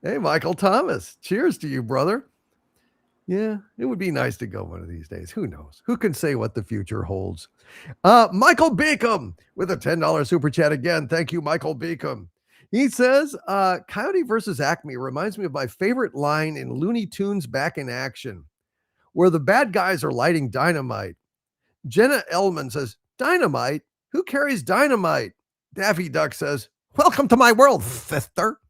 Speaker 1: Hey, Michael Thomas. Cheers to you, brother. Yeah, it would be nice to go one of these days. Who knows? Who can say what the future holds? Michael Beacom with a $10 super chat again. Thank you, Michael Beacom. He says, Coyote versus Acme reminds me of my favorite line in Looney Tunes Back in Action, where the bad guys are lighting dynamite. Jenna Elman says, dynamite? Who carries dynamite? Daffy Duck says, welcome to my world, sister.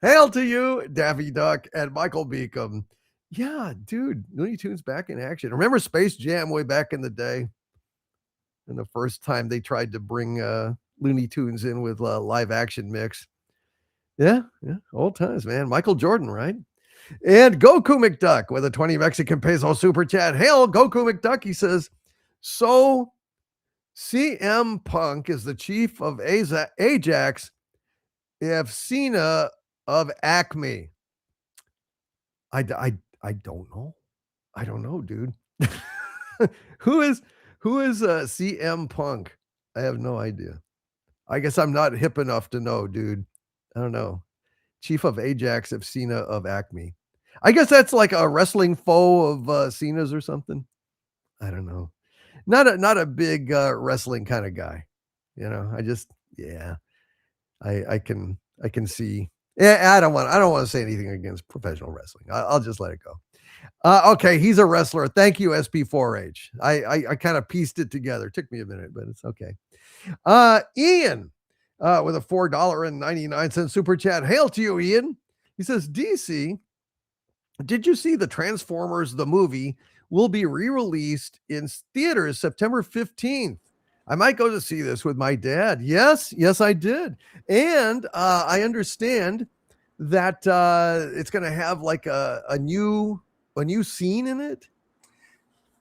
Speaker 1: Hail to you, Daffy Duck and Michael Beacom. Yeah, dude, Looney Tunes Back in Action. Remember Space Jam way back in the day? And the first time they tried to bring Looney Tunes in with a live action mix. Yeah, old times, man. Michael Jordan, right? And Goku McDuck with a 20 Mexican peso super chat. Hail, Goku McDuck. He says, so CM Punk is the chief of Ajax if Cena of Acme. I don't know. I don't know, dude. Who is CM Punk? I have no idea. I guess I'm not hip enough to know, dude. I don't know. Chief of Ajax of Cena of Acme. I guess that's like a wrestling foe of Cena's or something. I don't know. Not a big wrestling kind of guy. You know, I can see. Yeah, I don't want to say anything against professional wrestling. I'll just let it go. Okay, he's a wrestler. Thank you, SP4H. I kind of pieced it together. It took me a minute, but it's okay. Ian with a $4.99 super chat. Hail to you, Ian. He says, DC, did you see the Transformers, the movie, will be re-released in theaters September 15th? I might go to see this with my dad. Yes, I did. And I understand that it's going to have like a new scene in it.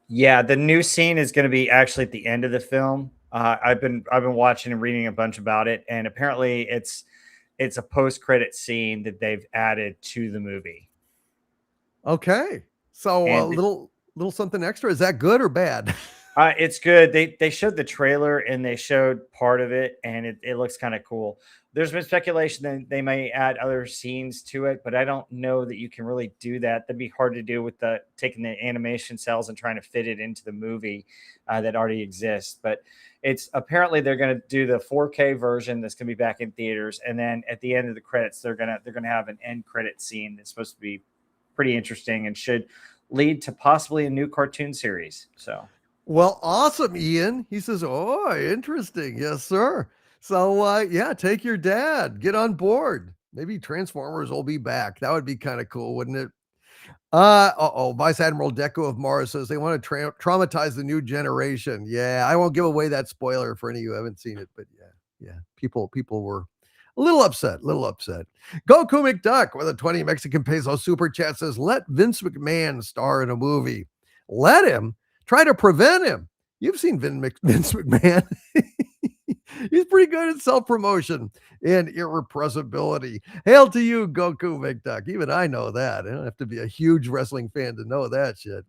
Speaker 4: Yeah, the new scene is going to be actually at the end of the film. I've been watching and reading a bunch about it, and apparently it's a post-credit scene that they've added to the movie.
Speaker 1: Okay, so a little something extra. Is that good or bad?
Speaker 4: It's good. They showed the trailer and they showed part of it, and it looks kind of cool. There's been speculation that they may add other scenes to it, but I don't know that you can really do that. That'd be hard to do with taking the animation cells and trying to fit it into the movie that already exists. But it's apparently they're going to do the 4K version that's going to be back in theaters, and then at the end of the credits, they're gonna have an end credit scene that's supposed to be pretty interesting and should lead to possibly a new cartoon series. So.
Speaker 1: Well, awesome, Ian. He says, oh, interesting. Yes, sir. So, yeah, take your dad. Get on board. Maybe Transformers will be back. That would be kind of cool, wouldn't it? Vice Admiral Deco of Mars says they want to traumatize the new generation. Yeah, I won't give away that spoiler for any of you who haven't seen it, but yeah. People were a little upset. Goku McDuck with a 20 Mexican peso super chat says, let Vince McMahon star in a movie. Let him? Try to prevent him. You've seen Vince McMahon. He's pretty good at self-promotion and irrepressibility. Hail to you, Goku McDuck. Even I know that. I don't have to be a huge wrestling fan to know that shit.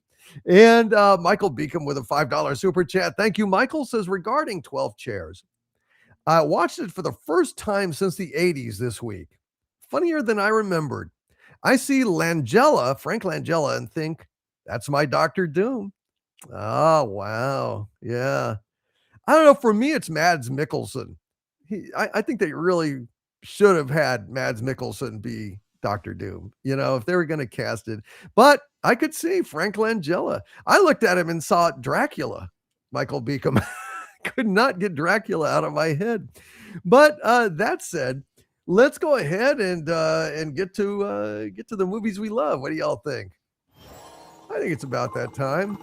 Speaker 1: And Michael Beacom with a $5 super chat. Thank you, Michael. Says, regarding 12 Chairs, I watched it for the first time since the 80s this week. Funnier than I remembered. I see Frank Langella, and think, that's my Dr. Doom. Oh, wow. Yeah. I don't know. For me, it's Mads Mikkelsen. I think they really should have had Mads Mikkelsen be Dr. Doom, if they were going to cast it. But I could see Frank Langella. I looked at him and saw Dracula, Michael Beacom. Could not get Dracula out of my head. But that said, let's go ahead and get to the movies we love. What do y'all think? I think it's about that time.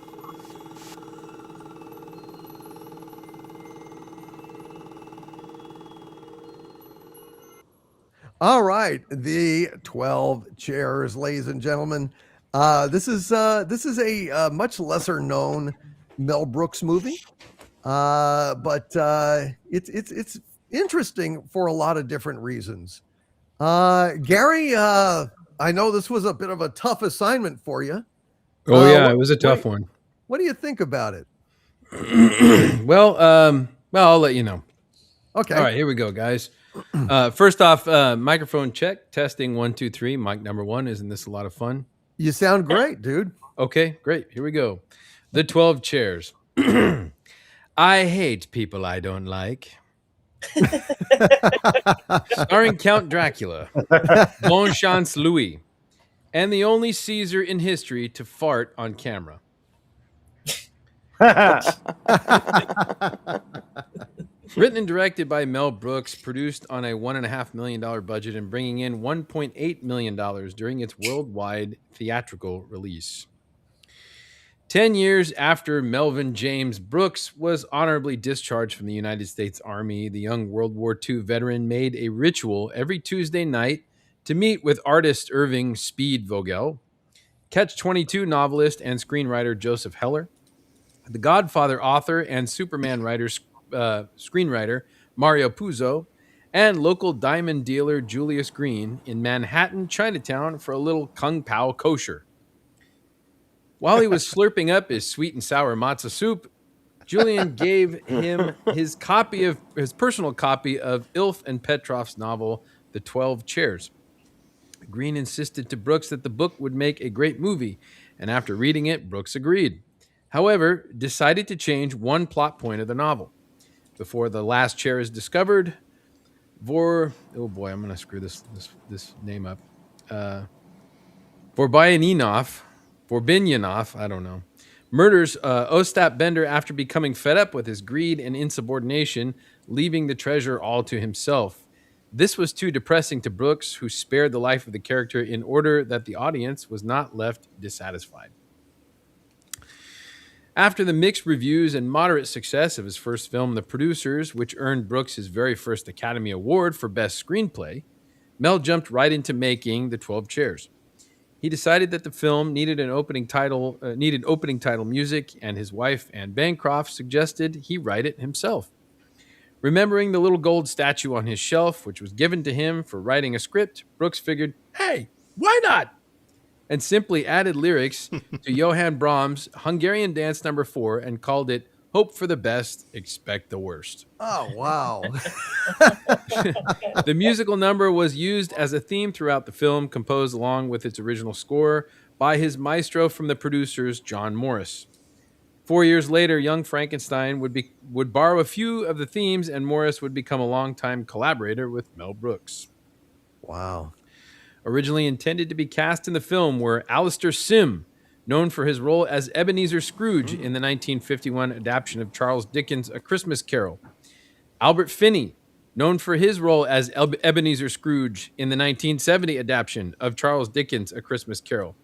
Speaker 1: All right, the 12 chairs, ladies and gentlemen. This is a much lesser known Mel Brooks movie, but it's interesting for a lot of different reasons. Gary, I know this was a bit of a tough assignment for you.
Speaker 3: Oh yeah, it was a tough one.
Speaker 1: What do you think about it?
Speaker 3: Well, I'll let you know.
Speaker 1: Okay.
Speaker 3: All right, here we go, guys. First off, microphone check, testing 1, 2, 3. Mic number 1. Isn't this a lot of fun?
Speaker 1: You sound great, dude.
Speaker 3: Okay, great. Here we go. The 12 chairs. I hate people I don't like. Starring Count Dracula, Bon Chance Louis, and the only Caesar in history to fart on camera. Written and directed by Mel Brooks, produced on a $1.5 million budget and bringing in $1.8 million during its worldwide theatrical release. 10 years after Melvin James Brooks was honorably discharged from the United States Army, the young World War II veteran made a ritual every Tuesday night to meet with artist Irving Speed Vogel, Catch-22 novelist and screenwriter Joseph Heller, The Godfather author and Superman screenwriter Mario Puzo, and local diamond dealer Julius Green in Manhattan, Chinatown for a little Kung Pao kosher. While he was slurping up his sweet and sour matzo soup, Julian gave him his personal copy of Ilf and Petrov's novel, The 12 Chairs. Green insisted to Brooks that the book would make a great movie, and after reading it, Brooks agreed. However, decided to change one plot point of the novel. Before the last chair is discovered, I'm going to screw this name up. Vorbyanov, I don't know, murders Ostap Bender after becoming fed up with his greed and insubordination, leaving the treasure all to himself. This was too depressing to Brooks, who spared the life of the character in order that the audience was not left dissatisfied. After the mixed reviews and moderate success of his first film, The Producers, which earned Brooks his very first Academy Award for Best Screenplay, Mel jumped right into making The 12 Chairs. He decided that the film needed opening title music, and his wife, Anne Bancroft, suggested he write it himself. Remembering the little gold statue on his shelf, which was given to him for writing a script, Brooks figured, hey, why not? And simply added lyrics to Johann Brahms' Hungarian Dance No. 4 and called it Hope for the Best, Expect the Worst.
Speaker 1: Oh, wow.
Speaker 3: The musical number was used as a theme throughout the film, composed along with its original score by his maestro from The Producers, John Morris. 4 years later, young Frankenstein would borrow a few of the themes, and Morris would become a longtime collaborator with Mel Brooks.
Speaker 1: Wow.
Speaker 3: Originally intended to be cast in the film were Alistair Sim, known for his role as Ebenezer Scrooge in the 1951 adaptation of Charles Dickens' A Christmas Carol, Albert Finney, known for his role as Ebenezer Scrooge in the 1970 adaptation of Charles Dickens' A Christmas Carol,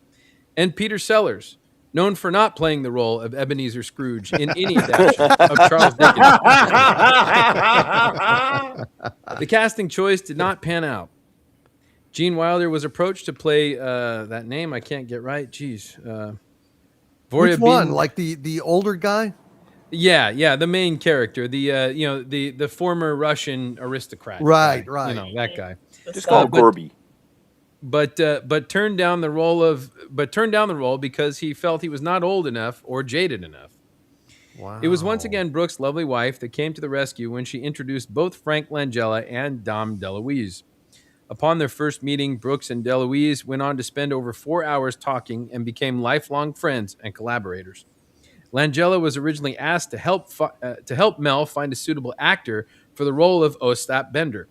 Speaker 3: and Peter Sellers, known for not playing the role of Ebenezer Scrooge in any adaptation of Charles Dickens. The casting choice did not pan out. Gene Wilder was approached to play that name I can't get right. Jeez.
Speaker 1: Which one? Like the older guy?
Speaker 3: Yeah, the main character, the former Russian aristocrat.
Speaker 1: Right,
Speaker 3: guy,
Speaker 1: right.
Speaker 3: That guy.
Speaker 8: Just call him Gorby.
Speaker 3: But turned down the role because he felt he was not old enough or jaded enough.
Speaker 1: Wow.
Speaker 3: It was once again Brooks' lovely wife that came to the rescue when she introduced both Frank Langella and Dom DeLuise. Upon their first meeting, Brooks and DeLuise went on to spend over 4 hours talking and became lifelong friends and collaborators. Langella was originally asked to help Mel find a suitable actor for the role of Ostap Bender.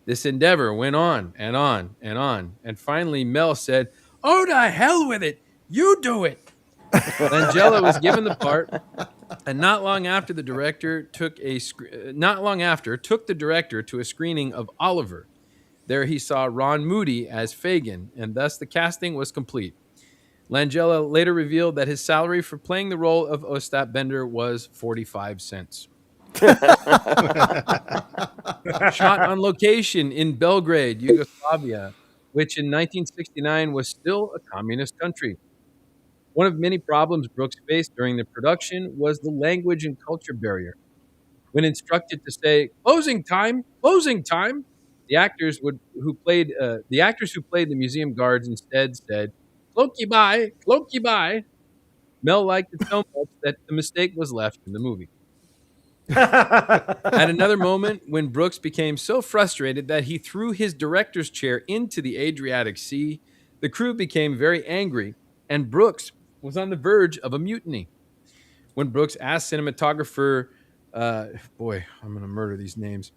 Speaker 3: This endeavor went on and on and on, and finally Mel said, "Oh, to hell with it! You do it!" Langella was given the part, and not long after took the director to a screening of Oliver, There he saw Ron Moody as Fagin, and thus the casting was complete. Langella later revealed that his salary for playing the role of Ostap Bender was 45 cents. Shot on location in Belgrade, Yugoslavia, which in 1969 was still a communist country. One of many problems Brooks faced during the production was the language and culture barrier. When instructed to say closing time," the actors who played the museum guards instead said "cloaky bye." Mel liked it so much that the mistake was left in the movie. At another moment, when Brooks became so frustrated that he threw his director's chair into the Adriatic Sea, the crew became very angry, and Brooks was on the verge of a mutiny. When Brooks asked cinematographer, boy, I'm going to murder these names,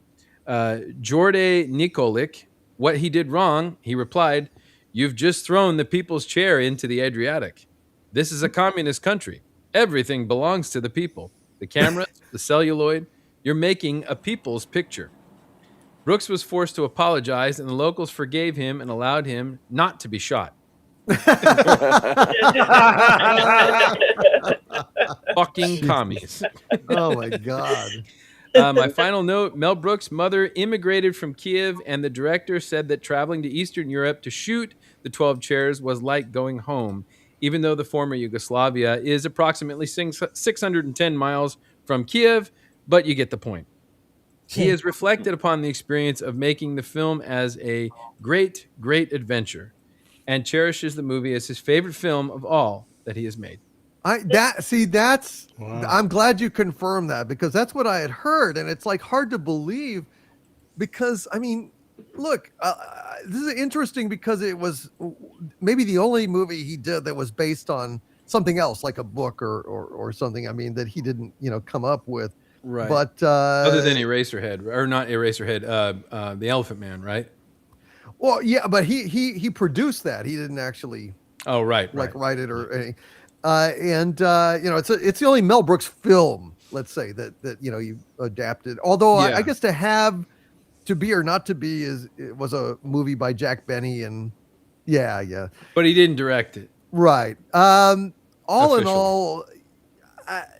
Speaker 3: Jorde Nikolic, what he did wrong, he replied, "You've just thrown the people's chair into the Adriatic. This is a communist country. Everything belongs to the people. The cameras, the celluloid. You're making a people's picture." Brooks was forced to apologize, and the locals forgave him and allowed him not to be shot. Fucking commies.
Speaker 1: Oh my God.
Speaker 3: My final note, Mel Brooks' mother immigrated from Kiev, and the director said that traveling to Eastern Europe to shoot the 12 Chairs was like going home, even though the former Yugoslavia is approximately 610 miles from Kiev, but you get the point. He has reflected upon the experience of making the film as a great, great adventure and cherishes the movie as his favorite film of all that he has made.
Speaker 5: Wow.
Speaker 1: I'm glad you confirmed that, because that's what I had heard, and it's like hard to believe, because I mean, look, this is interesting because it was maybe the only movie he did that was based on something else, like a book or something. I mean, that he didn't come up with.
Speaker 3: Right.
Speaker 1: But
Speaker 3: other than Eraserhead, or not Eraserhead, The Elephant Man, right?
Speaker 1: Well, yeah, but he produced that. He didn't actually.
Speaker 3: Oh, right.
Speaker 1: Write it or anything. It's the only Mel Brooks film, let's say, that you adapted. Although I guess To Be or Not to Be it was a movie by Jack Benny, and yeah.
Speaker 3: But he didn't direct it.
Speaker 1: Right. All
Speaker 3: Officially.
Speaker 1: in all,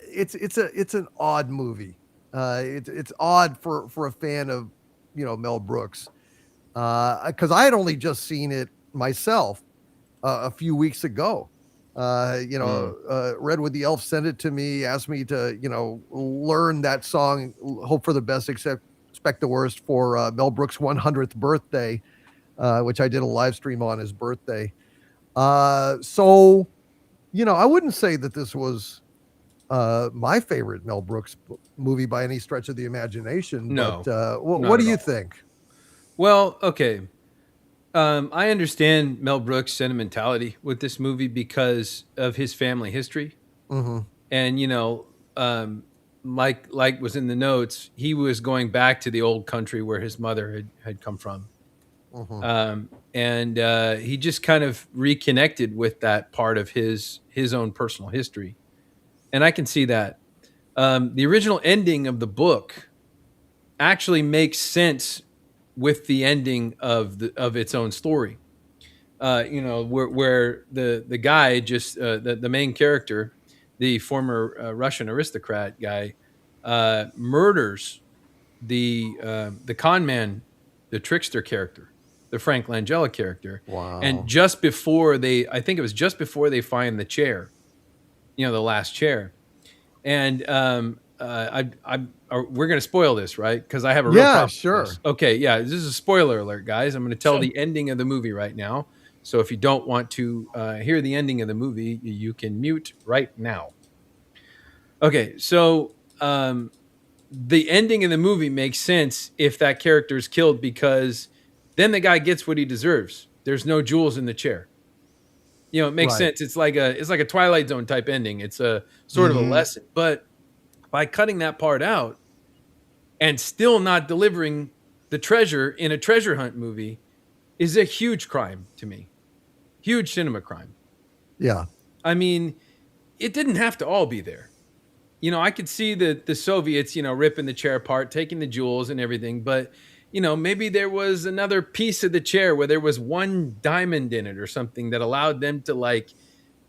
Speaker 1: it's an odd movie. It's odd for a fan of Mel Brooks, because I had only just seen it myself a few weeks ago. Redwood the Elf sent it to me, asked me to learn that song, hope for the best, expect the worst, for Mel Brooks' 100th birthday, which I did a live stream on his birthday. So I wouldn't say that this was my favorite Mel Brooks movie by any stretch of the imagination.
Speaker 3: No,
Speaker 1: but what do you think?
Speaker 3: Well, okay. I understand Mel Brooks' sentimentality with this movie because of his family history.
Speaker 1: Mm-hmm.
Speaker 3: And, like was in the notes, he was going back to the old country where his mother had come from.
Speaker 1: Mm-hmm.
Speaker 3: And he just kind of reconnected with that part of his own personal history. And I can see that. The original ending of the book actually makes sense with the ending of its own story. Where the guy just the main character, the former Russian aristocrat guy, murders the con man, the trickster character, the Frank Langella character.
Speaker 1: Wow.
Speaker 3: And I think it was just before they find the chair, the last chair. And we're going to spoil this, right? Because I have a real problem.
Speaker 1: Sure.
Speaker 3: With this. Okay, yeah, this is a spoiler alert, guys. I'm going to tell the ending of the movie right now. So if you don't want to hear the ending of the movie, you can mute right now. Okay, so the ending of the movie makes sense if that character is killed, because then the guy gets what he deserves. There's no jewels in the chair. It makes sense. It's like a Twilight Zone type ending. It's a sort of a lesson. But by cutting that part out and still not delivering the treasure in a treasure hunt movie is a huge crime to me. Huge cinema crime.
Speaker 1: Yeah.
Speaker 3: I mean, it didn't have to all be there. I could see the Soviets, ripping the chair apart, taking the jewels and everything, but maybe there was another piece of the chair where there was one diamond in it or something that allowed them to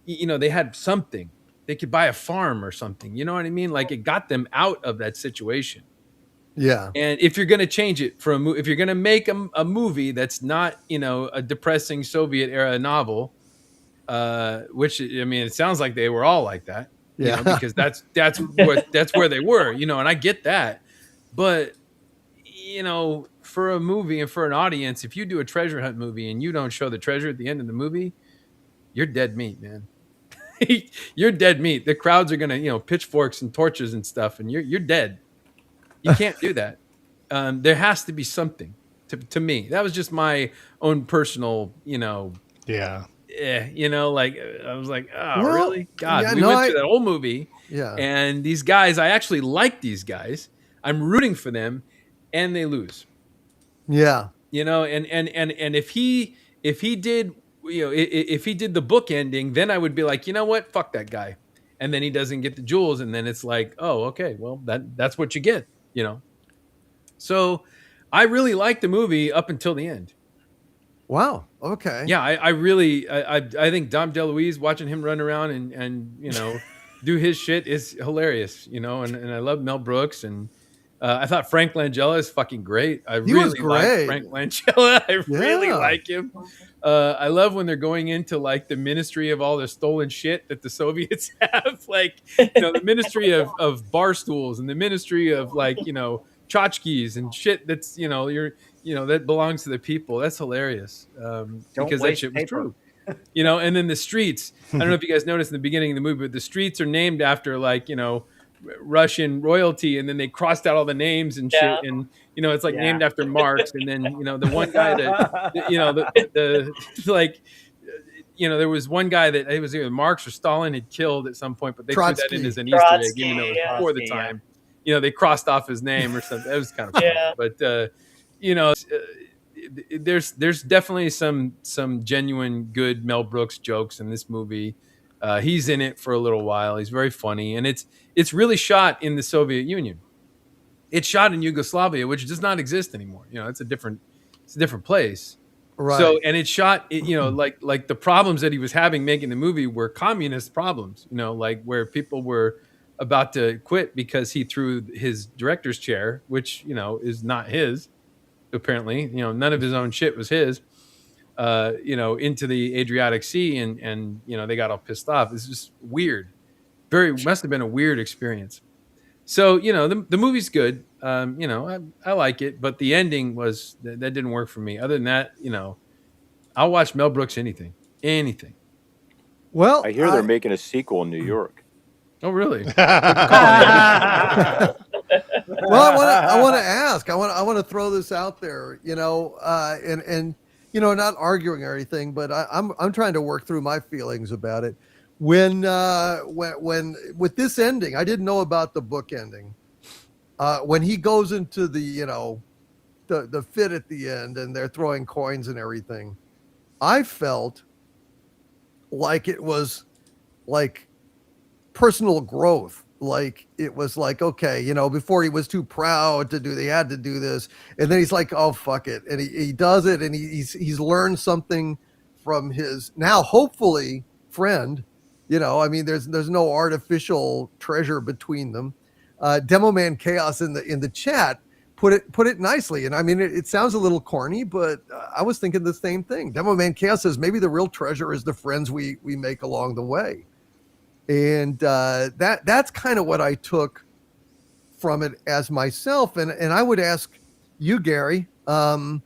Speaker 3: they had something. They could buy a farm or something. You know what I mean? Like it got them out of that situation.
Speaker 1: Yeah.
Speaker 3: And if you're going to change it for if you're going to make a movie that's not, a depressing Soviet era novel, which I mean, it sounds like they were all like that,
Speaker 1: Yeah.
Speaker 3: because that's where they were, and I get that. But, for a movie and for an audience, if you do a treasure hunt movie and you don't show the treasure at the end of the movie, you're dead meat, man. You're dead meat. The crowds are going to, pitchforks and torches and stuff, and you're dead. You can't do that. There has to be something to me. That was just my own personal,
Speaker 5: Yeah.
Speaker 3: like I was like, oh,
Speaker 1: Well,
Speaker 3: really? God,
Speaker 1: yeah,
Speaker 3: we
Speaker 1: no,
Speaker 3: went through that whole movie.
Speaker 1: Yeah.
Speaker 3: And these guys, I actually like these guys. I'm rooting for them, and they lose.
Speaker 1: Yeah.
Speaker 3: And if he did, if he did the book ending, then I would be like, you know what? Fuck that guy. And then he doesn't get the jewels, and then it's like, oh, okay, well, that's what you get, So I really liked the movie up until the end.
Speaker 1: Wow. Okay.
Speaker 3: Yeah, I really I think Dom DeLuise, watching him run around and do his shit is hilarious, and I love Mel Brooks, and I thought Frank Langella is fucking great. I
Speaker 1: He
Speaker 3: really
Speaker 1: was great.
Speaker 3: like Frank Langella. I really
Speaker 1: Yeah.
Speaker 3: like him. I love when they're going into like the ministry of all the stolen shit that the Soviets have, like the ministry of bar stools and the ministry of tchotchkes and shit that's that belongs to the people. That's hilarious, because that
Speaker 4: waste
Speaker 3: shit was
Speaker 4: paper.
Speaker 3: true. And then the streets. I don't know if you guys noticed in the beginning of the movie, but the streets are named after Russian royalty, and then they crossed out all the names and shit,
Speaker 7: Yeah.
Speaker 3: and it's like
Speaker 4: Yeah.
Speaker 3: named after Marx, and then the one guy that there was one guy that it was either Marx or Stalin had killed at some point, but they threw that in
Speaker 1: Trotsky.
Speaker 3: as an Easter egg,
Speaker 7: Trotsky,
Speaker 3: even though it was
Speaker 7: yeah.
Speaker 3: before the
Speaker 4: Trotsky,
Speaker 3: time. They crossed off his name or something. That was kind of funny.
Speaker 7: Yeah.
Speaker 3: But there's definitely some genuine good Mel Brooks jokes in this movie. He's in it for a little while. He's very funny, and it's really shot in the Soviet Union. It's shot in Yugoslavia, which does not exist anymore. It's a different place.
Speaker 1: Right.
Speaker 3: So, and it's shot, like the problems that he was having making the movie were communist problems, like where people were about to quit because he threw his director's chair, which, is not his, apparently, none of his own shit was his, into the Adriatic Sea, and they got all pissed off. It's just weird. Must have been a weird experience. So, the movie's good. I like it, but the ending that didn't work for me. Other than that, I'll watch Mel Brooks anything.
Speaker 1: Well,
Speaker 8: I hear they're making a sequel in New York.
Speaker 3: Oh, really?
Speaker 1: Well, I want to ask. I want to throw this out there. And not arguing or anything, but I'm trying to work through my feelings about it. When with this ending, I didn't know about the book ending. When he goes into the the fit at the end and they're throwing coins and everything, I felt like it was like personal growth. Like it was like, okay, before he was too proud to do, they had to do this. And then he's like, oh, fuck it. And he does it. And he's learned something from his now, hopefully, friend. There's no artificial treasure between them. Demo Man Chaos in the chat put it nicely. And it sounds a little corny, but I was thinking the same thing. Demo Man Chaos says maybe the real treasure is the friends we make along the way. And that's kind of what I took from it as myself. And I would ask you, Gary, does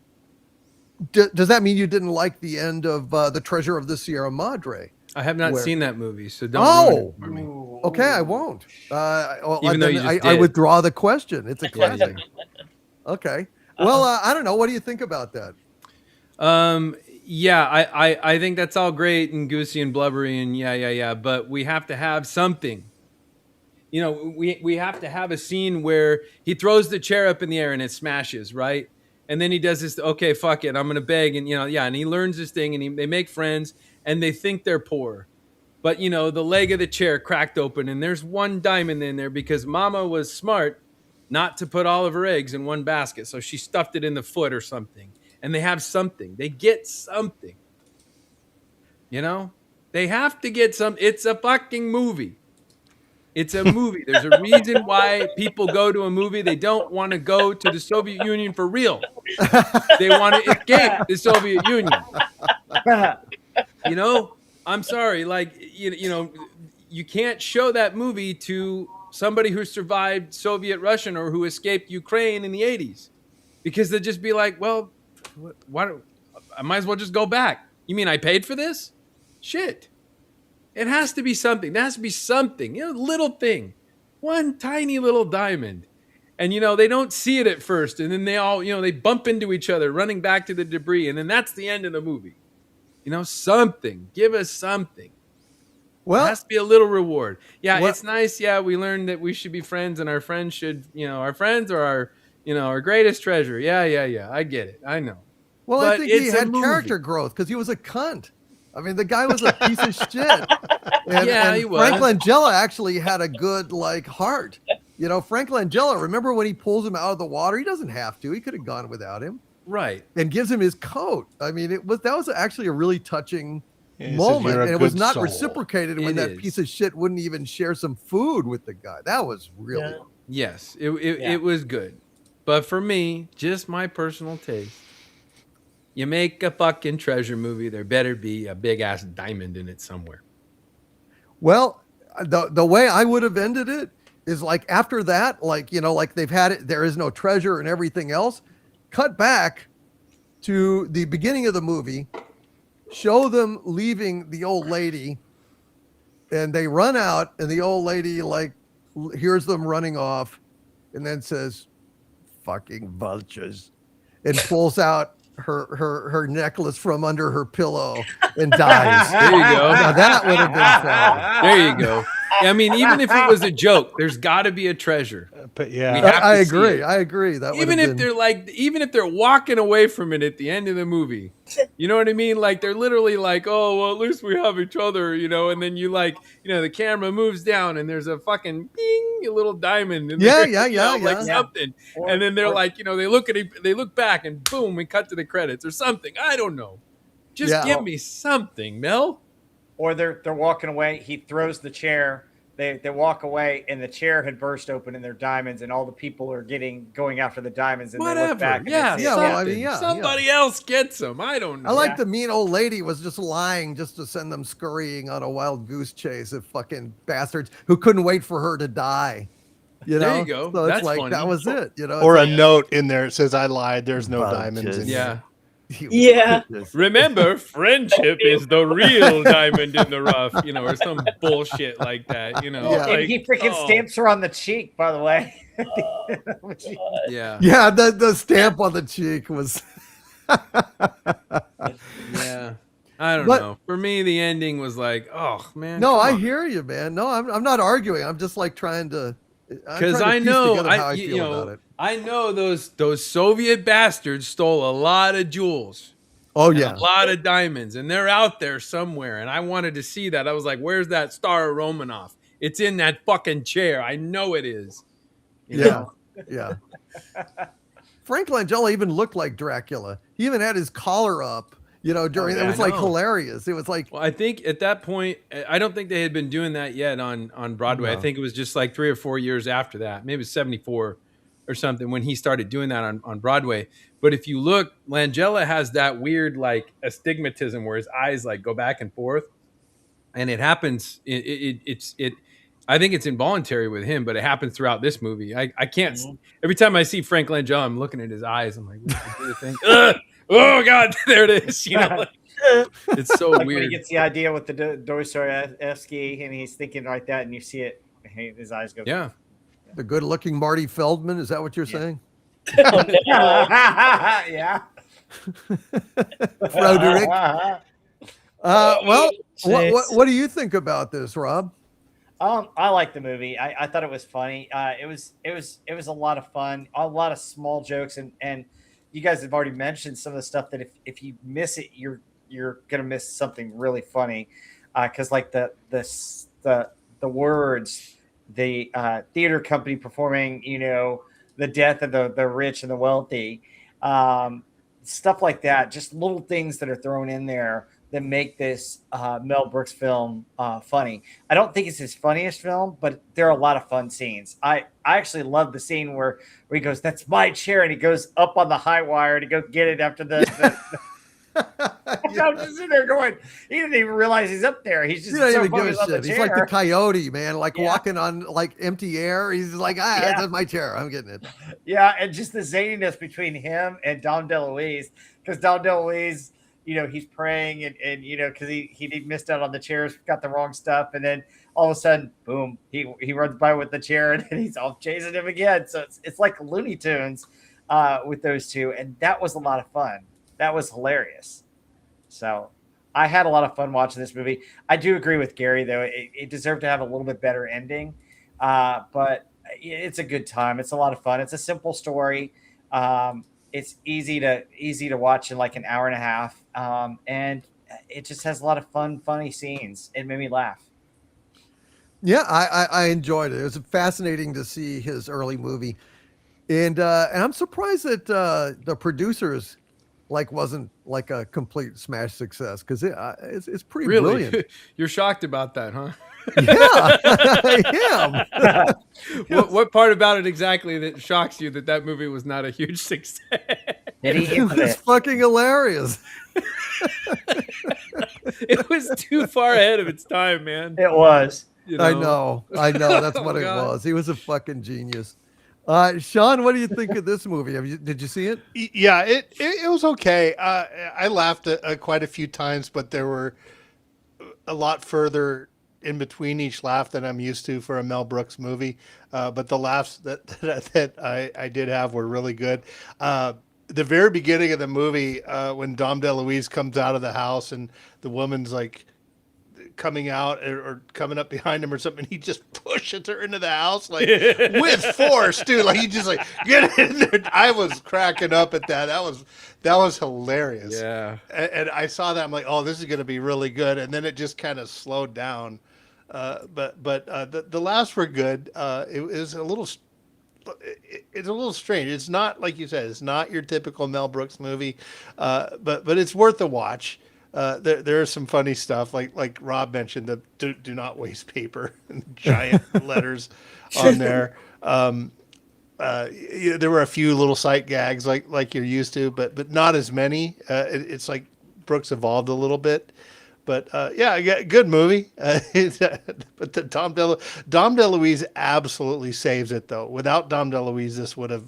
Speaker 1: that mean you didn't like the end of The Treasure of the Sierra Madre?
Speaker 3: I have not
Speaker 1: Where-
Speaker 3: seen that movie, so don't ruin it for me.
Speaker 1: Okay, I won't.
Speaker 3: Even though you just
Speaker 1: I
Speaker 3: did.
Speaker 1: withdraw the question. It's a classic. Okay. Well, I don't know. What do you think about that?
Speaker 3: Yeah, I think that's all great and goosey and blubbery and yeah. But we have to have something. We have to have a scene where he throws the chair up in the air and it smashes, right? And then he does this, okay, fuck it, I'm going to beg. And, and he learns this thing and they make friends and they think they're poor. But, the leg of the chair cracked open and there's one diamond in there because Mama was smart, not to put all of her eggs in one basket. So she stuffed it in the foot or something. And they have something. They get something. You know? They have to get some. It's a fucking movie. It's a movie. There's a reason why people go to a movie. They don't want to go to the Soviet Union for real. They want to escape the Soviet Union. You know? I'm sorry. Like, you know, you can't show that movie to somebody who survived Soviet Russian or who escaped Ukraine in the 80s. Because they'd just be like, well, why? I might as well just go back. You mean I paid for this? Shit. It has to be something. There has to be something. You know, little thing. One tiny little diamond. And, you know, they don't see it at first. And then they all, you know, they bump into each other running back to the debris. And then that's the end of the movie. You know, something. Give us something. Well, it has to be a little reward. Yeah, it's nice. Yeah, we learned that we should be friends and our friends should, you know, our friends are our, you know, our greatest treasure. Yeah. I get it. I know.
Speaker 1: Well,
Speaker 3: But
Speaker 1: I think he
Speaker 3: it's a
Speaker 1: had
Speaker 3: movie.
Speaker 1: character growth because he was a cunt. I mean, the guy was a piece of shit. And
Speaker 3: he was.
Speaker 1: Frank Langella actually had a good, like, heart. You know, Frank Langella, remember when he pulls him out of the water? He doesn't have to. He could have gone without him.
Speaker 3: Right.
Speaker 1: And gives him his coat. I mean, that was actually a really touching
Speaker 5: He says,
Speaker 1: moment.
Speaker 5: "You're a
Speaker 1: And it was
Speaker 5: good
Speaker 1: not
Speaker 5: soul."
Speaker 1: reciprocated when
Speaker 3: It
Speaker 1: that
Speaker 3: is.
Speaker 1: piece of shit wouldn't even share some food with the guy. That was really...
Speaker 3: Yes, it was good. But for me, just my personal taste, you make a fucking treasure movie, there better be a big ass diamond in it somewhere.
Speaker 1: Well, the way I would have ended it is like after that, like, you know, like they've had it, there is no treasure and everything else. Cut back to the beginning of the movie, show them leaving the old lady, and they run out, and the old lady like hears them running off, and then says, "Fucking vultures," and pulls out her necklace from under her pillow and dies.
Speaker 3: There you go.
Speaker 1: Now that would have been fun.
Speaker 3: There you go. I mean, even if it was a joke, there's got to be a treasure.
Speaker 5: But
Speaker 3: We
Speaker 5: yeah,
Speaker 3: have
Speaker 1: I
Speaker 3: to see
Speaker 1: agree.
Speaker 3: it.
Speaker 1: I agree. That would
Speaker 3: Even
Speaker 1: have
Speaker 3: if
Speaker 1: been...
Speaker 3: they're walking away from it at the end of the movie, you know what I mean? Like they're literally like, oh, well, at least we have each other, you know. And then you like, you know, the camera moves down and there's a fucking bing, a little diamond. In there, you know, like something. And then they're like, you know, they look back and boom, we cut to the credits or something. I don't know. Just give me something, Mel.
Speaker 4: Or they're walking away. He throws the chair. They walk away, and the chair had burst open, and they're diamonds, and all the people are going after the diamonds, and they look back. And
Speaker 3: Somebody else gets them. I don't know.
Speaker 1: I like the mean old lady was just lying just to send them scurrying on a wild goose chase of fucking bastards who couldn't wait for her to die. You know?
Speaker 3: There you go.
Speaker 1: So
Speaker 3: That's
Speaker 1: it's like
Speaker 3: funny.
Speaker 1: that was it. You know,
Speaker 5: or a
Speaker 1: it's like,
Speaker 5: note in there that says, "I lied. There's no
Speaker 1: Vultures.
Speaker 5: diamonds in
Speaker 3: Yeah.
Speaker 5: here."
Speaker 7: Yeah.
Speaker 3: Remember, friendship is the real diamond in the rough, you know, or some bullshit like that, you know.
Speaker 1: Yeah.
Speaker 4: And he freaking stamps her on the cheek, by the way.
Speaker 3: Yeah.
Speaker 1: Yeah, the stamp on the cheek was
Speaker 3: Yeah. I don't know. For me, the ending was like, oh man.
Speaker 1: No,
Speaker 3: come
Speaker 1: I
Speaker 3: on.
Speaker 1: hear you, man. No, I'm not arguing. I'm just like trying to
Speaker 3: Because I know,
Speaker 1: how I
Speaker 3: you
Speaker 1: feel
Speaker 3: know,
Speaker 1: about it.
Speaker 3: I know those Soviet bastards stole a lot of jewels.
Speaker 1: Oh
Speaker 3: and
Speaker 1: yeah,
Speaker 3: a lot of diamonds, and they're out there somewhere. And I wanted to see that. I was like, "Where's that Star of Romanov? It's in that fucking chair. I know it is." You know?
Speaker 1: Yeah. Frank Langella even looked like Dracula. He even had his collar up. You know, during it was like hilarious. It was like,
Speaker 3: well, I think at that point, I don't think they had been doing that yet on Broadway.
Speaker 1: No.
Speaker 3: I think it was just like 3 or 4 years after that. Maybe it was 74 or something when he started doing that on Broadway. But if you look, Langella has that weird like astigmatism where his eyes like go back and forth, and it happens. I think it's involuntary with him, but it happens throughout this movie. I can't. Every time I see Frank Langella, I'm looking at his eyes. I'm like, what do you think? Oh God, there it is. You know, like, it's so
Speaker 4: like
Speaker 3: weird.
Speaker 4: when he gets the idea with the Dostoevsky, and he's thinking like that, and you see it, his eyes go.
Speaker 3: Yeah.
Speaker 1: the good-looking Marty Feldman. Is that what you're saying?
Speaker 4: Yeah.
Speaker 1: Frederick. Well, what do you think about this, Rob?
Speaker 4: I like the movie. I thought it was funny. It was a lot of fun. A lot of small jokes, and you guys have already mentioned some of the stuff that if you miss it, you're gonna miss something really funny. Because like the words, the theater company performing, you know, the death of the rich and the wealthy, stuff like that. Just little things that are thrown in there that make this Mel Brooks film funny. I don't think it's his funniest film, but there are a lot of fun scenes. I actually love the scene where he goes, "That's my chair," and he goes up on the high wire to go get it after the I'm just sitting there going, he didn't even realize he's up there. He's just
Speaker 1: He
Speaker 4: so
Speaker 1: doesn't even give
Speaker 4: focused
Speaker 1: a
Speaker 4: on the
Speaker 1: shit. He's like the
Speaker 4: chair.
Speaker 1: Coyote, man, like
Speaker 4: Yeah.
Speaker 1: walking on like empty air. He's like, that's my chair. I'm getting it.
Speaker 4: Yeah, and just the zaniness between him and Dom DeLuise, because Dom DeLuise, he's praying and because he missed out on the chairs, got the wrong stuff, and then all of a sudden, boom, he runs by with the chair, and he's off chasing him again. So it's like Looney Tunes with those two, and that was a lot of fun. That was hilarious. So I had a lot of fun watching this movie. I do agree with Gary, though. It deserved to have a little bit better ending. But it's a good time. It's a lot of fun. It's a simple story. It's easy to watch in like an hour and a half. And it just has a lot of fun, funny scenes. It made me laugh.
Speaker 1: Yeah, I enjoyed it. It was fascinating to see his early movie. And I'm surprised that the producers wasn't like a complete smash success, because it's pretty brilliant.
Speaker 3: You're shocked about that, huh?
Speaker 1: Yeah, I am.
Speaker 3: What part about it exactly that shocks you that movie was not a huge success?
Speaker 1: It was fucking hilarious.
Speaker 3: It was too far ahead of its time, man.
Speaker 4: It was.
Speaker 1: I know. That's what it was. He was a fucking genius. Sean, what do you think of this movie? Did you see it?
Speaker 5: Yeah, it was okay. I laughed quite a few times, but there were a lot further in between each laugh than I'm used to for a Mel Brooks movie. But the laughs that I did have were really good. The very beginning of the movie, when Dom DeLuise comes out of the house and the woman's like coming out or coming up behind him or something, he just pushes her into the house like with force, dude. Like he just like, get in there. I was cracking up at that. That was hilarious.
Speaker 3: Yeah.
Speaker 5: And I saw that, I'm like, oh, this is going to be really good. And then it just kind of slowed down. But the laughs were good. It was a little. It's a little strange. It's not, like you said, it's not your typical Mel Brooks movie, but it's worth a watch. There are some funny stuff, like Rob mentioned, the do not waste paper and giant letters on there. There were a few little sight gags like you're used to, but not as many. It's like Brooks evolved a little bit. But yeah, good movie. But the Dom DeLuise absolutely saves it, though. Without Dom DeLuise, this would have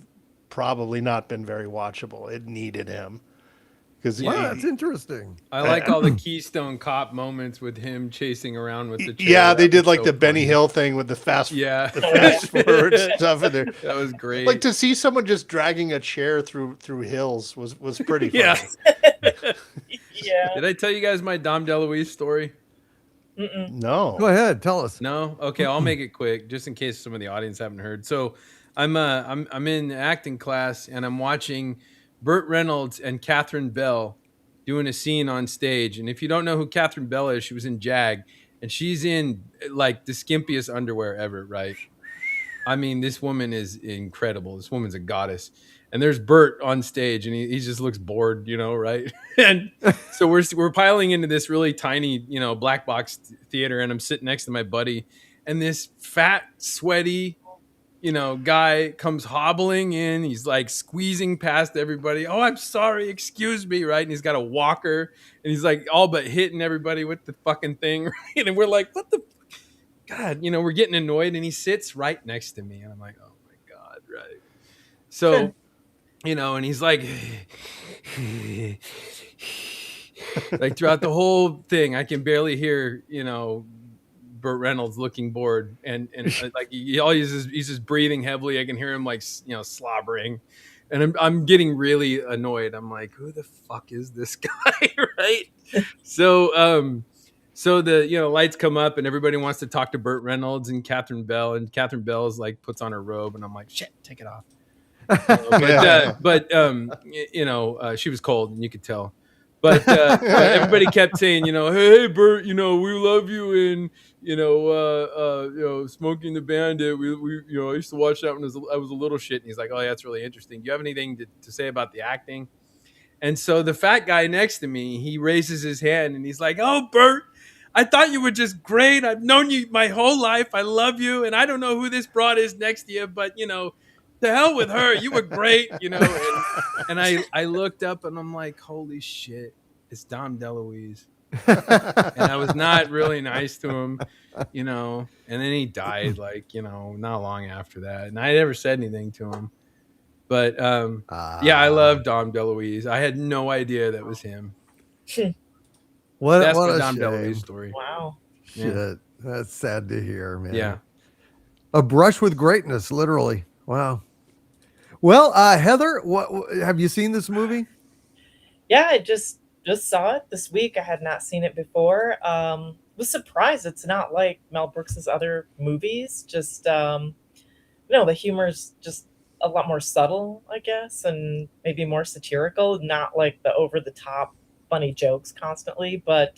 Speaker 5: probably not been very watchable. It needed him.
Speaker 1: Wow, that's interesting.
Speaker 3: I like all the Keystone Cop moments with him chasing around with the chair.
Speaker 5: Yeah, they did like
Speaker 3: so
Speaker 5: the Benny
Speaker 3: funny.
Speaker 5: Hill thing with the fast forward stuff in there.
Speaker 3: That was great.
Speaker 5: Like to see someone just dragging a chair through hills was pretty funny.
Speaker 3: Yeah.
Speaker 7: Yeah.
Speaker 3: Did I tell you guys my Dom DeLuise story?
Speaker 5: No.
Speaker 1: Go ahead, tell us.
Speaker 3: No? Okay, I'll make it quick, just in case some of the audience haven't heard. So I'm in acting class, and I'm watching Burt Reynolds and Catherine Bell doing a scene on stage. And if you don't know who Catherine Bell is, she was in Jag, and she's in like the skimpiest underwear ever, right? I mean, this woman is incredible. This woman's a goddess. And there's Burt on stage, and he just looks bored, right? And so we're piling into this really tiny, black box theater, and I'm sitting next to my buddy, and this fat, sweaty, guy comes hobbling in. He's like squeezing past everybody. Oh, I'm sorry, excuse me, right? And he's got a walker, and he's like all but hitting everybody with the fucking thing, right? And we're like, what the God? We're getting annoyed, and he sits right next to me, and I'm like, oh my God, right? So. And he's like, like throughout the whole thing, I can barely hear, Burt Reynolds looking bored, and like he's just breathing heavily. I can hear him like, slobbering, and I'm getting really annoyed. I'm like, who the fuck is this guy, right? So the lights come up, and everybody wants to talk to Burt Reynolds and Catherine Bell, and Catherine Bell is like puts on her robe, and I'm like, shit, take it off. But she was cold, and you could tell. But everybody kept saying, hey, Bert, we love you, and Smoking the Bandit. We I used to watch that when I was a little shit. And he's like, oh, yeah, that's really interesting. Do you have anything to say about the acting? And so the fat guy next to me, he raises his hand and he's like, oh, Bert, I thought you were just great. I've known you my whole life. I love you. And I don't know who this broad is next to you, but, to hell with her. You were great, And I looked up and I'm like, holy shit, it's Dom DeLuise. And I was not really nice to him, and then he died not long after that. And I never said anything to him. But yeah, I love Dom DeLuise. I had no idea that was him.
Speaker 1: What
Speaker 3: my
Speaker 1: a
Speaker 3: Dom
Speaker 1: shame.
Speaker 3: DeLuise story.
Speaker 7: Wow.
Speaker 1: Shit.
Speaker 3: Yeah.
Speaker 1: That's sad to hear, man.
Speaker 3: Yeah.
Speaker 1: A brush with greatness, literally. Wow. Well, Heather, what have you seen this movie?
Speaker 7: Yeah, I just saw it this week. I had not seen it before. Was surprised it's not like Mel Brooks's other movies. Just the humor's just a lot more subtle, I guess, and maybe more satirical, not like the over the top funny jokes constantly. But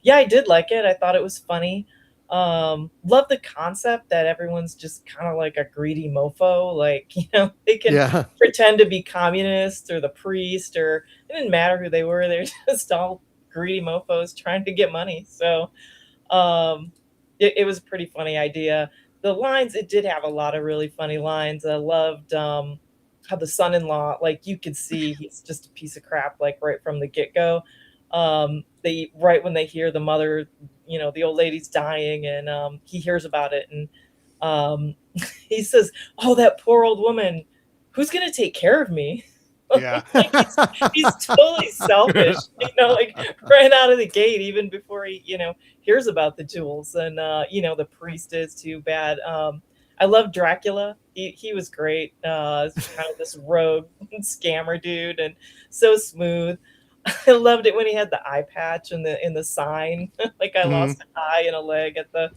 Speaker 7: yeah, I did like it. I thought it was funny. Love the concept that everyone's just kind of like a greedy mofo. Like, they can pretend to be communist or the priest, or it didn't matter who they were. They're just all greedy mofos trying to get money. So it was a pretty funny idea. The lines, it did have a lot of really funny lines. I loved how the son-in-law, like, you could see he's just a piece of crap, like, right from the get-go. Right when they hear the mother, the old lady's dying, and he hears about it, and he says, oh, that poor old woman, who's going to take care of me?
Speaker 5: Yeah.
Speaker 7: Like, he's totally selfish, like right out of the gate, even before he, hears about the jewels. And, the priest is too bad. I love Dracula. He was great. Kind of this rogue scammer dude, and so smooth. I loved it when he had the eye patch in the sign. Like, I lost an eye and a leg at the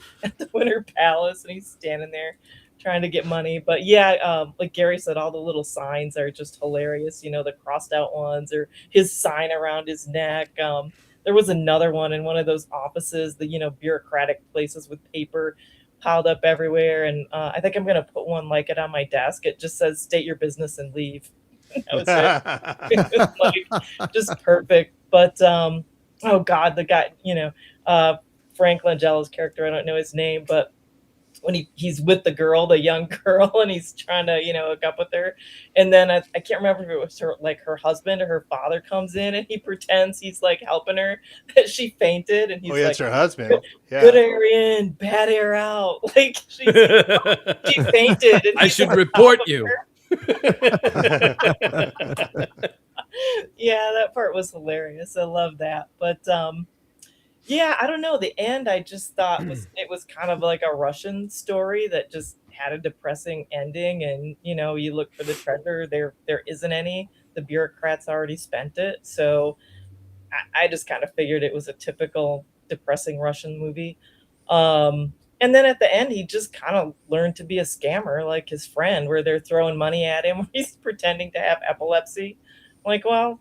Speaker 7: Winter Palace, and he's standing there trying to get money. But yeah, like Gary said, all the little signs are just hilarious. The crossed out ones, or his sign around his neck. There was another one in one of those offices, the bureaucratic places with paper piled up everywhere. And I think I'm gonna put one like it on my desk. It just says, "State your business and leave." That was it. It was like just perfect. But oh god, the guy, Frank Langella's character, I don't know his name, but when he's with the girl, the young girl, and he's trying to hook up with her, and then I can't remember if it was her husband or her father comes in, and he pretends he's like helping her, that she fainted, and he's like,
Speaker 5: it's her husband. Yeah.
Speaker 7: Good air in, bad air out. Like, she fainted, and
Speaker 3: I should report you.
Speaker 7: Yeah, that part was hilarious. I love that. But yeah, I don't know. The end, I just thought it was kind of like a Russian story that just had a depressing ending. And you look for the treasure, there isn't any. The bureaucrats already spent it. So I just kind of figured it was a typical depressing Russian movie. And then at the end, he just kind of learned to be a scammer, like his friend, where they're throwing money at him. He's pretending to have epilepsy. Like, well,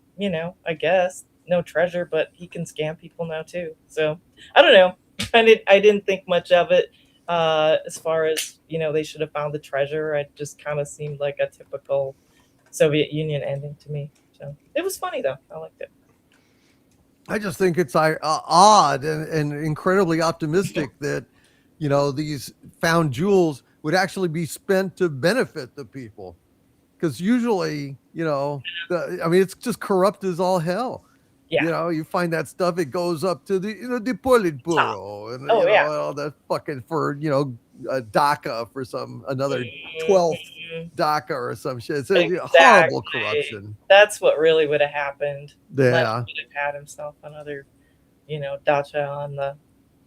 Speaker 7: I guess no treasure, but he can scam people now too. So I don't know. I didn't think much of it as far as, they should have found the treasure. It just kind of seemed like a typical Soviet Union ending to me. So it was funny though. I liked it.
Speaker 1: I just think it's odd and incredibly optimistic that, these found jewels would actually be spent to benefit the people. Because usually, it's just corrupt as all hell.
Speaker 7: Yeah.
Speaker 1: You find that stuff, it goes up to the Politburo and all that fucking for DACA for another 12th DACA or some shit. It's horrible corruption.
Speaker 7: That's what really would have happened.
Speaker 1: Yeah,
Speaker 7: he would have had himself another, dacha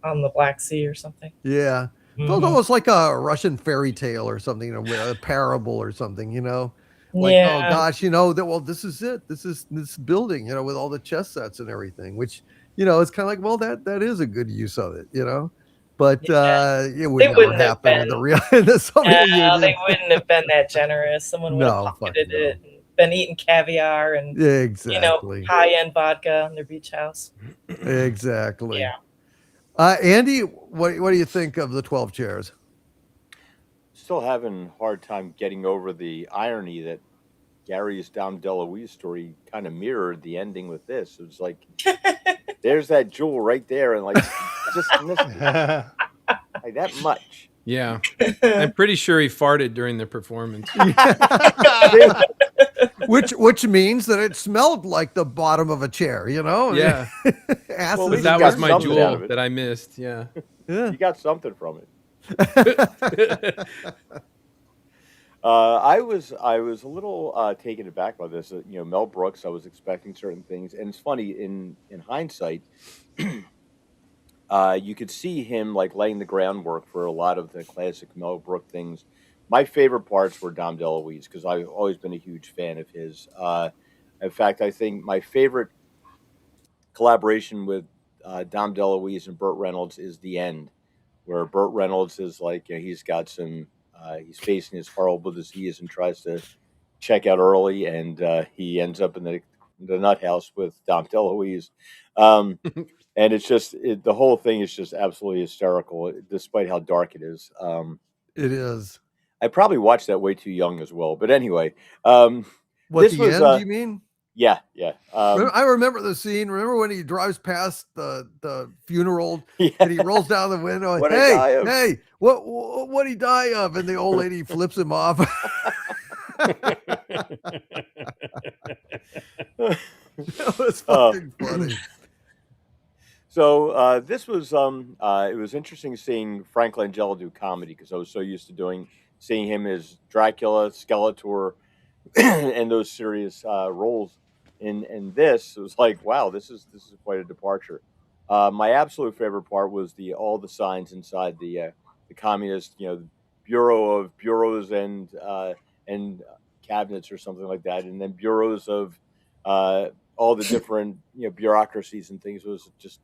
Speaker 7: on the Black Sea or something.
Speaker 1: Yeah, it's almost like a Russian fairy tale or something, a parable or something. Like, oh gosh, this is it. This is this building, with all the chess sets and everything, which, it's kind of like, well, that is a good use of it, but it would never happen in the real. They
Speaker 7: wouldn't have been that generous. Someone would have pocketed it and been eating caviar and
Speaker 1: Exactly.
Speaker 7: high-end vodka in their beach house.
Speaker 1: Exactly.
Speaker 7: Yeah.
Speaker 1: Andy, what do you think of the 12 chairs?
Speaker 8: Still having a hard time getting over the irony that Gary's Dom DeLuise story kind of mirrored the ending with this. It was like, there's that jewel right there, and like just missed it. Like that much.
Speaker 3: Yeah. I'm pretty sure he farted during the performance.
Speaker 1: which means that it smelled like the bottom of a chair,
Speaker 3: Yeah.
Speaker 1: Acid.
Speaker 8: Well, at
Speaker 3: But
Speaker 8: least
Speaker 3: that
Speaker 8: you
Speaker 3: was
Speaker 8: got
Speaker 3: my
Speaker 8: something out
Speaker 3: jewel
Speaker 8: of it.
Speaker 3: that I missed. Yeah.
Speaker 8: You got something from it. I was a little taken aback by this. Mel Brooks. I was expecting certain things, and it's funny in hindsight. You could see him like laying the groundwork for a lot of the classic Mel Brooks things. My favorite parts were Dom DeLuise because I've always been a huge fan of his. In fact, I think my favorite collaboration with Dom DeLuise and Burt Reynolds is The End, where Burt Reynolds is like, he's got some, he's facing his horrible disease and tries to check out early, and he ends up in the nut house with Dom DeLuise. And it's just, the whole thing is just absolutely hysterical, despite how dark it is.
Speaker 1: It is.
Speaker 8: I probably watched that way too young as well. But anyway,
Speaker 1: What,
Speaker 8: this
Speaker 1: the
Speaker 8: was,
Speaker 1: end, you mean?
Speaker 8: yeah.
Speaker 1: I remember the scene. Remember when he drives past the funeral
Speaker 8: Yeah.
Speaker 1: and he rolls down the window and,
Speaker 8: What'd he die of?
Speaker 1: hey, what'd he die of? And the old lady flips him off. That was fucking funny.
Speaker 8: So this was it was interesting seeing Frank Langella do comedy because I was so used to seeing him as Dracula, Skeletor, and those serious roles. In this, it was like, wow, this is quite a departure. My absolute favorite part was all the signs inside the communist bureau of bureaus and cabinets or something like that, and then bureaus of all the different bureaucracies and things. Was just,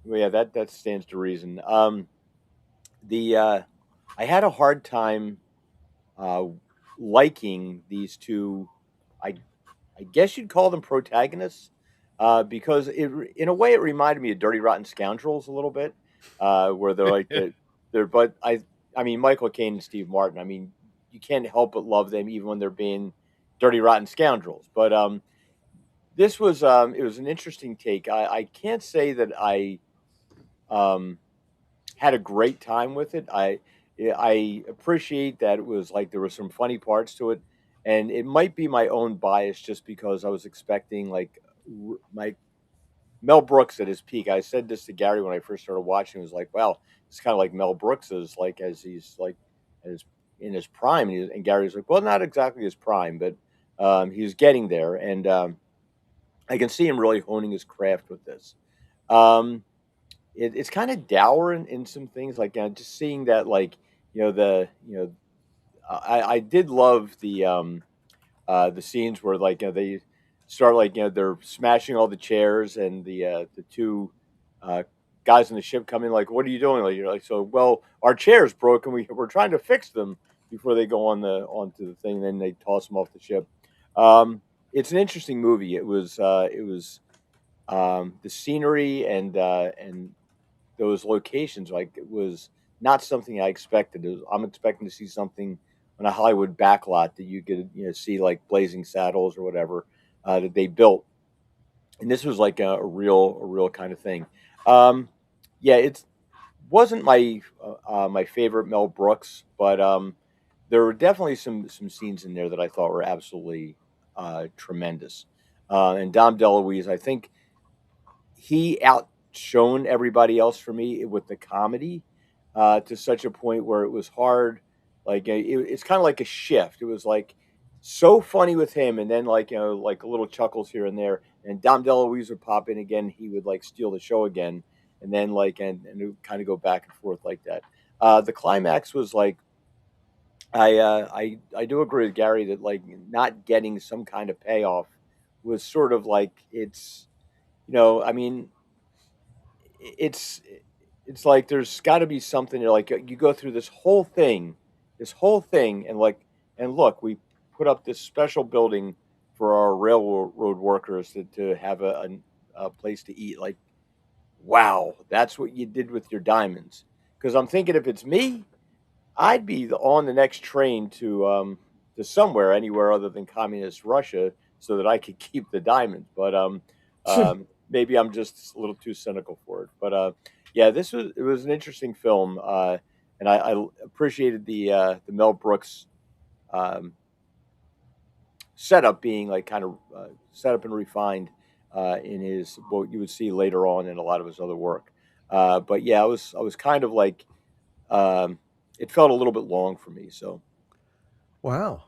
Speaker 8: yeah, that stands to reason. I had a hard time liking these two. I guess you'd call them protagonists because in a way it reminded me of Dirty Rotten Scoundrels a little bit, where they're like they're. But I mean Michael Caine and Steve Martin. I mean, you can't help but love them even when they're being Dirty Rotten Scoundrels. But this was it was an interesting take. I can't say that I had a great time with it. I appreciate that it was like there were some funny parts to it, and it might be my own bias just because I was expecting like my Mel Brooks at his peak. I said this to Gary when I first started watching. It was like, wow, it's kind of like Mel Brooks is like as he's like as in his prime, and Gary's like, well, not exactly his prime, but he's getting there, and I can see him really honing his craft with this. It's kind of dour in some things, like just seeing that, like I did love the scenes where like they start like they're smashing all the chairs, and the two guys on the ship come in like, what are you doing? Like, you're like, so well, our chair's broken. We're trying to fix them before they go onto the thing. And then they toss them off the ship. It's an interesting movie. It was the scenery and those locations, like, it was not something I expected. I'm expecting to see something on a Hollywood backlot that you could see like Blazing Saddles or whatever that they built, and this was like a real kind of thing. Yeah, it wasn't my my favorite Mel Brooks, but there were definitely some scenes in there that I thought were absolutely tremendous. And Dom DeLuise, I think he outshone everybody else for me with the comedy to such a point where it was hard. Like it's kind of like a shift. It was like so funny with him, and then like like little chuckles here and there. And Dom DeLuise would pop in again. He would like steal the show again, and then like and it would kind of go back and forth like that. The climax was like I do agree with Gary that like not getting some kind of payoff was sort of like I mean it's like there's got to be something. You're like, you go through this whole thing, and like, and look, we put up this special building for our railroad workers to have a place to eat. Like, wow, that's what you did with your diamonds. Because I'm thinking, if it's me, I'd be on the next train to somewhere, anywhere other than communist Russia, so that I could keep the diamonds. But maybe I'm just a little too cynical for it. But yeah, it was an interesting film, and I appreciated the Mel Brooks setup being like kind of set up and refined in his what you would see later on in a lot of his other work. But yeah, I was kind of like it felt a little bit long for me. So
Speaker 1: Wow.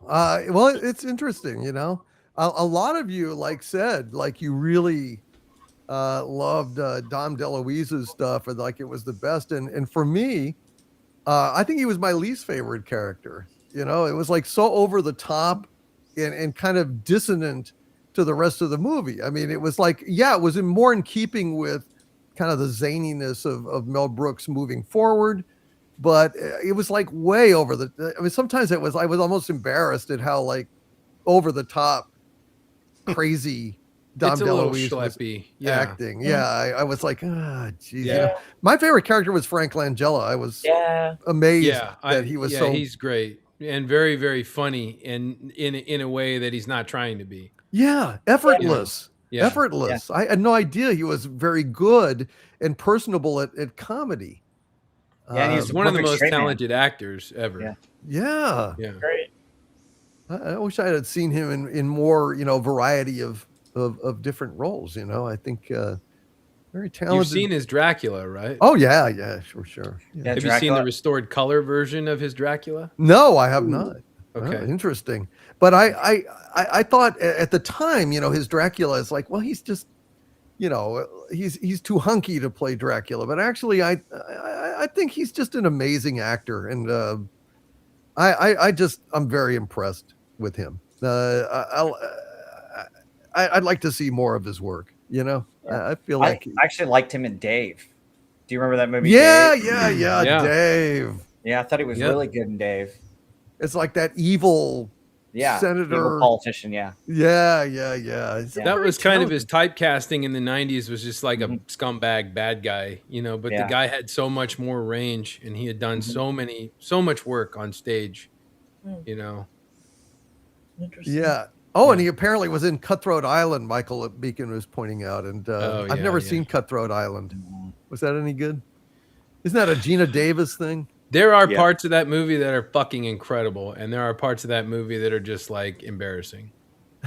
Speaker 1: Well, it's interesting, you know. A lot of you, like said, like you really loved Dom DeLuise's stuff, and like it was the best. And for me, I think he was my least favorite character. You know, it was like so over the top and kind of dissonant to the rest of the movie. I mean, it was like, yeah, it was more in keeping with kind of the zaniness of Mel Brooks moving forward, but it was like way over the. I mean, sometimes I was almost embarrassed at how like over the top, crazy Dom
Speaker 3: It's a little
Speaker 1: DeLuise was
Speaker 3: schleppy.
Speaker 1: acting. Yeah, I was like, geez.
Speaker 3: Yeah.
Speaker 1: You know, my favorite character was Frank Langella. I was amazed that he was so.
Speaker 3: He's great and very, very funny, and in a way that he's not trying to be.
Speaker 1: Yeah, effortless.
Speaker 3: Yeah.
Speaker 1: Effortless. I had no idea he was very good and personable at comedy.
Speaker 4: Yeah, and
Speaker 3: He's one of the most talented actors ever.
Speaker 1: Yeah.
Speaker 7: Great.
Speaker 1: I wish I had seen him in more, you know, variety of different roles. You know, I think very talented.
Speaker 3: You've seen his Dracula, right?
Speaker 1: Oh yeah, sure. Yeah.
Speaker 3: Have you seen the restored color version of his Dracula?
Speaker 1: No, I have not.
Speaker 3: Okay,
Speaker 1: interesting. But I thought at the time, you know, his Dracula is like, well, he's just, you know, he's too hunky to play Dracula. But actually, I think he's just an amazing actor, and I'm very impressed with him. I'd like to see more of his work. You know, I feel like
Speaker 4: I actually liked him in Dave. Do you remember that movie?
Speaker 1: Yeah,
Speaker 4: Dave?
Speaker 1: yeah, Dave.
Speaker 4: Yeah, I thought he was really good in Dave.
Speaker 1: It's like that evil senator,
Speaker 4: evil politician. Yeah.
Speaker 3: That was kind of his typecasting in the 90s, was just like a scumbag bad guy, you know, but the guy had so much more range, and he had done so much work on stage, you know.
Speaker 7: Interesting.
Speaker 1: Yeah. Oh, and he apparently was in Cutthroat Island, Michael Beacon was pointing out. And I've never seen Cutthroat Island. Was that any good? Isn't that a Gina Davis thing?
Speaker 3: There are parts of that movie that are fucking incredible, and there are parts of that movie that are just like embarrassing.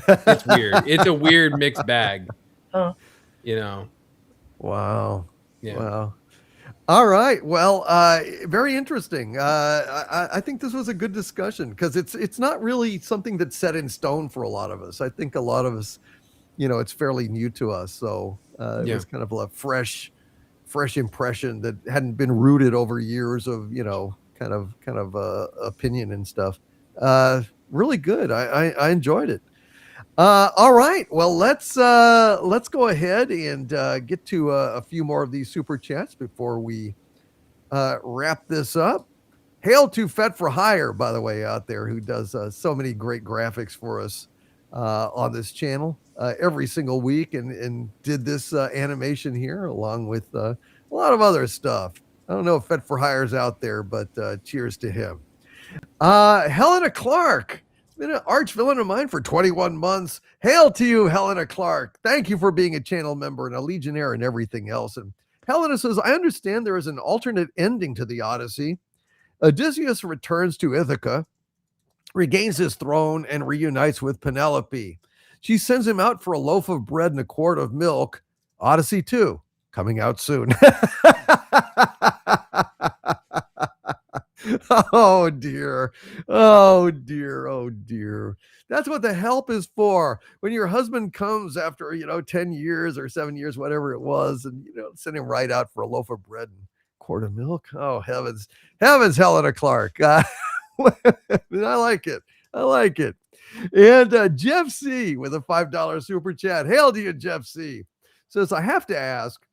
Speaker 3: It's weird. It's a weird mixed bag.
Speaker 7: Huh.
Speaker 3: You know.
Speaker 1: Wow.
Speaker 3: Yeah.
Speaker 1: Wow. All right. Well, very interesting. I think this was a good discussion because it's not really something that's set in stone for a lot of us. I think a lot of us, you know, it's fairly new to us. So it was kind of a fresh impression that hadn't been rooted over years of, you know, kind of opinion and stuff. Really good. I enjoyed it. All right. Well, let's go ahead and get to a few more of these super chats before we wrap this up. Hail to Fet for Hire, by the way, out there, who does so many great graphics for us on this channel every single week, and did this animation here along with a lot of other stuff. I don't know if Fet for Hire's out there, but cheers to him. Helena Clark. Been an arch villain of mine for 21 months. Hail to you, Helena Clark. Thank you for being a channel member and a Legionnaire and everything else. And Helena says, I understand there is an alternate ending to the Odyssey. Odysseus returns to Ithaca, regains his throne, and reunites with Penelope. She sends him out for a loaf of bread and a quart of milk. Odyssey 2, coming out soon. Oh dear. That's what the help is for. When your husband comes after, 10 years or 7 years, whatever it was, and, send him right out for a loaf of bread and quart of milk. Oh, heavens, Helena Clark. I like it. And Jeff C with a $5 super chat. Hail to you, Jeff C. Says, I have to ask,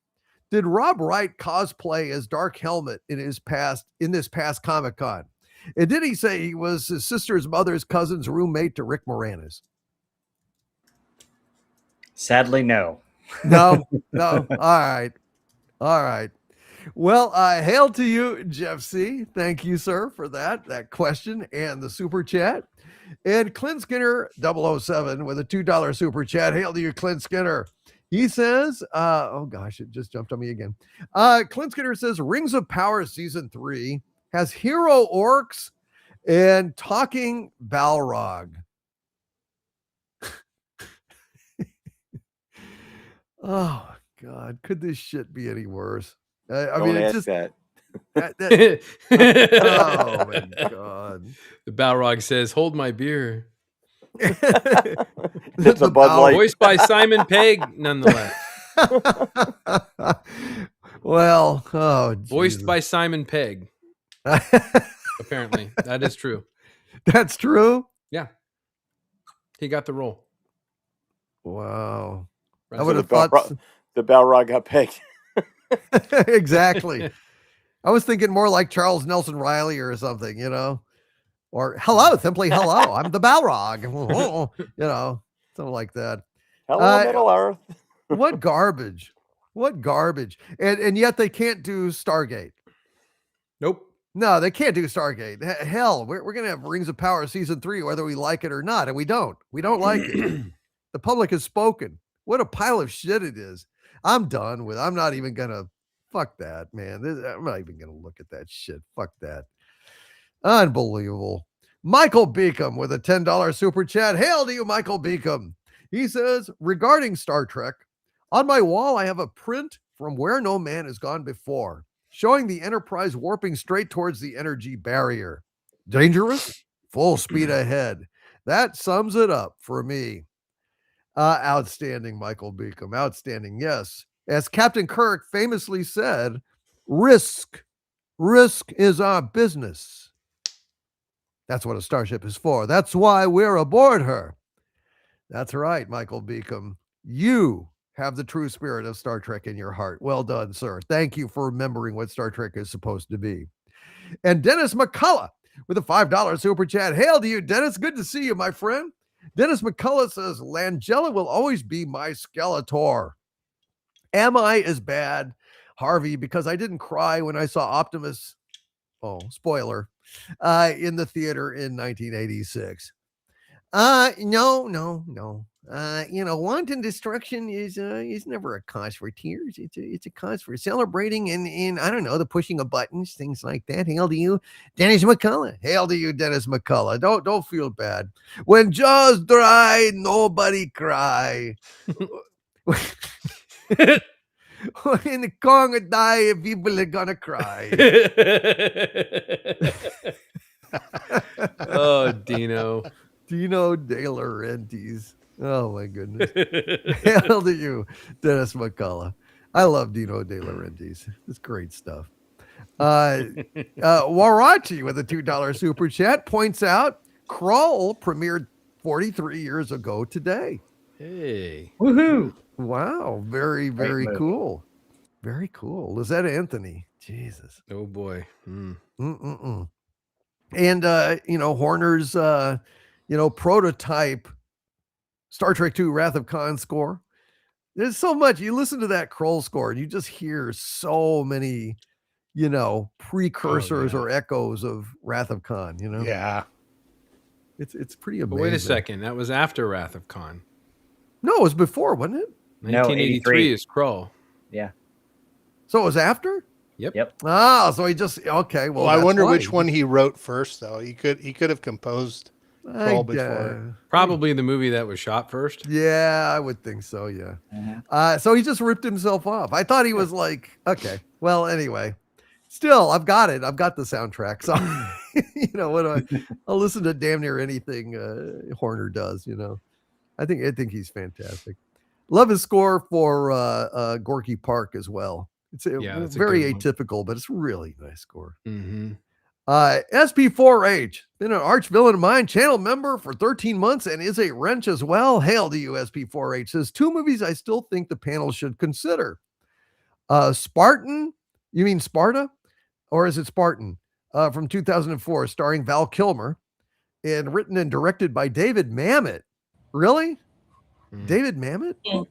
Speaker 1: did Rob Wright cosplay as Dark Helmet in this past Comic-Con? And did he say he was his sister's mother's cousin's roommate to Rick Moranis?
Speaker 4: Sadly, no.
Speaker 1: No. All right. Well, hail to you, Jeff C. Thank you, sir, for that question and the super chat. And Clint Skinner 007 with a $2 super chat. Hail to you, Clint Skinner. He says, oh gosh, it just jumped on me again. Clint Skinner says Rings of Power season 3 has hero orcs and talking Balrog. Oh God, could this shit be any worse? I
Speaker 8: Don't
Speaker 1: mean, it
Speaker 8: ask
Speaker 1: just
Speaker 8: that.
Speaker 1: oh my God.
Speaker 3: The Balrog says, "Hold my beer."
Speaker 8: It's a Bud Light.
Speaker 3: Voiced by Simon Pegg, nonetheless.
Speaker 1: Well,
Speaker 3: Voiced by Simon Pegg. Apparently, that is true.
Speaker 1: That's true.
Speaker 3: Yeah, he got the role.
Speaker 1: Wow.
Speaker 3: Right.
Speaker 1: I would
Speaker 8: So
Speaker 1: have thought
Speaker 8: the Balrog got pegged.
Speaker 1: exactly. I was thinking more like Charles Nelson Riley or something, you know, or hello, simply hello. I'm the Balrog, you know, something like that.
Speaker 8: Hello, Middle Earth.
Speaker 1: What garbage. What garbage. And yet they can't do Stargate.
Speaker 3: Nope.
Speaker 1: No, they can't do Stargate. Hell, we're going to have Rings of Power season 3, whether we like it or not. And we don't like it. The public has spoken. What a pile of shit it is. I'm done with, I'm not even going to, fuck that, man. I'm not even going to look at that shit. Fuck that. Unbelievable. Michael Beacom with a $10 super chat. Hail to you, Michael Beacom. He says, regarding Star Trek, on my wall, I have a print from Where No Man Has Gone Before, showing the Enterprise warping straight towards the energy barrier. Dangerous? Full speed ahead. That sums it up for me. Outstanding, Michael Beacom. Outstanding. Yes. As Captain Kirk famously said, risk is our business. That's what a starship is for. That's why we're aboard her. That's right, Michael Beacom. You have the true spirit of Star Trek in your heart. Well done, sir. Thank you for remembering what Star Trek is supposed to be. And Dennis McCullough with a $5 super chat. Hail to you, Dennis. Good to see you, my friend. Dennis McCullough says, Langella will always be my Skeletor. Am I as bad, Harvey, because I didn't cry when I saw Optimus, spoiler, in the theater in 1986? No. Wanton destruction is never a cause for tears. It's a cause for celebrating and I don't know, the pushing of buttons, things like that. Hail to you, Dennis McCullough. Hail to you, Dennis McCullough. Don't feel bad. When jaws dry, nobody cry. When the Kong die, people are gonna cry.
Speaker 3: Oh, Dino
Speaker 1: De Laurentiis. Oh my goodness. Hail to you, Dennis McCullough. I love Dino De Laurentiis. It's great stuff. Warachi with a $2 super chat points out Krull premiered 43 years ago today.
Speaker 3: Hey.
Speaker 4: Woohoo.
Speaker 1: Wow. Very, very cool. Very cool. Lizette Anthony. Jesus.
Speaker 3: Oh boy.
Speaker 1: And Horner's prototype Star Trek II Wrath of Khan score. There's so much. You listen to that Krull score and you just hear so many, precursors or echoes of Wrath of Khan,
Speaker 5: Yeah.
Speaker 1: It's pretty amazing.
Speaker 3: But wait a second. That was after Wrath of Khan.
Speaker 1: No, it was before, wasn't it?
Speaker 3: 1983 is Krull.
Speaker 4: Yeah.
Speaker 1: So it was after?
Speaker 4: Yep.
Speaker 1: Ah, so he just okay.
Speaker 5: Well, I wonder which one he wrote first, though. He could have composed Krull before.
Speaker 3: Probably the movie that was shot first.
Speaker 1: Yeah, I would think so. Yeah. So he just ripped himself off. I thought he was like, okay. Well, anyway, still, I've got it. I've got the soundtrack. So what do I'll listen to damn near anything Horner does. I think he's fantastic. Love his score for Gorky Park as well. It's very atypical, but it's really nice score.
Speaker 3: Mm-hmm.
Speaker 1: SP4H, been an arch villain of mine, channel member for 13 months and is a wrench as well. Hail to you, SP4H. Says 2 movies I still think the panel should consider. Spartan, you mean Sparta? Or is it Spartan? From 2004, starring Val Kilmer and written and directed by David Mamet. Really? David Mamet?
Speaker 7: Mm.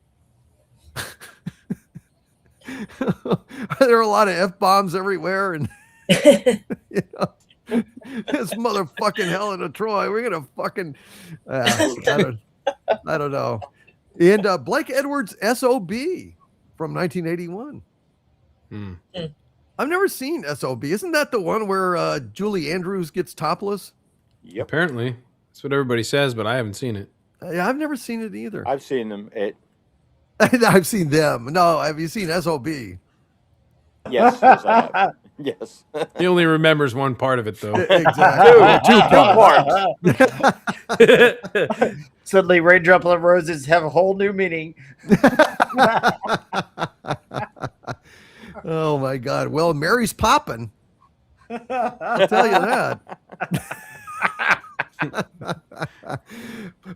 Speaker 1: There are a lot of F-bombs everywhere, and you know, this motherfucking Helen of Troy. We're gonna fucking I don't know. And Blake Edwards' SOB from 1981. I've never seen SOB. Isn't that the one where Julie Andrews gets topless?
Speaker 8: Yep.
Speaker 3: Apparently, that's what everybody says, but I haven't seen it.
Speaker 1: Yeah, I've never seen it either.
Speaker 8: I've seen them.
Speaker 1: I've seen them. No, have you seen SOB?
Speaker 8: Yes, I have. Yes.
Speaker 3: He only remembers one part of it, though.
Speaker 1: Exactly.
Speaker 8: Two parts.
Speaker 4: Suddenly, Raindrop on Roses have a whole new meaning.
Speaker 1: Oh my God! Well, Mary's popping. I'll tell you that.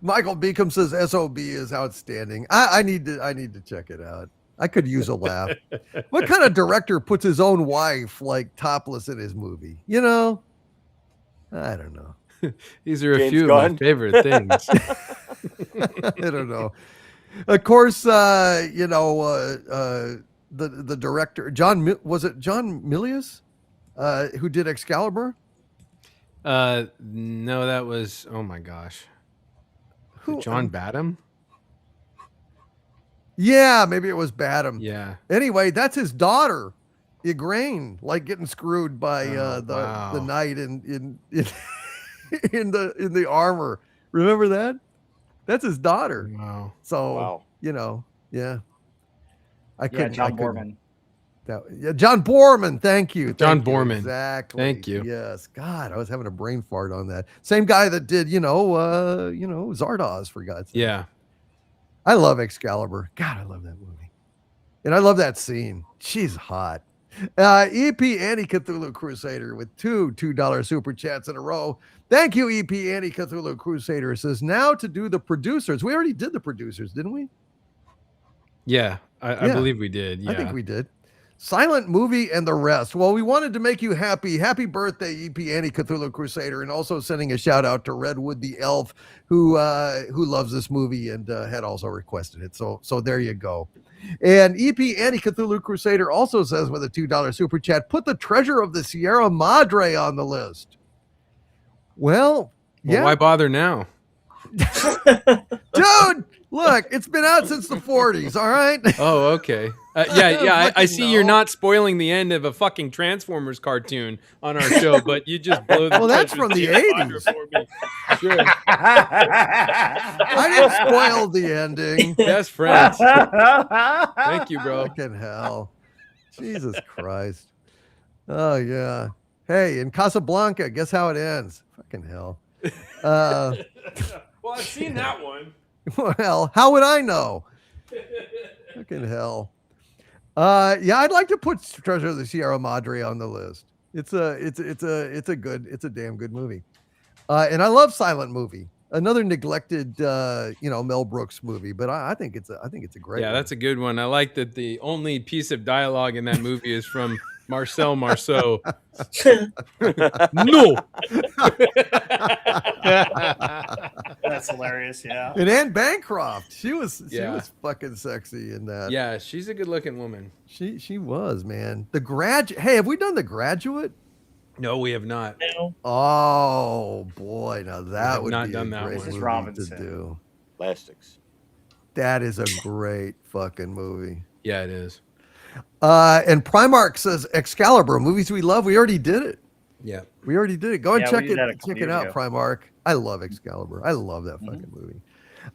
Speaker 1: Michael Beacom says SOB is outstanding. I need to check it out. I could use a laugh. What kind of director puts his own wife like topless in his movie? You know, I don't know.
Speaker 3: These are a
Speaker 8: James
Speaker 3: few
Speaker 8: Gunn.
Speaker 3: of my favorite things.
Speaker 1: I don't know. Of course, you know, the director was it John Milius who did Excalibur?
Speaker 3: No, that was, oh my gosh.
Speaker 1: Who?
Speaker 3: John Badham?
Speaker 1: Yeah, maybe it was Badham.
Speaker 3: Yeah.
Speaker 1: Anyway, that's his daughter, Igraine, like getting screwed by the
Speaker 3: wow.
Speaker 1: knight in the armor. Remember that? That's his daughter.
Speaker 3: Wow.
Speaker 1: So
Speaker 8: Wow.
Speaker 1: you know, yeah.
Speaker 4: John Borman.
Speaker 1: John Borman. Thank you.
Speaker 3: John
Speaker 1: Thank you.
Speaker 3: Borman.
Speaker 1: Exactly.
Speaker 3: Thank you.
Speaker 1: Yes. God, I was having a brain fart on that. Same guy that did, Zardoz, for God's sake.
Speaker 3: Yeah.
Speaker 1: I love Excalibur. God, I love that movie. And I love that scene. She's hot. EP Anti-Cthulhu Crusader with two $2 super chats in a row. Thank you, EP Anti-Cthulhu Crusader. Says now to do the producers. We already did the producers, didn't we?
Speaker 3: Yeah. I believe we did. Yeah.
Speaker 1: I think we did. Silent Movie and the rest. Well, we wanted to make you happy. Happy birthday, EP Anti-Cthulhu Crusader, and also sending a shout out to Redwood the Elf, who loves this movie and had also requested it. So there you go. And EP Anti-Cthulhu Crusader also says with a $2 super chat, put the Treasure of the Sierra Madre on the list. Well, yeah.
Speaker 3: Why bother now?
Speaker 1: Dude, look, it's been out since the 40s, all right?
Speaker 3: Oh, okay. I see you're
Speaker 1: know.
Speaker 3: not spoiling the end of a fucking Transformers cartoon on our show, but you just blew the
Speaker 1: Well, that's
Speaker 3: Treasure
Speaker 1: from the
Speaker 3: Sierra
Speaker 1: 80s.
Speaker 3: Madre for me. Sure.
Speaker 1: I didn't spoil the ending.
Speaker 3: Best friends. Thank you, bro.
Speaker 1: Fucking hell. Jesus Christ. Oh, yeah. Hey, in Casablanca, guess how it ends? Fucking hell.
Speaker 3: Well, I've seen that one.
Speaker 1: Well, how would I know? Fucking hell. Yeah, I'd like to put Treasure of the Sierra Madre on the list. It's a damn good movie. And I love Silent Movie. Another neglected Mel Brooks movie, but I think it's a great one.
Speaker 3: That's a good one. I like that the only piece of dialogue in that movie is from Marcel Marceau. No.
Speaker 4: That's hilarious. Yeah.
Speaker 1: And Anne Bancroft, she was fucking sexy in that.
Speaker 3: Yeah, she's a good-looking woman.
Speaker 1: She was, man. The Graduate. Hey, have we done The Graduate?
Speaker 3: No, we have not.
Speaker 7: No.
Speaker 1: Oh boy, now that would
Speaker 3: not
Speaker 1: be
Speaker 3: done
Speaker 1: a
Speaker 3: that
Speaker 1: great
Speaker 3: one.
Speaker 4: Mrs.
Speaker 1: movie
Speaker 4: Robinson.
Speaker 1: to do.
Speaker 8: Plastics.
Speaker 1: That is a great fucking movie.
Speaker 3: Yeah, it is.
Speaker 1: And Primark says Excalibur, movies we love. We already did it.
Speaker 3: Yeah.
Speaker 1: We already did it. Go and
Speaker 4: Yeah,
Speaker 1: check
Speaker 4: we did that a
Speaker 1: it.
Speaker 4: couple
Speaker 1: Check it
Speaker 4: years
Speaker 1: out,
Speaker 4: ago.
Speaker 1: Primark. I love Excalibur. I love that fucking movie.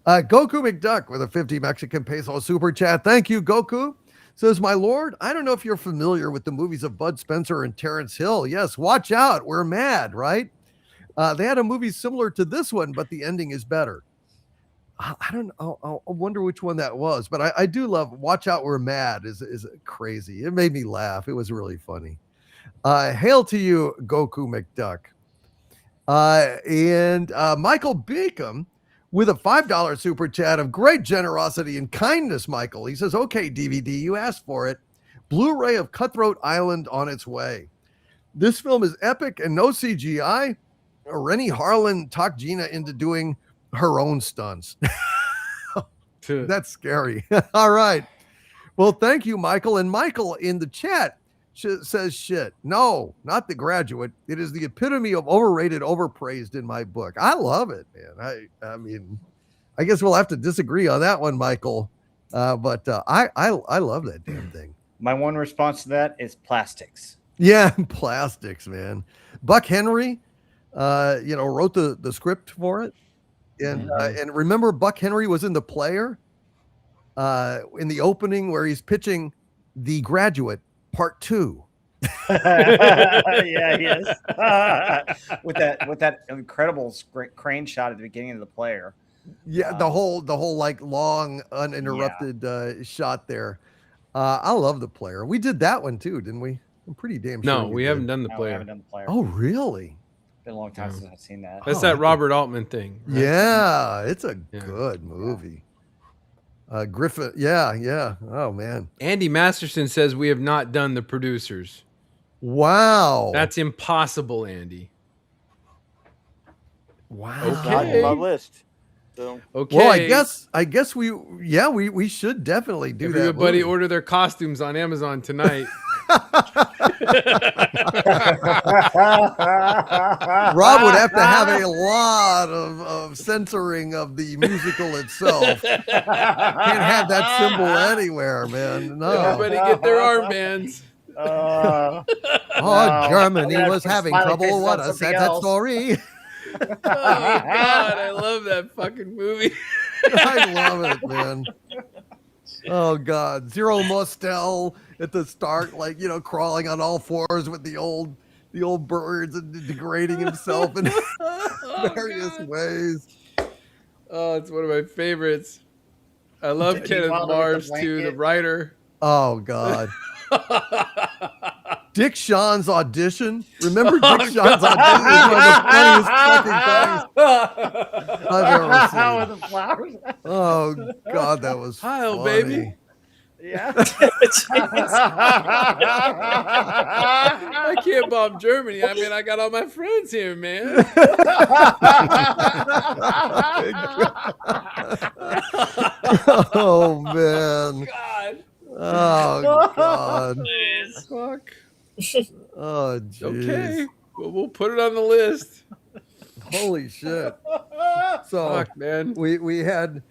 Speaker 1: Goku McDuck with a 50 Mexican peso super chat. Thank you, Goku. Says, my lord, I don't know if you're familiar with the movies of Bud Spencer and Terrence Hill. Yes, watch out. We're mad, right? They had a movie similar to this one, but the ending is better. I don't know. I wonder which one that was, but I do love Watch Out, We're Mad is crazy. It made me laugh. It was really funny. Hail to you, Goku McDuck. And Michael Beacom with a $5 super chat of great generosity and kindness, Michael. He says, okay, DVD, you asked for it. Blu-ray of Cutthroat Island on its way. This film is epic and no CGI. Rennie Harlan talked Gina into doing her own stunts. That's scary. All right. Well, thank you, Michael. And Michael in the chat says shit. No, not The Graduate. It is the epitome of overrated, overpraised in my book. I love it, man. I mean, I guess we'll have to disagree on that one, Michael. But I love that damn thing.
Speaker 4: My one response to that is plastics.
Speaker 1: Yeah, plastics, man. Buck Henry, wrote the script for it. And and remember, Buck Henry was in The Player in the opening where he's pitching The Graduate Part 2.
Speaker 4: Yeah, yes. with that incredible crane shot at the beginning of The Player.
Speaker 1: Yeah, the whole like long uninterrupted shot there. I love The Player. We did that one too, didn't we? I'm pretty damn sure.
Speaker 3: No, we haven't done The
Speaker 4: No, we
Speaker 3: Player.
Speaker 4: haven't done The Player.
Speaker 1: Oh, really?
Speaker 4: It's been a long time since I've seen that.
Speaker 3: That's that Robert Altman thing. Right?
Speaker 1: Yeah, it's a good movie. Griffith, yeah. Oh man.
Speaker 3: Andy Masterson says we have not done The Producers.
Speaker 1: Wow.
Speaker 3: That's impossible, Andy.
Speaker 1: Wow.
Speaker 8: It's not in my list. So.
Speaker 3: Okay.
Speaker 1: Well, I guess we should definitely do that.
Speaker 3: Everybody
Speaker 1: movie.
Speaker 3: order their costumes on Amazon tonight.
Speaker 1: Rob would have to have a lot of censoring of the musical itself. Can't have that symbol anywhere, man. No.
Speaker 3: Everybody get their armbands.
Speaker 1: Germany was
Speaker 4: put
Speaker 1: having
Speaker 4: smiley
Speaker 1: trouble.
Speaker 4: faces
Speaker 1: What
Speaker 4: on
Speaker 1: a
Speaker 4: something
Speaker 1: sad
Speaker 4: else.
Speaker 1: story.
Speaker 3: Oh God, I love that fucking movie.
Speaker 1: I love it, man. Oh God, Zero Mostel at the start, like crawling on all fours with the old birds and degrading himself in various ways.
Speaker 3: Oh, it's one of my favorites. I love
Speaker 4: Jody
Speaker 3: Kenneth
Speaker 4: Wilder with the
Speaker 3: Mars too, the
Speaker 4: blanket.
Speaker 3: writer.
Speaker 1: Oh God. Dick Shawn's audition. Remember Dick Shawn's audition? It was one of the funniest fucking things I've ever seen.
Speaker 4: With the flowers.
Speaker 1: Oh God, that was
Speaker 3: Heil,
Speaker 1: funny.
Speaker 3: baby.
Speaker 4: Yeah.
Speaker 3: I can't bomb Germany. I mean, I got all my friends here, man.
Speaker 1: Oh man.
Speaker 3: God.
Speaker 1: Oh God.
Speaker 3: Fuck.
Speaker 1: Oh jeez.
Speaker 3: Okay. Well, we'll put it on the list.
Speaker 1: Holy shit. So
Speaker 3: Fuck, man.
Speaker 1: we had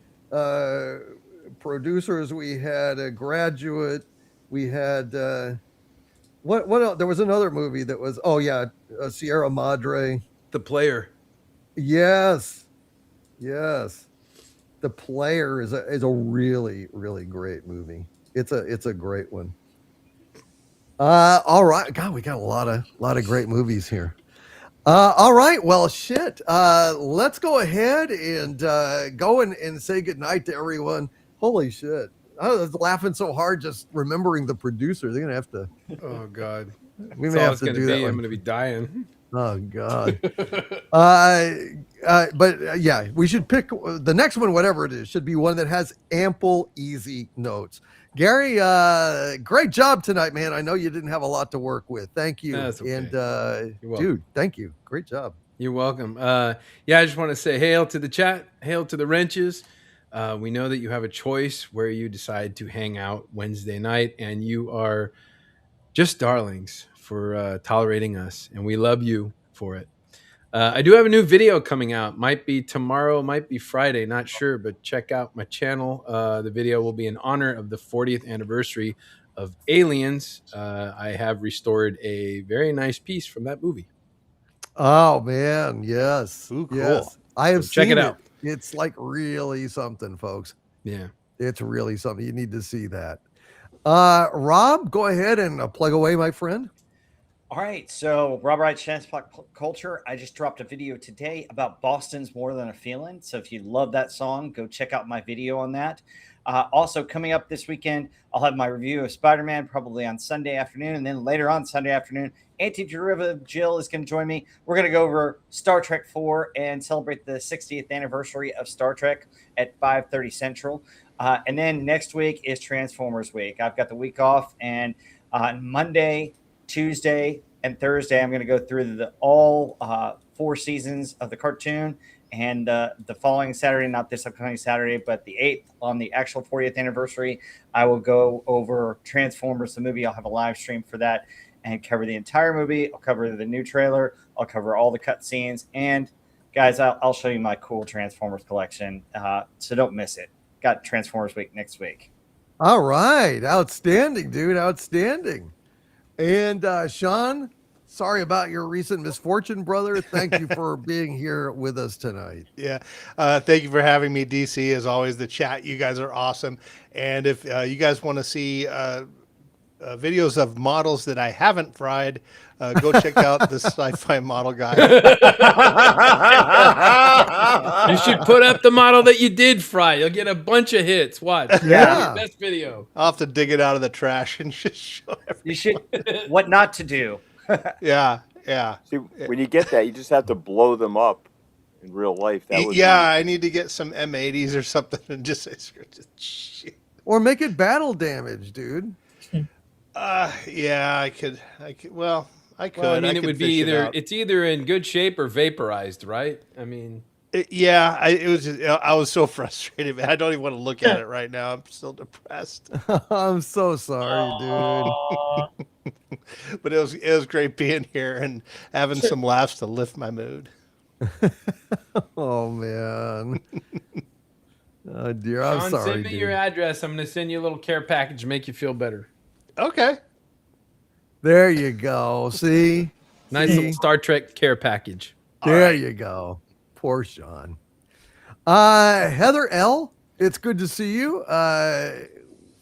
Speaker 1: producers, we had a Graduate, we had what else? There was another movie that was Sierra Madre.
Speaker 3: The Player.
Speaker 1: Yes. The Player is a really, really great movie. It's a great one. All right. God, we got a lot of great movies here. All right. Well, shit. Let's go ahead and go and say goodnight to everyone. Holy shit. I was laughing so hard just remembering the producers. They're going to have to.
Speaker 3: Oh, God.
Speaker 1: We
Speaker 3: That's
Speaker 1: may
Speaker 3: all
Speaker 1: have
Speaker 3: it's
Speaker 1: to
Speaker 3: going
Speaker 1: do
Speaker 3: to
Speaker 1: that
Speaker 3: be.
Speaker 1: one.
Speaker 3: I'm going to be dying.
Speaker 1: Oh, God. Yeah, we should pick the next one, whatever it is, should be one that has ample, easy notes. Gary, great job tonight, man. I know you didn't have a lot to work with. Thank you.
Speaker 3: That's okay.
Speaker 1: And
Speaker 3: You're welcome.
Speaker 1: dude, thank you. Great job.
Speaker 3: You're welcome. I just want to say hail to the chat, hail to the wrenches. We know that you have a choice where you decide to hang out Wednesday night, and you are just darlings for tolerating us, and we love you for it. I do have a new video coming out. Might be tomorrow, might be Friday, not sure, but check out my channel. The video will be in honor of the 40th anniversary of Aliens. I have restored a very nice piece from that movie.
Speaker 1: Oh man, yes.
Speaker 5: Ooh, cool.
Speaker 1: Yes. I have
Speaker 3: So check
Speaker 1: seen
Speaker 3: it out.
Speaker 1: It's like really something, folks.
Speaker 3: Yeah.
Speaker 1: It's really something. You need to see that. Rob, go ahead and plug away, my friend.
Speaker 4: All right, so Rob Wright, Chance Pop Culture. I just dropped a video today about Boston's More Than a Feeling. So if you love that song, go check out my video on that. Also, coming up this weekend, I'll have my review of Spider-Man probably on Sunday afternoon. And then later on Sunday afternoon, Anti-Derivative Jill is going to join me. We're going to go over Star Trek 4 and celebrate the 60th anniversary of Star Trek at 5:30 Central. And then next week is Transformers Week. I've got the week off. And on Monday, Tuesday, and Thursday, I'm going to go through all 4 seasons of the cartoon. And the following Saturday, not this upcoming Saturday, but the 8th, on the actual 40th anniversary, I will go over Transformers, the movie. I'll have a live stream for that and cover the entire movie. I'll cover the new trailer. I'll cover all the cut scenes. And guys, I'll show you my cool Transformers collection. So don't miss it. Got Transformers Week next week.
Speaker 1: All right. Outstanding, dude. Outstanding. And Sean, sorry about your recent misfortune, brother. Thank you for being here with us tonight.
Speaker 5: Yeah. Thank you for having me, DC. As always, the chat, you guys are awesome. And if you guys want to see videos of models that I haven't fried, go check out the Sci-Fi Model Guide.
Speaker 3: You should put up the model that you did fry. You'll get a bunch of hits. Watch.
Speaker 1: Yeah.
Speaker 3: Best video.
Speaker 5: I'll have to dig it out of the trash and just show everyone.
Speaker 4: You should. What not to do.
Speaker 5: Yeah.
Speaker 8: See, when you get that, you just have to blow them up in real life. That would
Speaker 5: I need to get some M80s or something and just shit.
Speaker 1: Or make it battle damage, dude.
Speaker 5: Yeah, I could. Well, I could.
Speaker 3: Well, I mean, it
Speaker 5: could
Speaker 3: would be
Speaker 5: fish it out.
Speaker 3: it's either in good shape or vaporized, right? I mean,
Speaker 5: I was so frustrated, man. I don't even want to look at it right now. I'm still depressed.
Speaker 1: I'm so sorry, dude.
Speaker 5: But it was great being here and having some laughs to lift my mood.
Speaker 1: Oh man. Oh dear, I'm
Speaker 3: Sean,
Speaker 1: sorry,
Speaker 3: send me
Speaker 1: dude.
Speaker 3: your address. I'm going to send you a little care package to make you feel better.
Speaker 5: Okay.
Speaker 1: There you go. See?
Speaker 3: Nice little Star Trek care package.
Speaker 1: There you go. Poor Sean. Heather L., it's good to see you.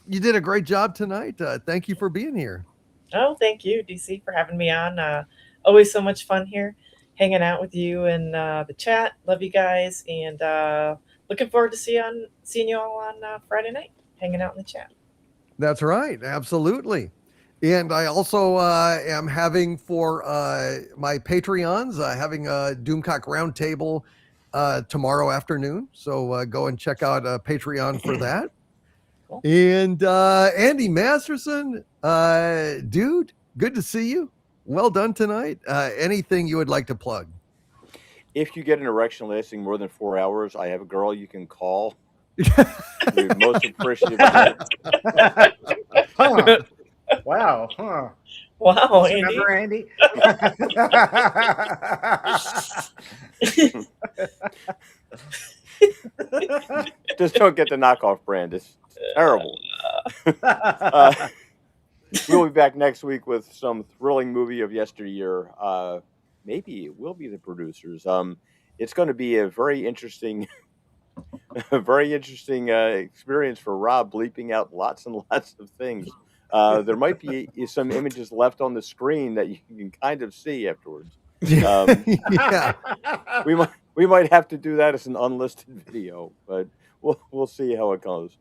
Speaker 1: You did a great job tonight. Thank you for being here.
Speaker 7: Oh, thank you, DC, for having me on. Always so much fun here, hanging out with you and the chat. Love you guys, and looking forward to seeing you all on Friday night, hanging out in the chat.
Speaker 1: That's right. Absolutely. And I also am having for my Patreons, having a Doomcock Roundtable tomorrow afternoon. So go and check out Patreon for that.
Speaker 7: Cool.
Speaker 1: And Andy Masterson, dude, good to see you. Well done tonight. Anything you would like to plug?
Speaker 8: If you get an erection lasting more than 4 hours, I have a girl you can call. We're most appreciative of it.
Speaker 4: Huh. Wow. Huh.
Speaker 7: Wow, Andy.
Speaker 4: Remember, Andy?
Speaker 8: Just don't get the knockoff brand. It's terrible. We'll be back next week with some thrilling movie of yesteryear. Maybe it will be the producers. It's going to be a very interesting experience for Rob, bleeping out lots and lots of things. There might be some images left on the screen that you can kind of see afterwards.
Speaker 1: Yeah.
Speaker 8: We might have to do that as an unlisted video, but we'll see how it goes.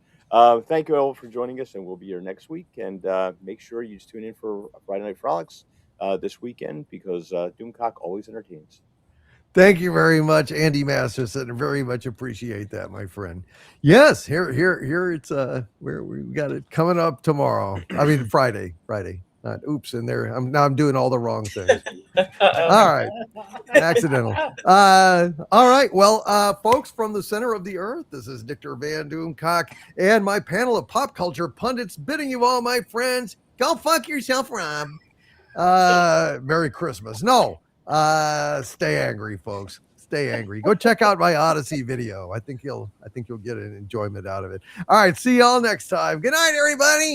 Speaker 8: Thank you all for joining us, and we'll be here next week. And make sure you just tune in for Friday Night Frolics this weekend, because Doomcock always entertains.
Speaker 1: Thank you very much, Andy Masterson. Very much appreciate that, my friend. Yes, here it's where we got it coming up tomorrow. I mean Friday. And there I'm doing all the wrong things. All right. Accidental. All right. Well, folks from the center of the earth, this is Victor Van Doomcock and my panel of pop culture pundits bidding you all, my friends, go fuck yourself, Rob. Merry Christmas. No. Stay angry, folks. Stay angry. Go check out my Odyssey video. I think you'll get an enjoyment out of it. All right, see y'all next time. Good night, everybody.